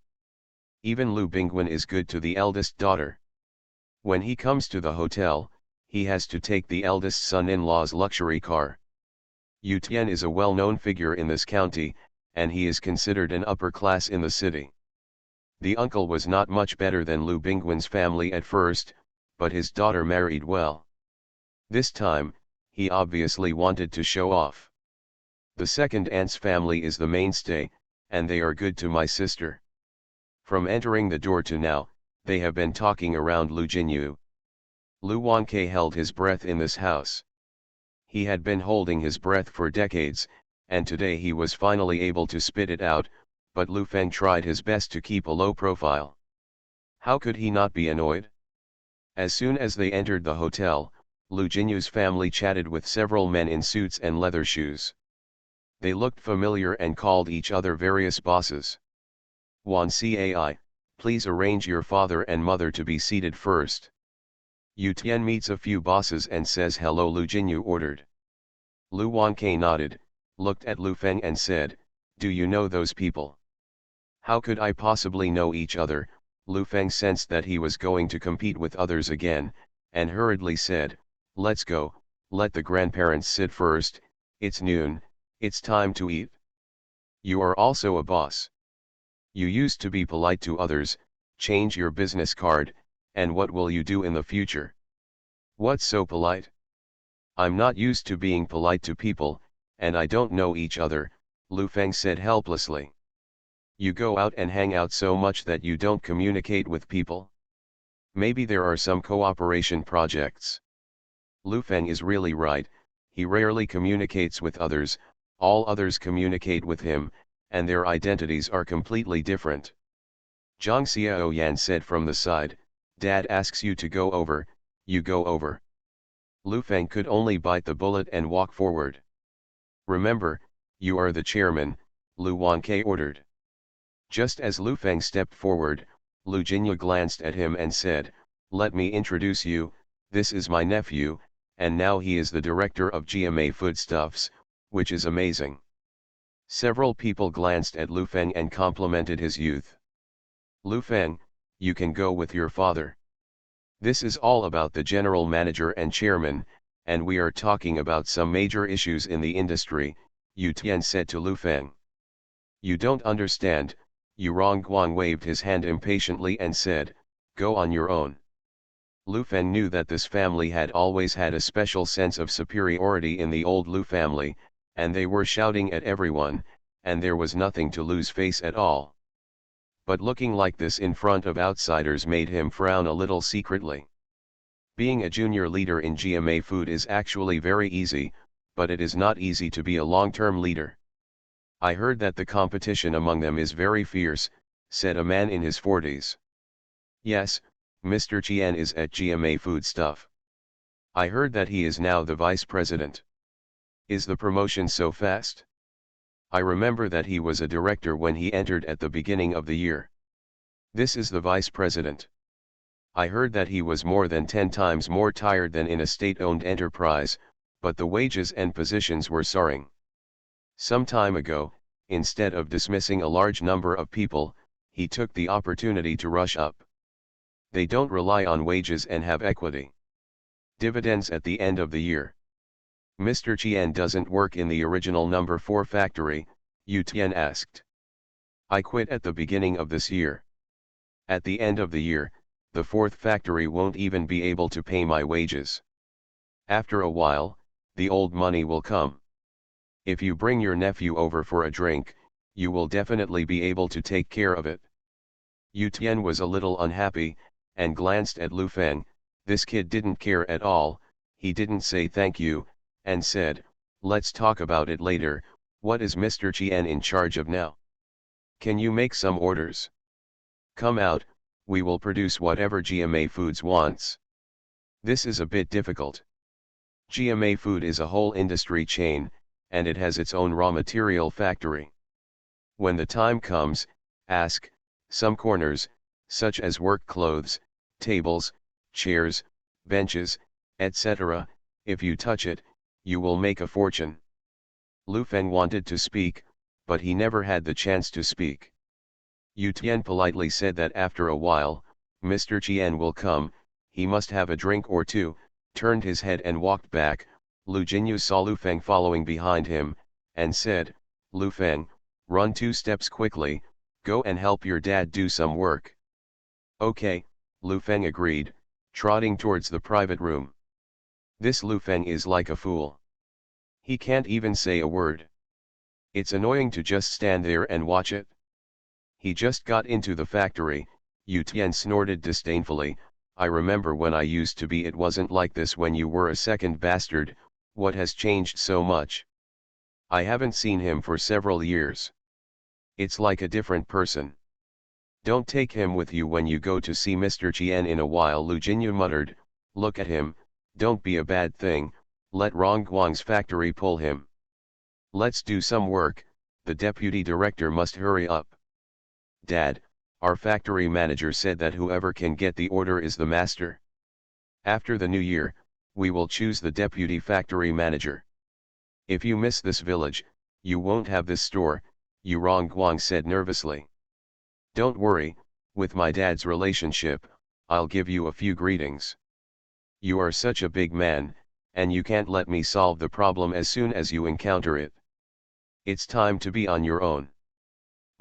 Even Lu Bingwen is good to the eldest daughter. When he comes to the hotel, he has to take the eldest son-in-law's luxury car. Yu Tian is a well-known figure in this county, and he is considered an upper class in the city. The uncle was not much better than Lu Bingwen's family at first, but his daughter married well. This time, he obviously wanted to show off. The second aunt's family is the mainstay, and they are good to my sister. From entering the door to now, they have been talking around Lu Jinyu. Lu Wanke held his breath in this house. He had been holding his breath for decades, and today he was finally able to spit it out, but Lu Feng tried his best to keep a low profile. How could he not be annoyed? As soon as they entered the hotel, Lu Jinyu's family chatted with several men in suits and leather shoes. They looked familiar and called each other various bosses. Wan Cai, please arrange your father and mother to be seated first. Yu Tian meets a few bosses and says hello. Lu Jinyu ordered. Lu Wanke nodded, looked at Lu Feng and said, do you know those people? How could I possibly know each other? Lu Feng sensed that he was going to compete with others again, and hurriedly said, let's go, let the grandparents sit first, it's noon, it's time to eat. You are also a boss. You used to be polite to others, change your business card, and what will you do in the future? What's so polite? I'm not used to being polite to people, and I don't know each other, Lu Feng said helplessly. You go out and hang out so much that you don't communicate with people? Maybe there are some cooperation projects. Lu Feng is really right, he rarely communicates with others, all others communicate with him, and their identities are completely different. Zhang Xiaoyan said from the side, Dad asks you to go over, you go over. Lu Feng could only bite the bullet and walk forward. Remember, you are the chairman, Lu Wanke ordered. Just as Lu Feng stepped forward, Lu Jinyu glanced at him and said, let me introduce you, this is my nephew, and now he is the director of GMA Foodstuffs, which is amazing. Several people glanced at Lu Feng and complimented his youth. Lu Feng, you can go with your father. This is all about the general manager and chairman, and we are talking about some major issues in the industry, Yu Tian said to Lu Feng. You don't understand, Yu Rongguang waved his hand impatiently and said, go on your own. Lu Feng knew that this family had always had a special sense of superiority in the old Lu family, and they were shouting at everyone, and there was nothing to lose face at all. But looking like this in front of outsiders made him frown a little secretly. Being a junior leader in GMA Food is actually very easy, but it is not easy to be a long-term leader. I heard that the competition among them is very fierce, said a man in his 40s. Yes, Mr. Qian is at GMA Foodstuff. I heard that he is now the vice president. Is the promotion so fast? I remember that he was a director when he entered at the beginning of the year. This is the vice president. I heard that he was more than 10 times more tired than in a state-owned enterprise, but the wages and positions were soaring. Some time ago, instead of dismissing a large number of people, he took the opportunity to rush up. They don't rely on wages and have equity. Dividends at the end of the year. Mr. Chien doesn't work in the original number 4 factory, Yu Tian asked. I quit at the beginning of this year. At the end of the year, the 4th factory won't even be able to pay my wages. After a while, the old money will come. If you bring your nephew over for a drink, you will definitely be able to take care of it. Yu Tian was a little unhappy, and glanced at Lu Feng. This kid didn't care at all. He didn't say thank you, and said, let's talk about it later. What is Mr. Chien in charge of now? Can you make some orders? Come out, we will produce whatever GMA Foods wants. This is a bit difficult. GMA Food is a whole industry chain, and it has its own raw material factory. When the time comes, ask, some corners, such as work clothes, tables, chairs, benches, etc., if you touch it, you will make a fortune. Lu Feng wanted to speak, but he never had the chance to speak. Yu Tian politely said that after a while, Mr. Chien will come, he must have a drink or two, turned his head and walked back. Lu Jinyu saw Lu Feng following behind him, and said, Lu Feng, run 2 steps quickly, go and help your dad do some work. Okay, Lu Feng agreed, trotting towards the private room. This Lu Feng is like a fool. He can't even say a word. It's annoying to just stand there and watch it. He just got into the factory, Yu Tian snorted disdainfully. I remember when I used to be. It wasn't like this when you were a second bastard. What has changed so much? I haven't seen him for several years. It's like a different person. Don't take him with you when you go to see Mr. Chien in a while, Lu Jinyu muttered. Look at him, don't be a bad thing, let Rongguang's factory pull him. Let's do some work, the deputy director must hurry up. Dad, our factory manager said that whoever can get the order is the master. After the new year, we will choose the deputy factory manager. If you miss this village, you won't have this store, Yu Rongguang said nervously. Don't worry, with my dad's relationship, I'll give you a few greetings. You are such a big man, and you can't let me solve the problem as soon as you encounter it. It's time to be on your own.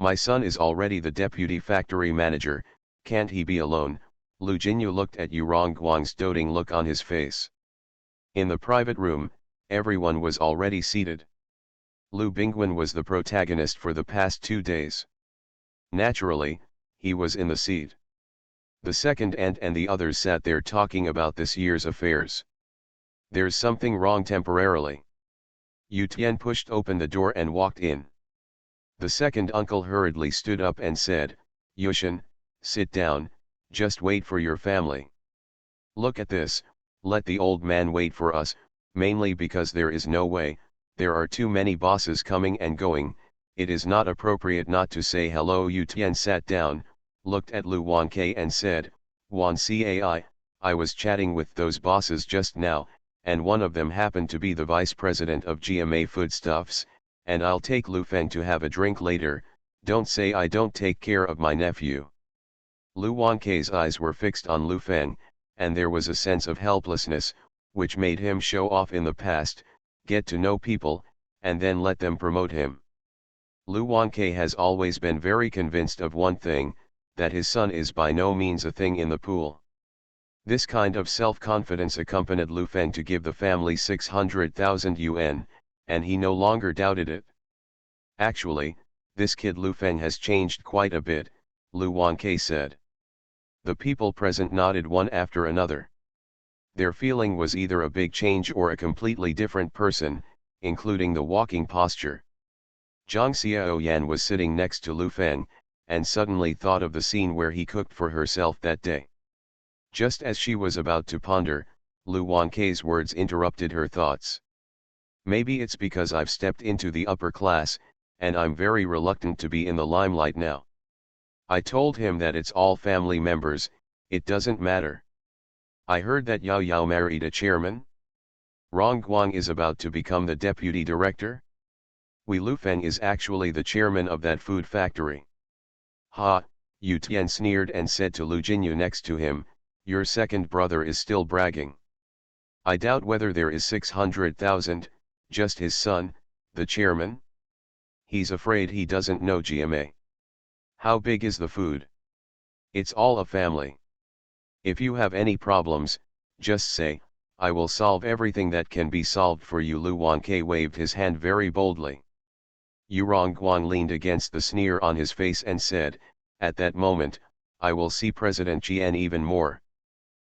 My son is already the deputy factory manager, can't he be alone? Lu Jinyu looked at Yu Rongguang's doting look on his face. In the private room, everyone was already seated. Lu Bingwen was the protagonist for the past 2 days. Naturally, he was in the seat. The second aunt and the others sat there talking about this year's affairs. There's something wrong temporarily. Yu Tian pushed open the door and walked in. The second uncle hurriedly stood up and said, Yushin, sit down, just wait for your family. Look at this, let the old man wait for us, mainly because there is no way, there are too many bosses coming and going, it is not appropriate not to say hello. Yu Tian sat down, looked at Lu Wanke and said, Wan Cai, I was chatting with those bosses just now, and one of them happened to be the vice president of GMA Foodstuffs, and I'll take Lu Feng to have a drink later. Don't say I don't take care of my nephew. Lu Wanke's eyes were fixed on Lu Feng, and there was a sense of helplessness, which made him show off in the past, get to know people, and then let them promote him. Lu Wanke has always been very convinced of one thing, that his son is by no means a thing in the pool. This kind of self-confidence accompanied Lu Feng to give the family 600,000 yuan, and he no longer doubted it. Actually, this kid Lu Feng has changed quite a bit, Lu Wanke said. The people present nodded one after another. Their feeling was either a big change or a completely different person, including the walking posture. Zhang Xiaoyan was sitting next to Lu Feng, and suddenly thought of the scene where he cooked for herself that day. Just as she was about to ponder, Lu Wanke's words interrupted her thoughts. Maybe it's because I've stepped into the upper class, and I'm very reluctant to be in the limelight now. I told him that it's all family members, it doesn't matter. I heard that Yao Yao married a chairman? Rong Guang is about to become the deputy director? Wei Lufeng is actually the chairman of that food factory. Ha, Yu Tian sneered and said to Lu Jinyu next to him, your second brother is still bragging. I doubt whether there is 600,000, just his son, the chairman? He's afraid he doesn't know GMA. How big is the food? It's all a family. If you have any problems, just say, I will solve everything that can be solved for you. Lu Wanke waved his hand very boldly. Yu Rongguang leaned against the sneer on his face and said, at that moment, I will see President Jian even more.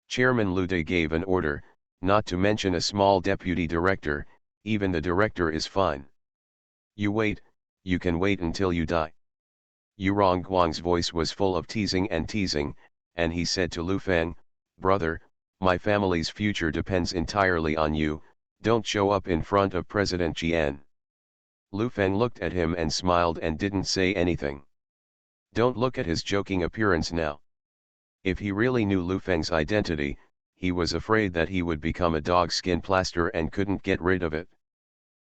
Chairman Lu De gave an order, not to mention a small deputy director, even the director is fine. You wait, you can wait until you die. Yu Rongguang's voice was full of teasing, and he said to Lu Feng, brother, my family's future depends entirely on you, don't show up in front of President Jian. Lu Feng looked at him and smiled and didn't say anything. Don't look at his joking appearance now. If he really knew Lu Feng's identity, he was afraid that he would become a dog-skin plaster and couldn't get rid of it.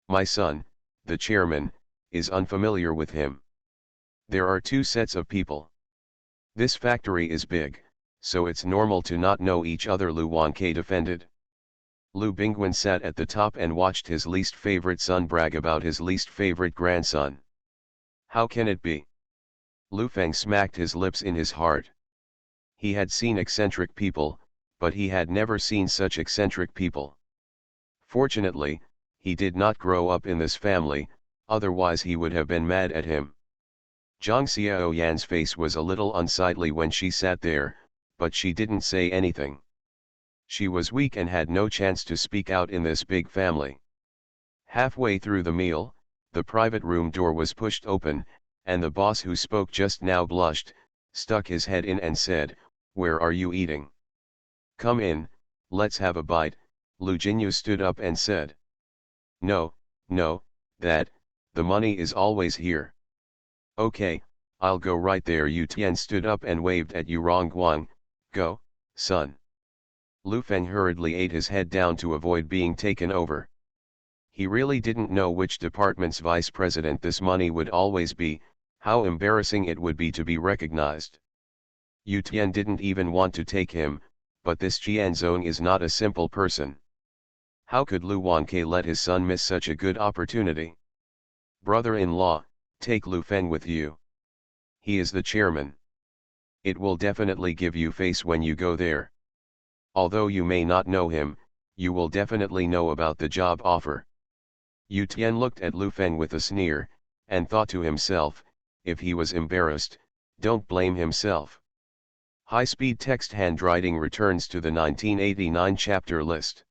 My son, the chairman, is unfamiliar with him. There are two sets of people. This factory is big, so it's normal to not know each other, Lu Wanke defended. Lu Bingwen sat at the top and watched his least favorite son brag about his least favorite grandson. How can it be? Lu Feng smacked his lips in his heart. He had seen eccentric people, but he had never seen such eccentric people. Fortunately, he did not grow up in this family, otherwise he would have been mad at him. Zhang Xiaoyan's face was a little unsightly when she sat there, but she didn't say anything. She was weak and had no chance to speak out in this big family. Halfway through the meal, the private room door was pushed open, and the boss who spoke just now blushed, stuck his head in and said, where are you eating? Come in, let's have a bite. Lu Jinyu stood up and said. No, the money is always here. Okay, I'll go right there. Yu Tian stood up and waved at Yu Rongguang, go, son. Lu Feng hurriedly ate his head down to avoid being taken over. He really didn't know which department's vice president this money would always be, how embarrassing it would be to be recognized. Yu Tian didn't even want to take him, but this Jianzong is not a simple person. How could Lu Wanke let his son miss such a good opportunity? Brother-in-law, take Lu Feng with you. He is the chairman. It will definitely give you face when you go there. Although you may not know him, you will definitely know about the job offer. Yu Tian looked at Lu Feng with a sneer, and thought to himself, if he was embarrassed, don't blame himself. High-speed text handwriting returns to the 1989 chapter list.